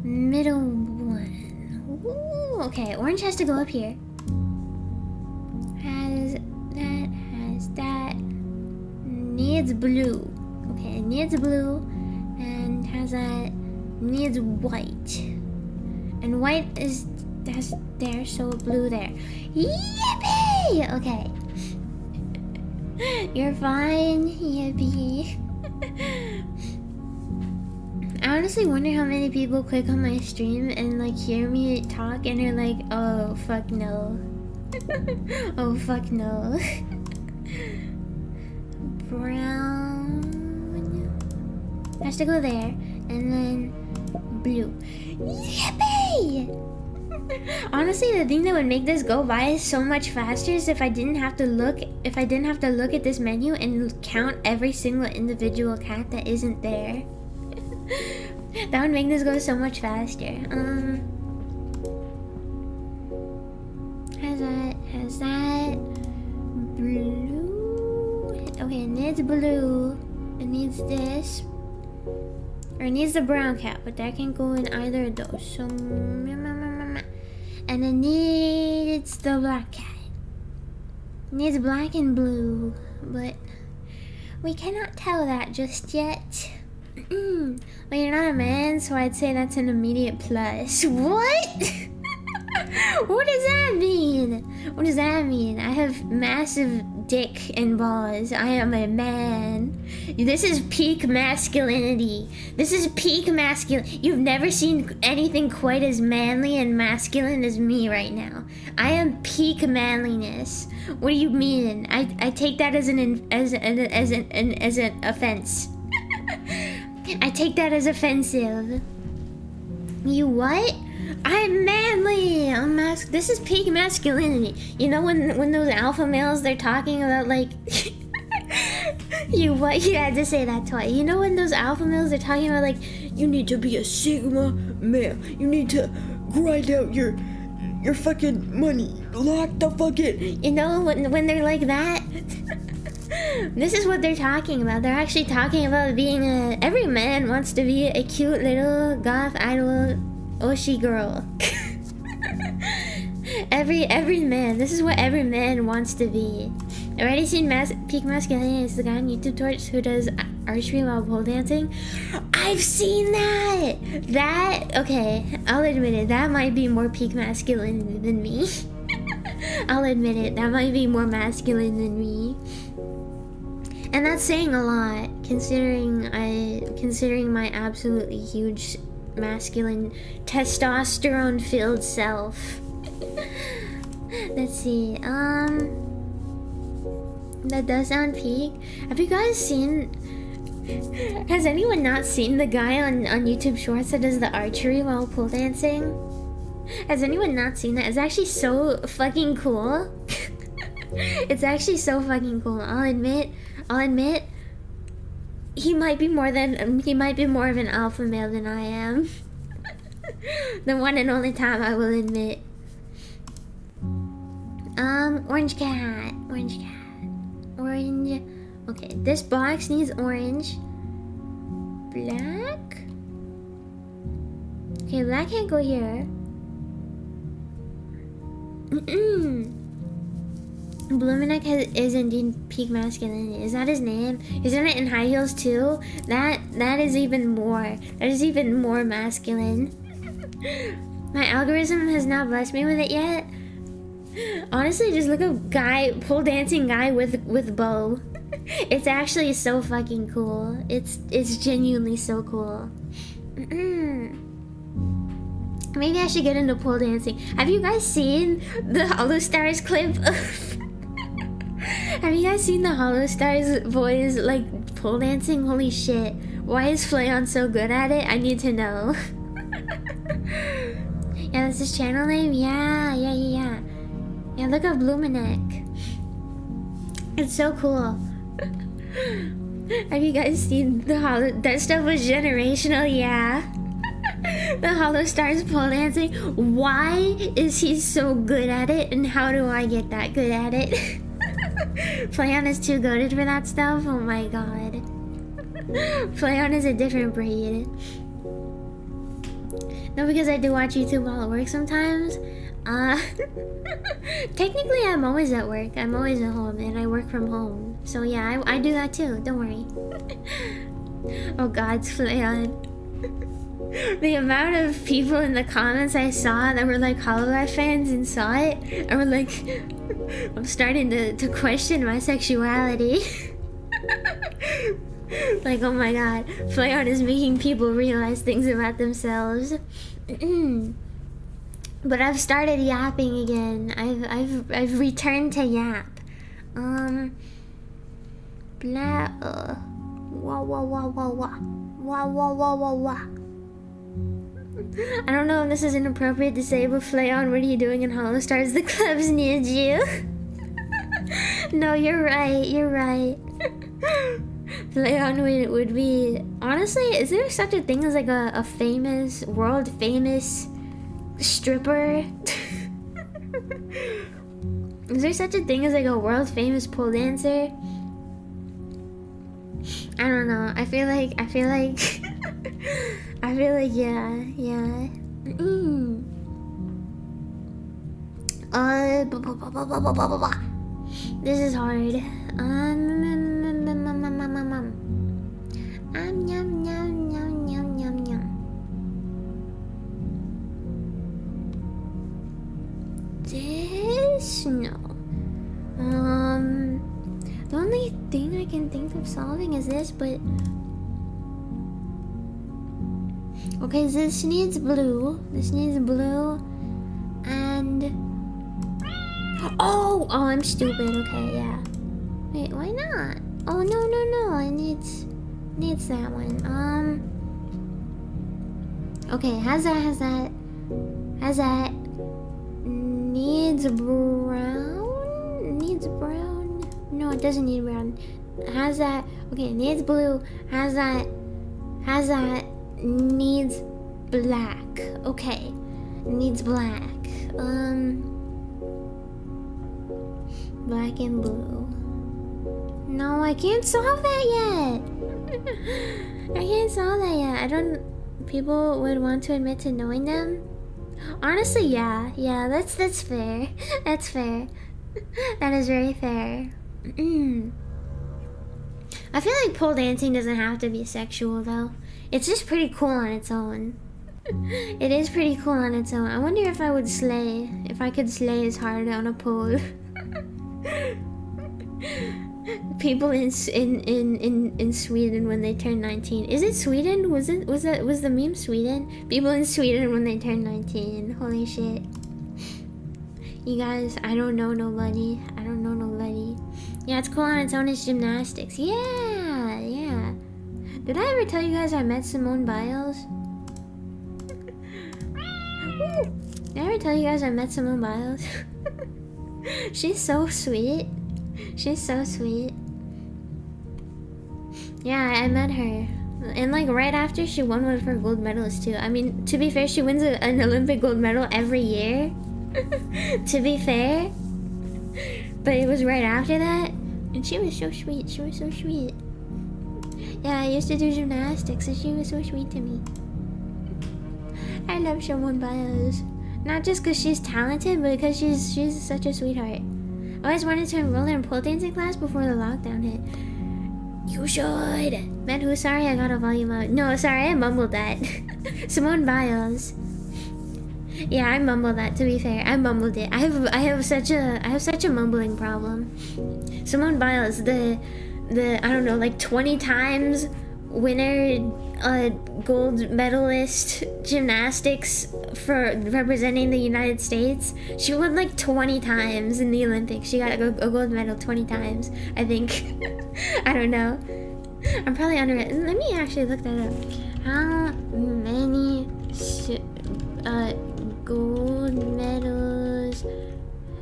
Middle one. Ooh, okay, orange has to go up here. Has that. Needs blue. Okay, needs blue. And has that. Needs white. And white is that's there, so blue there. Yippee! Okay. You're fine. Yippee. I honestly wonder how many people click on my stream and like hear me talk and are like, oh fuck no. Oh fuck no. Brown has to go there, and then blue. Yippee! Honestly, the thing that would make this go by so much faster is if I didn't have to look at this menu and count every single individual cat that isn't there. That would make this go so much faster. Has that blue? Okay, it needs blue. It needs this. Or it needs the brown cat, but that can go in either of those. So, and it needs the black cat. It needs black and blue, but we cannot tell that just yet. Well, you're not a man, so I'd say that's an immediate plus. What? What does that mean? What does that mean? I have massive dick and balls. I am a man. This is peak masculinity. This is peak masculine. You've never seen anything quite as manly and masculine as me right now. I am peak manliness. What do you mean? I take that as an offense. I take that as offensive. You what? I'm manly. This is peak masculinity. You know when those alpha males they're talking about like you what? You had to say that twice. You know when those alpha males are talking about like you need to be a sigma male. You need to grind out your fucking money. Lock the fuck in. You know when they're like that. This is what they're talking about. They're actually talking about being every man wants to be a cute little goth idol Oshi girl. every man. This is what every man wants to be. Already seen peak masculinity is the guy on YouTube Torch who does archery while pole dancing. I've seen that. Okay, I'll admit it. That might be more peak masculine than me. I'll admit it. That might be more masculine than me. And that's saying a lot, considering my absolutely huge masculine testosterone-filled self. Let's see. That does sound peak. Have you guys seen? Has anyone not seen the guy on YouTube Shorts that does the archery while pole dancing? Has anyone not seen that? It's actually so fucking cool. It's actually so fucking cool. I'll admit, he might be more of an alpha male than I am. The one and only time I will admit. Orange cat. Orange. Okay, this box needs orange. Black. Okay, black can't go here. Blumenek is indeed peak masculinity. Is that his name? Isn't it in high heels too? That is even more. That is even more masculine. My algorithm has not blessed me with it yet. Honestly, just look up pole dancing guy with bow. It's actually so fucking cool. It's genuinely so cool. Maybe I should get into pole dancing. Have you guys seen the Hollow Stars clip? Have you guys seen the Hollow Stars boys like pole dancing? Holy shit. Why is Flayon so good at it? I need to know. Yeah, that's his channel name? Yeah. Yeah, look up Blumenek. It's so cool. Have you guys seen the hollow? That stuff was generational, yeah. The hollow stars pole dancing. Why is he so good at it, and how do I get that good at it? Playon is too goated for that stuff. Oh my god. Playon is a different breed. No, because I do watch YouTube while at work sometimes. Technically I'm always at work. I'm always at home and I work from home. So yeah, I do that too. Don't worry. Oh god, Playon. The amount of people in the comments I saw that were like Hololive fans and saw it, and were like, I'm starting to question my sexuality. Like, oh my god, Playon is making people realize things about themselves. But I've started yapping again. I've returned to yap. Blah. Wah wah wah wah wah. Wah wah wah wah wah. I don't know if this is inappropriate to say, but Playon, what are you doing in Hollow Stars? The clubs need you. No, you're right. You're right. Playon would be... Honestly, is there such a thing as like a famous, world famous stripper? Is there such a thing as like a world famous pole dancer? I don't know. I feel like yeah. This is hard. This no. The only thing I can think of solving is this, but okay, this needs blue. This needs blue, and oh, I'm stupid. Okay, yeah. Wait, why not? Oh no. It needs that one. Okay, has that. Needs brown. Needs brown. No, it doesn't need brown. Has that. Okay, needs blue. Has that. Needs black. Okay, needs black. Black and blue. No, I can't solve that yet. I can't solve that yet. I don't... People would want to admit to knowing them? Honestly, yeah. Yeah, that's fair. That's fair. That is very fair. I feel like pole dancing doesn't have to be sexual, though. It's just pretty cool on its own. It is pretty cool on its own. I wonder if I would slay. If I could slay as hard on a pole. People in Sweden when they turn 19. Is it Sweden? Was the meme Sweden? People in Sweden when they turn 19. Holy shit. You guys, I don't know nobody. Yeah, it's cool on its own. It's gymnastics. Yeah. Did I ever tell you guys I met Simone Biles? Did I ever tell you guys I met Simone Biles? She's so sweet. Yeah, I met her. And like right after she won one of her gold medals too. I mean, to be fair, she wins an Olympic gold medal every year. To be fair. But it was right after that. And she was so sweet. Yeah, I used to do gymnastics and she was so sweet to me. I love Simone Biles. Not just because she's talented, but because she's such a sweetheart. I always wanted to enroll in pole dancing class before the lockdown hit. You should. Man, who? Sorry, I got a volume out. No, sorry, I mumbled that. Simone Biles. Yeah, I mumbled that. To be fair, I mumbled it. I have such a mumbling problem. Simone Biles, the I don't know, like 20 times winner, gold medalist gymnastics for representing the United States. She won like 20 times in the Olympics. She got a gold medal 20 times, I think. I don't know. I'm probably under it. Let me actually look that up. How many gold medals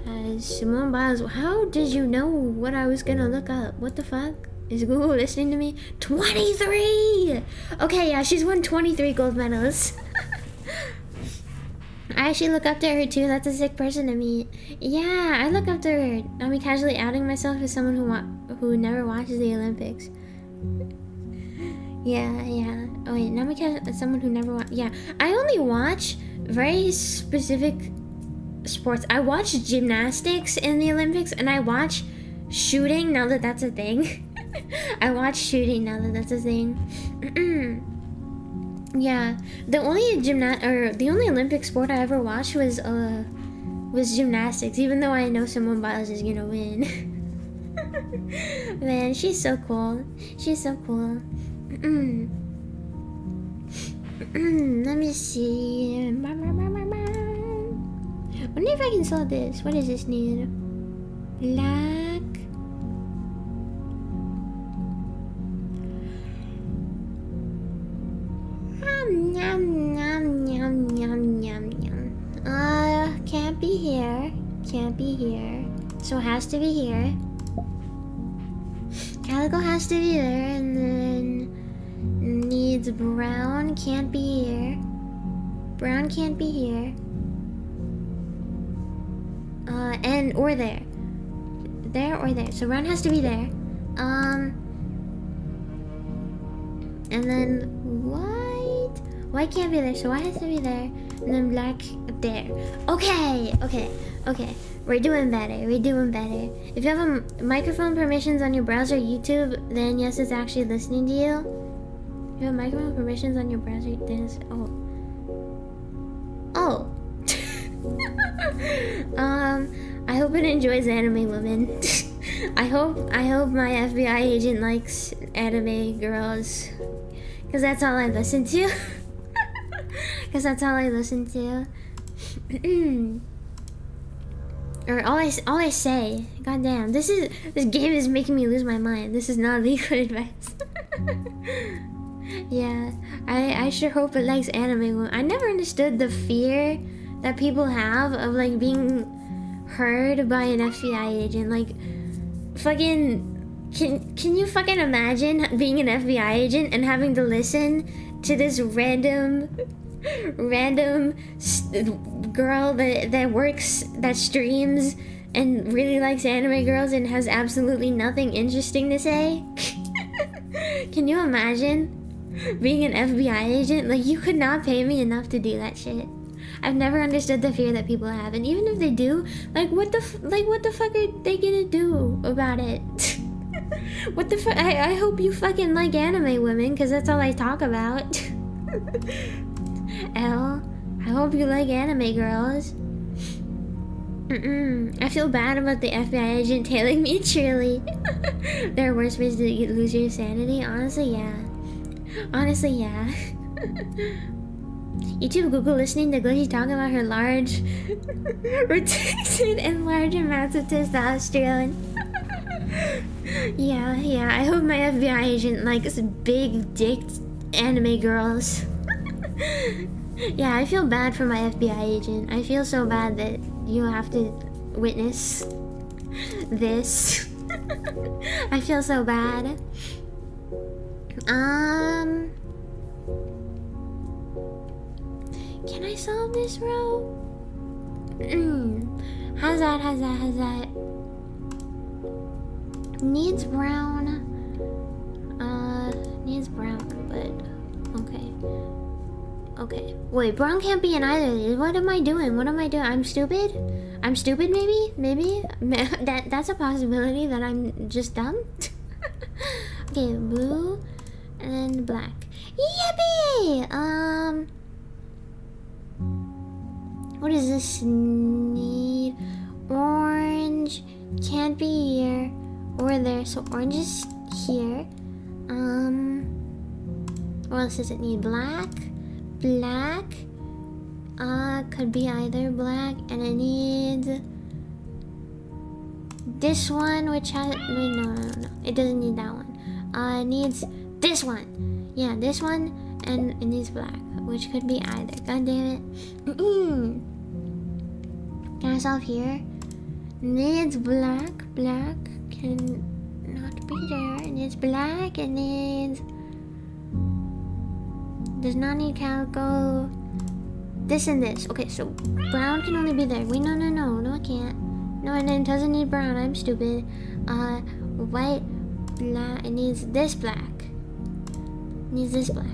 has Simone Biles? How did you know what I was gonna look up? What the fuck? Is Google listening to me? 23! Okay, yeah, she's won 23 gold medals. I actually look up to her too. That's a sick person to meet. Yeah, I look up to her. I'm casually outing myself as someone who never watches the Olympics. Yeah. Oh wait, Namikaze is someone who never yeah, I only watch very specific sports. I watch gymnastics in the Olympics, and I watch shooting now that that's a thing. I watch shooting now that that's a thing. Yeah, the only Olympic sport I ever watched was gymnastics, even though I know Simone Biles is gonna win. Man, she's so cool. She's so cool. Let me see. Wonder if I can sell this. What does this need? Black. Can't be here. Can't be here. So it has to be here. Calico has to be there, and then needs brown. Can't be here. Brown can't be here. And or there. There or there. So brown has to be there. And then white. White can't be there, so white has to be there. And then black there. Okay. We're doing better. If you have a microphone permissions on your browser YouTube, then yes, it's actually listening to you. If you have microphone permissions on your browser, then it's oh. I hope it enjoys anime women. I hope my FBI agent likes anime girls, cause that's all I listen to. Or all I say. God damn, this game is making me lose my mind. This is not legal advice. Yeah, I sure hope it likes anime women. I never understood the fear that people have of like being heard by an FBI agent. Like, fucking, can you fucking imagine being an FBI agent and having to listen to this random girl that streams and really likes anime girls and has absolutely nothing interesting to say? Can you imagine being an FBI agent? Like, you could not pay me enough to do that shit. I've never understood the fear that people have, and even if they do, like, what the fuck are they gonna do about it? What the fuck? I hope you fucking like anime women, because that's all I talk about. I hope you like anime girls. I feel bad about the FBI agent tailing me, truly. There are worse ways to lose your sanity. Honestly, yeah. YouTube Google listening to Glitchy talk about her large retention and large amounts of testosterone. Yeah, I hope my FBI agent likes big dicked anime girls. Yeah, I feel bad for my FBI agent. I feel so bad that you have to witness this. I feel so bad. Can I solve this row? How's that? Needs brown. Needs brown, but okay. Wait, brown can't be in either of these. What am I doing? I'm stupid? Maybe? That's a possibility that I'm just dumb. Okay, blue and black. Yippee! What does this need? Orange can't be here or there, so orange is here. What else does it need? Black could be either black, and it needs this one, which has no, it doesn't need that one. It needs this one. Yeah, this one, and it needs black, which could be either. God damn it. Can I solve here? Needs black can not be there. It needs black. It needs... Does not need calico. This and this. Okay, so brown can only be there. Wait, no, it can't. No, and it doesn't need brown. I'm stupid. White, black. It needs this black. It needs this black.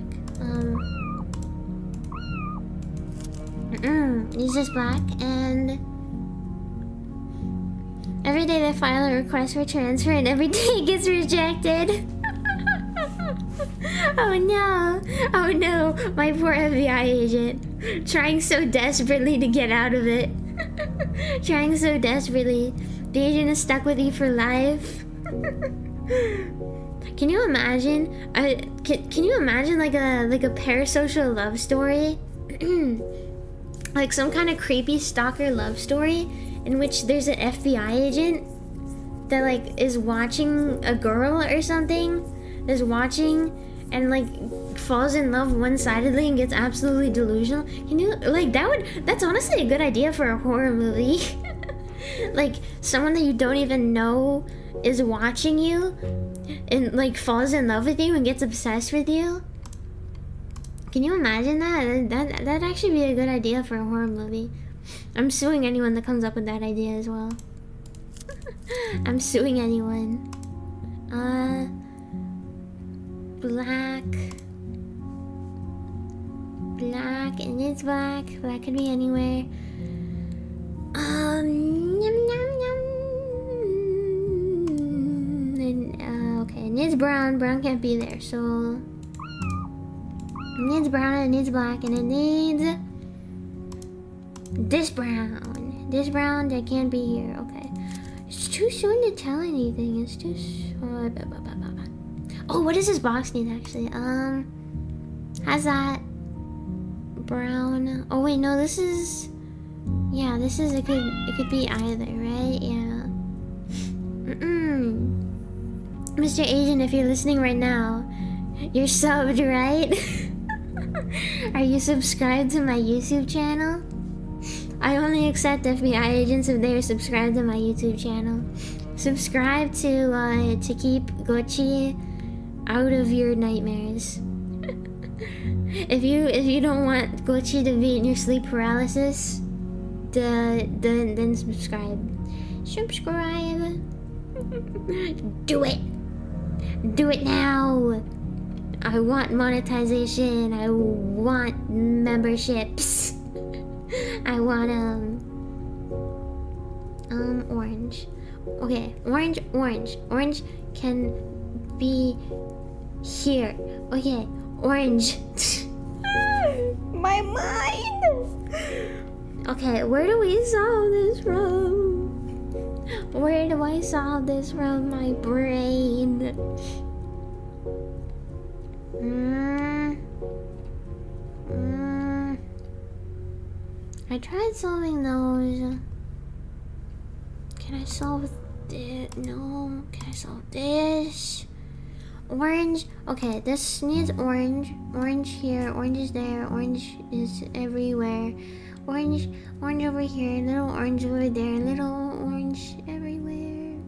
Needs this black, and every day they file a request for transfer, and every day it gets rejected. Oh no, my poor FBI agent, trying so desperately to get out of it. Trying so desperately. The agent is stuck with you for life. Can you imagine? Can you imagine like a parasocial love story? Like some kind of creepy stalker love story in which there's an FBI agent that like is watching a girl or something, is watching and like falls in love one-sidedly and gets absolutely delusional. Can you like that's honestly a good idea for a horror movie. Like someone that you don't even know is watching you and like falls in love with you and gets obsessed with you. Can you imagine that? That'd actually be a good idea for a horror movie. I'm suing anyone that comes up with that idea as well. I'm suing anyone. Black. Black, and it's black. Black could be anywhere. Okay, it needs brown. Brown can't be there, so... It needs brown, and it needs black, and it needs... This brown. This brown that can't be here. Okay. It's too soon to tell anything. It's too soon. Oh, what does this box need actually? Has that brown? Oh wait, no, this is... Yeah, this is... It could be either, right? Yeah. Mr. Agent, if you're listening right now, you're subbed, right? Are you subscribed to my YouTube channel? I only accept FBI agents if they are subscribed to my YouTube channel. Subscribe to keep Gochi out of your nightmares. If you don't want Gochi to be in your sleep paralysis, then subscribe. Subscribe. Do it. Do it now. I want monetization. I want memberships. I want orange. Okay, orange can be here. Okay, orange. My mind. Okay, where do we solve this from? Where do I solve this from? My brain. I tried solving those. Can I solve this? No. Can I solve this? Orange. Okay, this needs orange. Orange here. Orange is there. Orange is everywhere. Orange over here. Little orange over there. Little orange everywhere.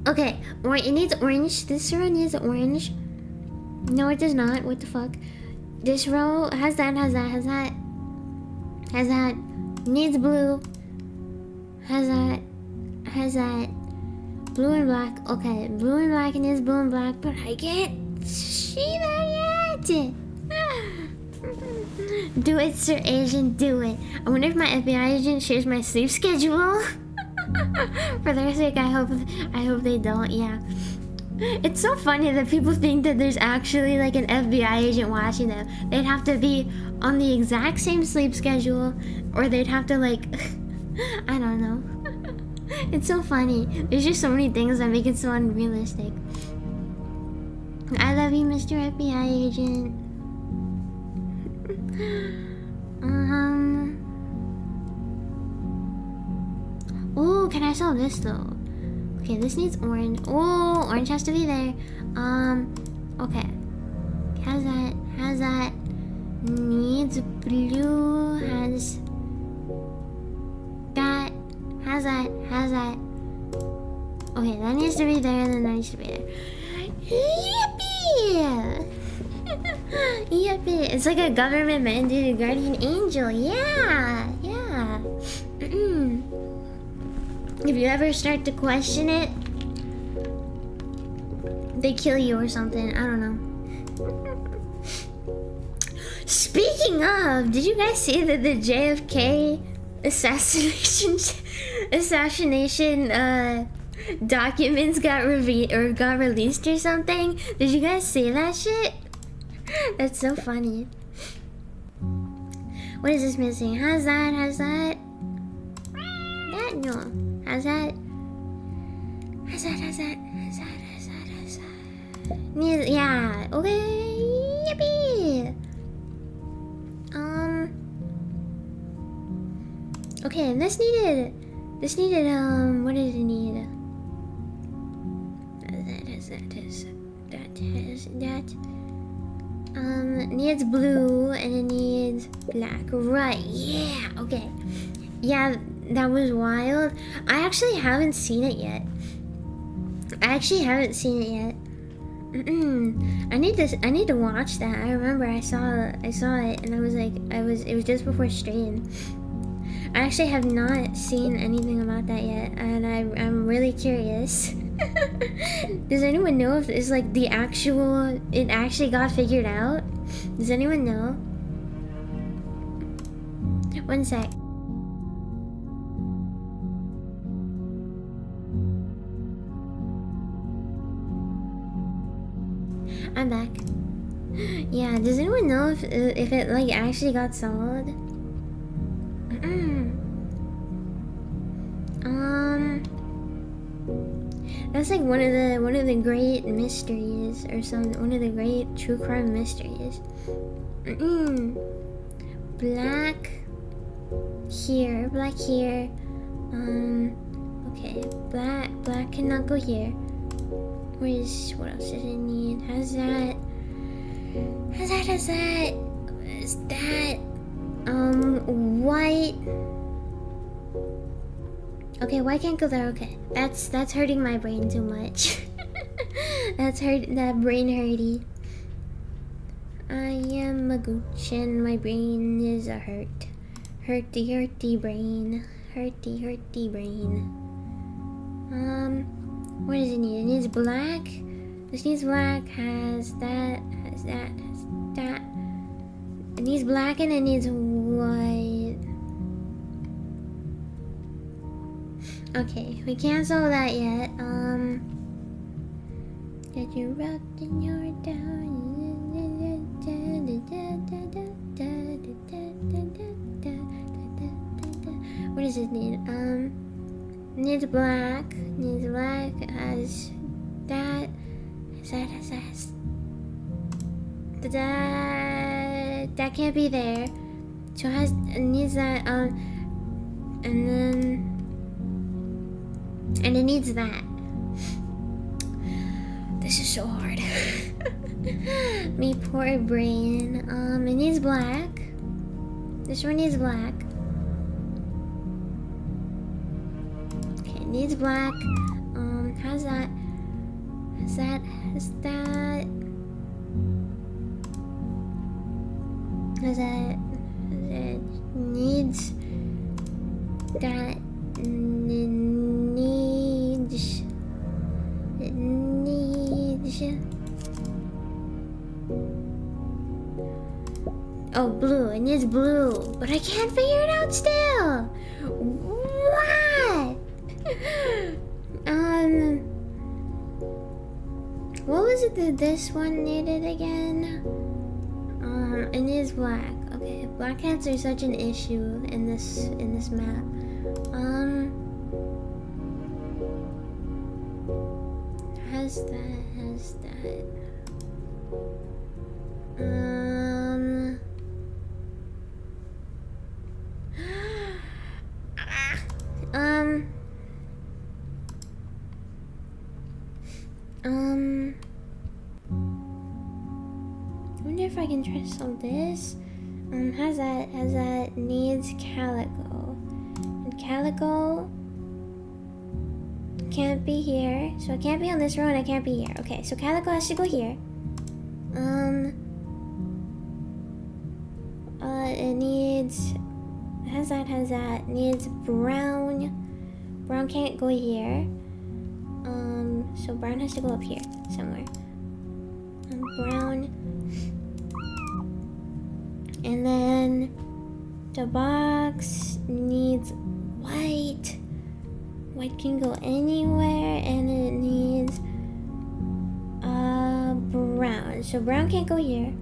Okay, it needs orange. This row needs orange. No, it does not. What the fuck? This row has that. Needs blue. Has that. Blue and black. Okay, blue and black and needs blue and black, but I can't see that yet. Do it, Sir Agent, do it. I wonder if my FBI agent shares my sleep schedule. For their sake, I hope they don't. Yeah. It's so funny that people think that there's actually like an FBI agent watching them. They'd have to be on the exact same sleep schedule, or they'd have to like, I don't know. It's so funny. There's just so many things that make it so unrealistic. I love you, Mr. FBI agent. Oh, can I solve this though? Okay, this needs orange. Oh, orange has to be there. Okay. Has that. Needs blue. Has that. Okay, that needs to be there, and then that needs to be there. Yippee! Yippee! It's like a government mandated guardian angel. Yeah, yeah. If you ever start to question it, they kill you or something. I don't know. Speaking of, did you guys see that the JFK assassination documents got released or something? Did you guys see that shit? That's so funny. What is this missing? How's that? That no. How's that? Yeah. Okay. Yippee. Okay, this needed, what did it need? It needs blue and it needs black. Right, yeah, okay. Yeah, that was wild. I actually haven't seen it yet. I need to watch that. I remember I saw it and I was like, it was just before stream. I actually have not seen anything about that yet, and I'm really curious. Does anyone know if it's like it actually got figured out? Does anyone know? One sec. I'm back. Yeah, does anyone know if it like actually got solved? That's like one of the great mysteries, or one of the great true crime mysteries. Black here. Okay, black cannot go here. What else does it need? How's that? What is that? White. Okay, white can't go there. Okay, that's hurting my brain too much. That brain hurty. I am a gooch and my brain is a hurty brain. What does it need? It needs black. This needs black. Has that. It needs black and it needs white. Okay, we can't solve that yet. Get you rocked in your down. What does it need? Needs black. Has that. That can't be there. So it needs that. And it needs that. This is so hard. Me poor brain. It needs black. This one needs black. Okay, it needs black. How's that? It needs that. It needs. Oh, blue. It needs blue, but I can't figure it out still. What? What was it that this one needed again? It needs black. Okay, black cats are such an issue in this map. Has that. I wonder if I can try to solve this. Has that needs calico. And calico can't be here. So I can't be on this row and I can't be here. Okay, so Calico has to go here. It needs has that needs brown. Brown can't go here. So brown has to go up here somewhere. Brown. And then the box needs white. White can go anywhere, and it needs brown. So brown can't go here.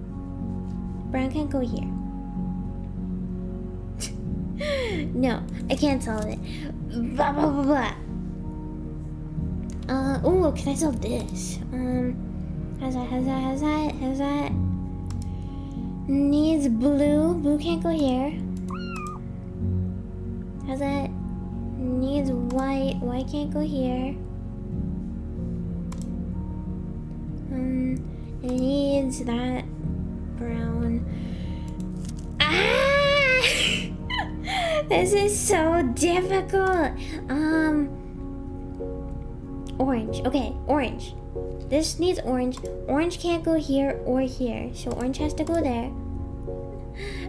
Brown can't go here. No, I can't solve it. Blah blah blah blah. Oh, can I solve this? How's that? Needs blue. Blue can't go here. How's that? Needs white. White can't go here. It needs that brown. Ah! This is so difficult. Orange. Okay, orange. This needs orange. Orange can't go here or here, so orange has to go there.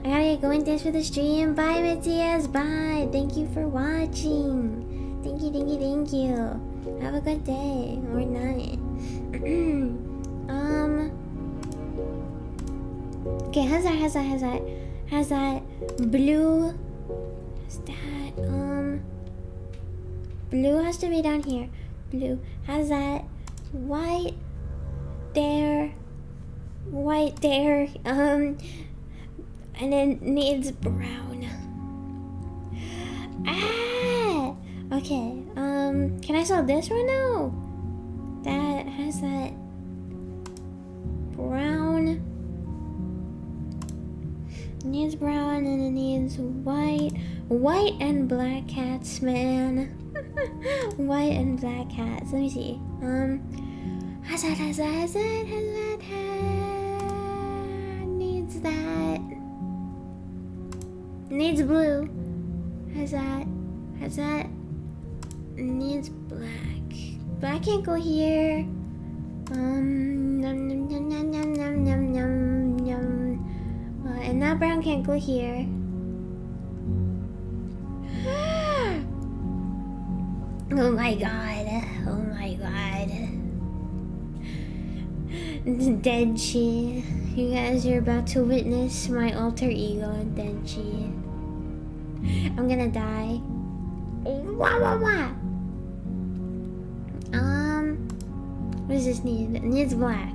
I gotta get going. Thanks for the stream. Bye, Matthias. Bye. Thank you for watching. Thank you. Have a good day or night. Okay, how's that? Blue. How's that? Blue has to be down here. Blue. How's that? White there. And then needs brown. Ah! Okay, can I solve this one now? That has that brown. Needs brown and it needs white. White and black cats, man. White and black cats. Let me see. Has that needs that. Needs blue. Has that needs black. Black can't go here. And now brown can't go here. Oh my god. Denchi. You guys are about to witness my alter ego, Denchi. I'm gonna die. What does this need? It needs black.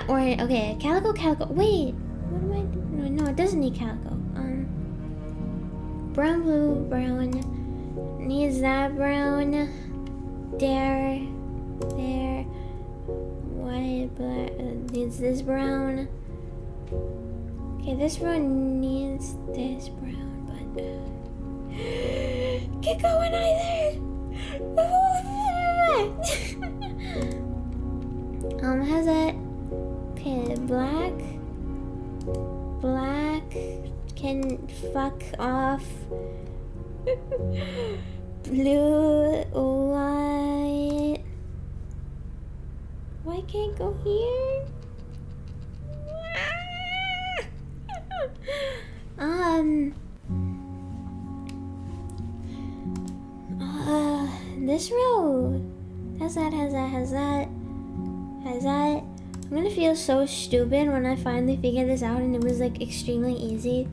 Or okay, calico. Wait, what am I doing? No, it doesn't need calico. Brown, blue, brown. Needs that brown. There. White, black. Needs this brown. Okay, this one needs this brown, but can't go in either. How's that? Okay, black can fuck off. Blue, white can't go here. This row. How's that? I'm gonna feel so stupid when I finally figure this out and it was like extremely easy.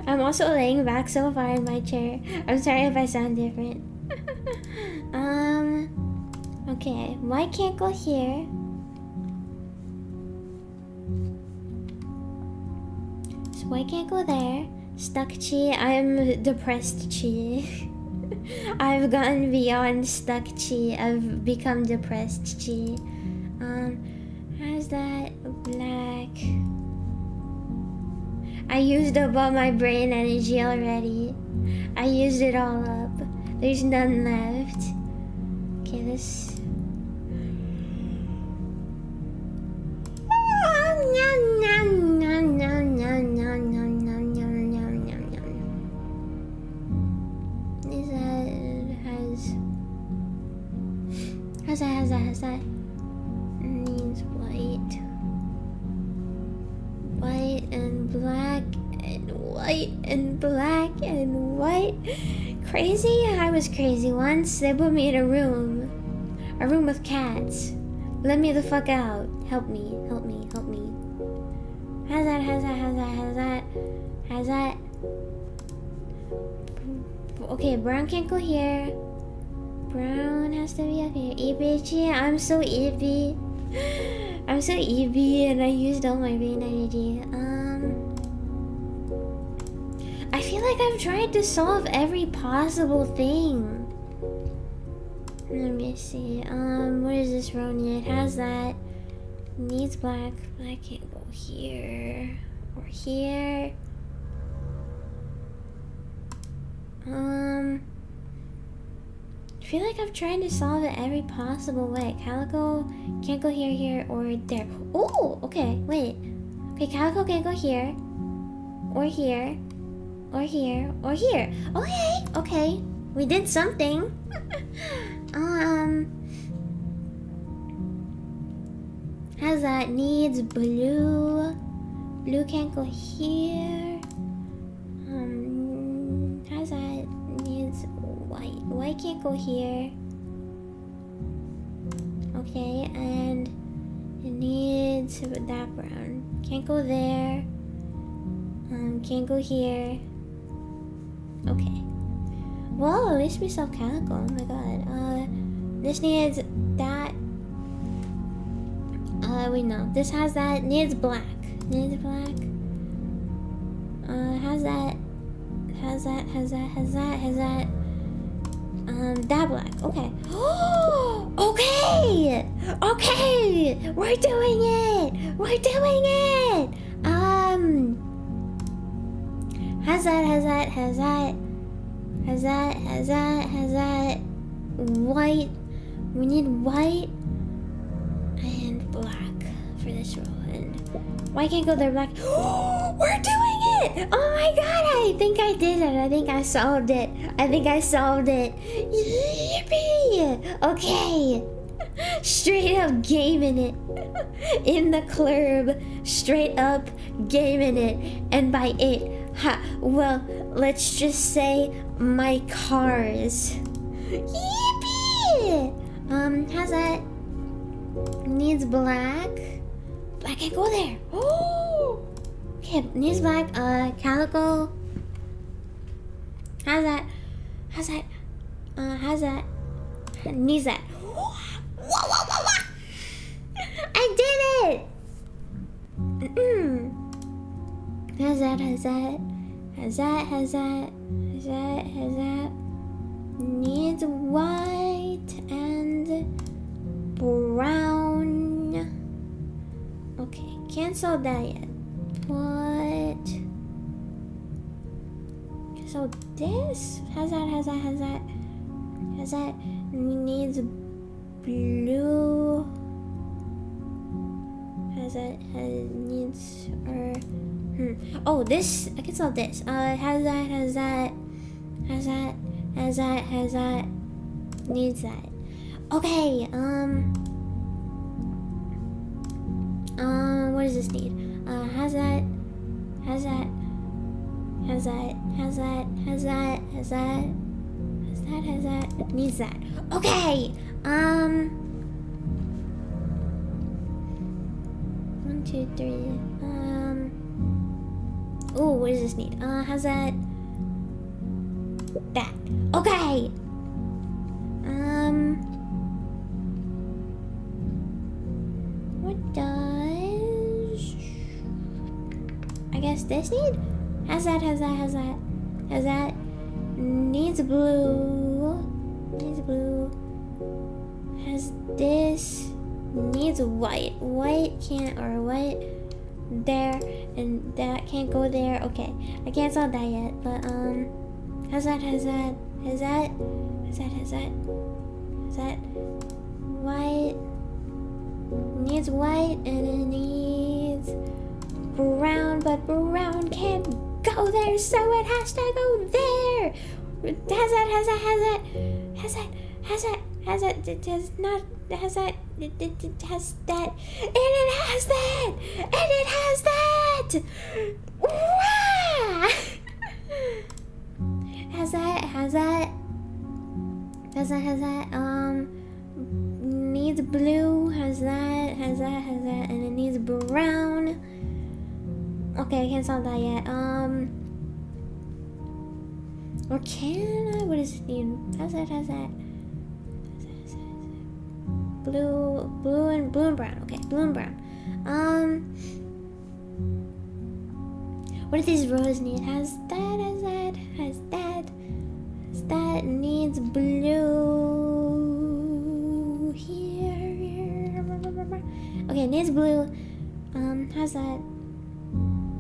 I'm also laying back so far in my chair. I'm sorry if I sound different. Okay, white can't go here. So white can't go there. Stuck chi. I'm depressed chi. I've gone beyond stuck chi. I've become depressed chi. How's that? Black. I used up all my brain energy already. I used it all up. There's none left. Okay, this. is. How's that? Needs white. White and black and white and black and white. Crazy? I was crazy once. They put me in a room with cats. Let me the fuck out. Help me. How's that? Okay, brown can't go here. Brown has to be up here. EBG, I'm so EB. And I used all my brain energy. I feel like I've tried to solve every possible thing. Let me see. What is this row need? How's that? Needs black. Black can't go here or here. I feel like I've tried to solve it every possible way. Calico can't go here, or there. Oh, okay, wait. Okay, Calico can't go here, or here, or here, or here. Okay, we did something. How's that? Needs blue. Blue can't go here. How's that? Needs white. White can't go here. Okay, and it needs that brown. Can't go there. Can't go here. Okay. Well, at least we solved Calico. Oh my god. This needs that. Wait, no. This has that. Needs black. How's that? That black. Okay. Okay! We're doing it! How's that? White. We need white and black for this row. And white can't go there, black. We're doing it! Oh my god, I think I did it. I think I solved it. Yippee! Okay. Straight up gaming it. In the club. Straight up gaming it. And by it, well, let's just say my cars. Yippee! How's that? Needs black. Black can't go there. Oh! Okay, needs black. Calico. How's that? Needs that. Whoa. I did it! How's that? Needs white and brown. Okay, can't solve that yet. What? So this? How's that? Needs blue. Needs Oh, this I can solve this. How's that? Needs that. Okay. What does this need? How's that? Needs that. Okay. 1, 2, 3. Oh, what does this need? How's that? That. Okay. What does I guess this need? How's that? Needs blue. Has this? Needs white. White can't, or white there, and that can't go there. Okay, I can't solve that yet, but how's that? White needs white, and it needs brown, but brown can't go there, so it has to go there. How's has that, has that, has that, it has not, has that, it has that, and it has that, and it has that. Wow! Has that, has that, has that, has that, needs blue, has that, has that, has that, and it needs brown. Okay, I can't solve that yet. Or can I? What does it need? Has that, has that. Blue and brown. Okay, blue and brown. What do these rows need? Has that, has that, has that. Has that needs blue here. Okay, needs blue. Has that.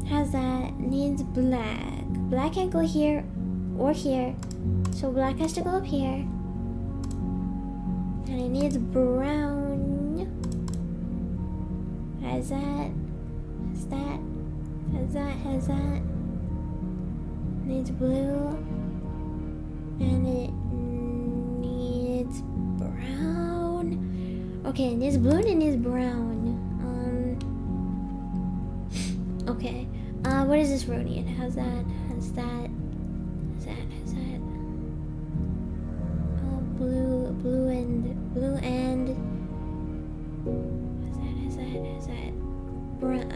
Has that needs black. Black can't go here or here, so black has to go up here. And it needs brown. Has that. Has that. Has that. Has that. Needs blue. And it needs brown. Okay, it needs blue and it needs brown. Okay. What does this row need? Has that. Has that. Has that. Has that. Blue and. Has that. Brown.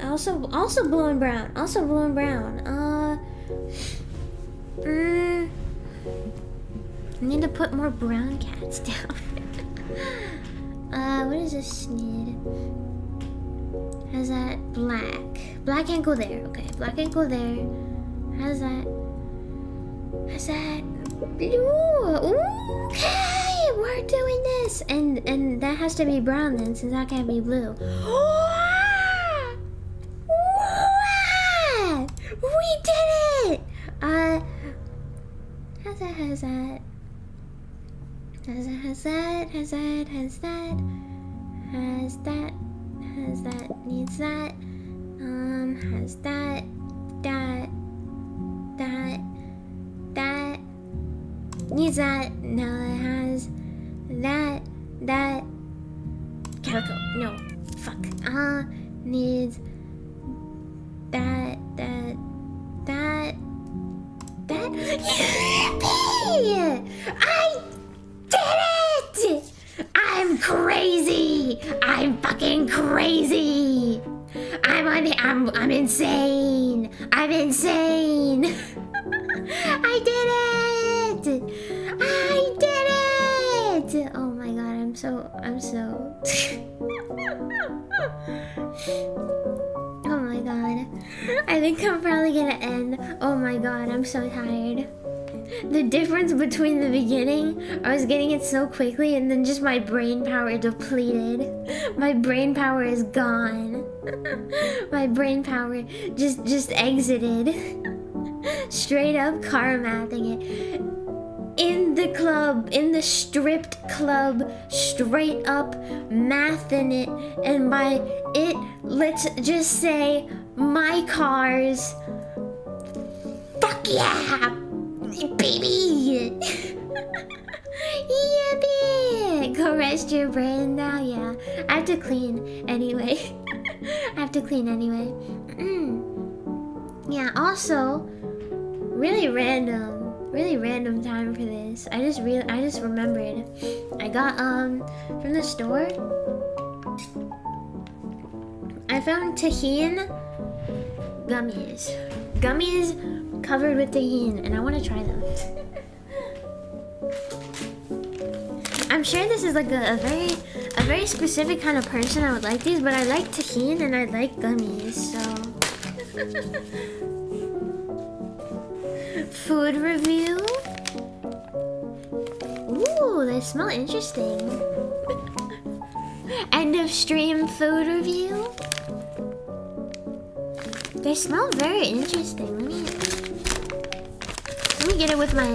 Also blue and brown. Also blue and brown. I need to put more brown cats down. What does this need? Has that black? Black can't go there. Okay, black can't go there. Has that? Has that blue? Okay, we're doing this, and that has to be brown then, since that can't be blue. We did it! Has that? Has that? Has that? Has that? Has that? Has that? Has that? Has that? Needs that. Has that. That. Needs that. Now it has that. Calico. No. Fuck. Needs that. Yippee! I did it! I'm crazy! I'm fucking crazy! I'm insane! I'm insane! I did it! I did it! Oh my god, I'm so oh my god. I think I'm probably gonna end. Oh my god, I'm so tired. The difference between the beginning, I was getting it so quickly, and then just my brain power depleted. My brain power is gone. My brain power just exited. Straight up car mathing it. In the club, in the stripped club, straight up mathing it. And by it, let's just say my cars. Fuck yeah! Baby! Yippee! Go rest your brain now, yeah. I have to clean anyway. Yeah, also, really random time for this. I just remembered. I got, from the store, I found tahini gummies. Gummies covered with tahini, and I want to try them. I'm sure this is like a very specific kind of person I would like these, but I like tahini and I like gummies, so. Food review. Ooh, they smell interesting. End of stream food review. They smell very interesting. Let me get it with my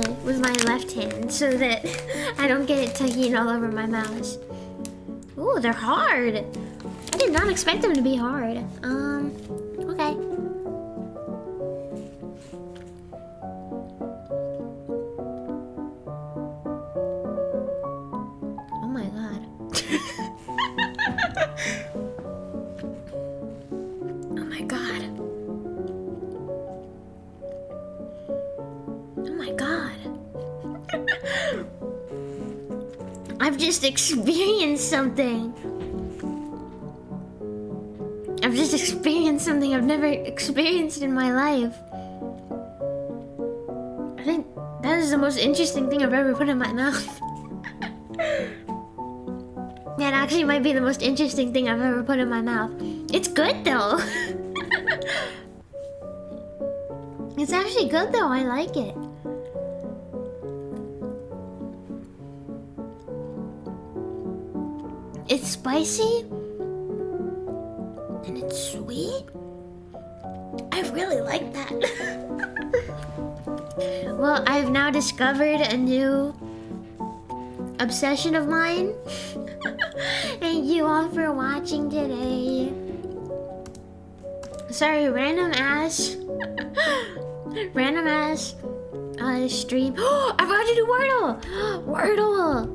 left hand so that I don't get tahini all over my mouse. Ooh, they're hard. I did not expect them to be hard. Okay. I've just experienced something. I've just experienced something I've never experienced in my life. I think that is the most interesting thing I've ever put in my mouth. That actually might be the most interesting thing I've ever put in my mouth. It's good though. It's actually good though, I like it. It's spicy and it's sweet. I really like that. Well, I've now discovered a new obsession of mine. Thank you all for watching today. Sorry, random ass stream. I forgot to do Wordle. Wordle.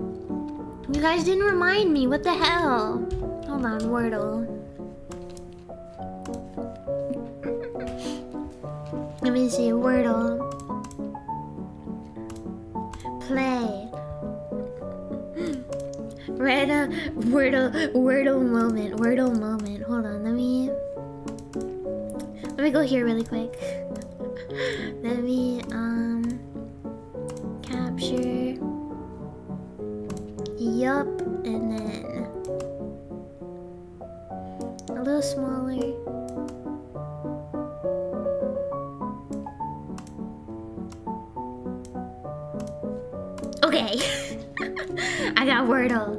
You guys didn't remind me. What the hell? Hold on, Wordle. Let me see, Wordle. Play. Wordle moment. Hold on, let me go here really quick. Let me capture. Yup, and then a little smaller. Okay. I got Wordle.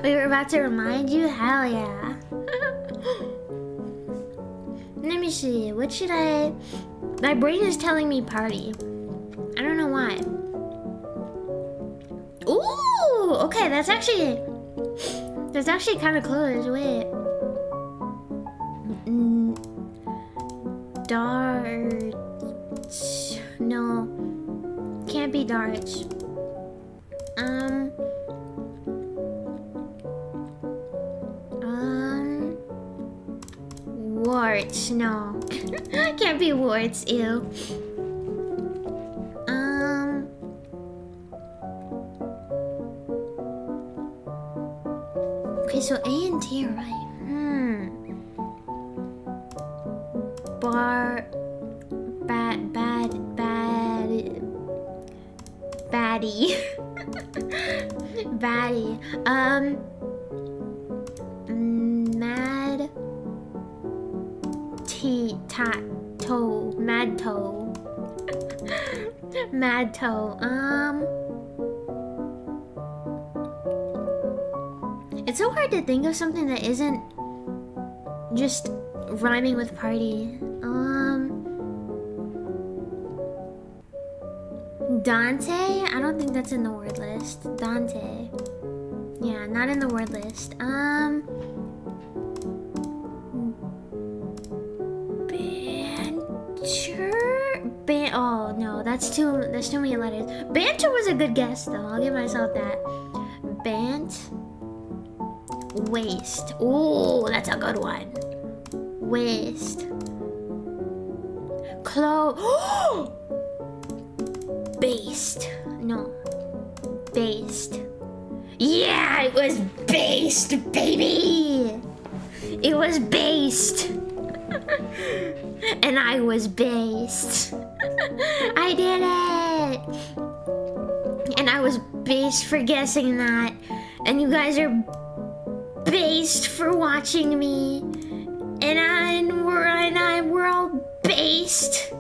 We were about to remind you? Hell yeah. Let me see. What should I... My brain is telling me party. I don't know why. Ooh! Okay, that's actually kind of close. Wait. Darts. No. Can't be darts. Warts. No. Can't be warts. Ew. Okay, so A and T are right. Baddie. Baddie. Mad toe. Mad toe. Mad toe. It's so hard to think of something that isn't just rhyming with party. Dante? I don't think that's in the word list. Dante. Yeah, not in the word list. Banter? Oh no, that's too many letters. Banter was a good guess though. I'll give myself that. Waist. Oh, that's a good one. Waist. Oh! Based. No. Based. Yeah, it was based, baby! It was based. And I was based. I did it! And I was based for guessing that. And you guys are based for watching me. And we're all based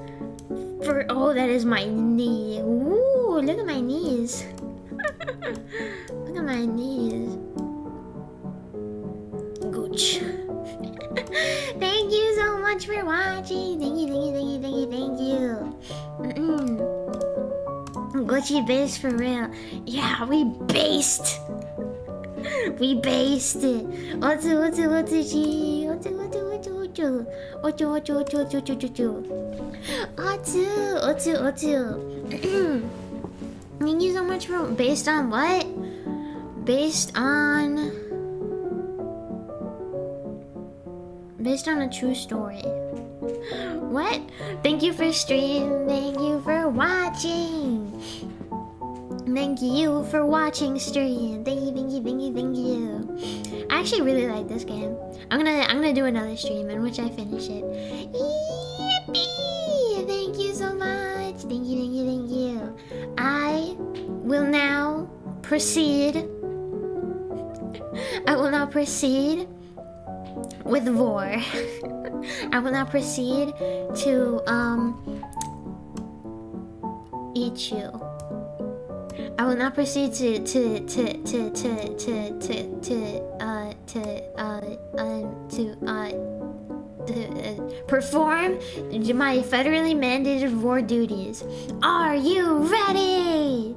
for... Oh, that is my knee. Ooh, look at my knees. Look at my knees. Gooch. Thank you so much for watching. Thank you. Gucci based for real. Yeah, we based. We based it. Thank you so much for... Based on what? Based on a true story. What? Thank you for stream. Thank you for watching. thank you for watching stream. Thank you, thank you, thank you, thank you. I actually really like this game. I'm gonna do another stream in which I finish it. Yippee! Thank you so much. Thank you, thank you, thank you. I will now proceed with war. I will now proceed to eat you. I will now proceed to perform my federally mandated war duties. Are you ready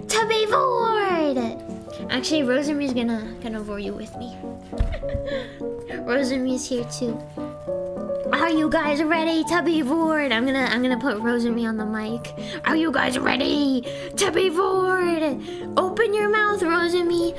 to be bored? Actually, Rosemary's gonna bore you with me. Rosemary's here too. Are you guys ready to be bored? I'm gonna put Rosemary on the mic. Are you guys ready to be bored? Open your mouth, Rosemary.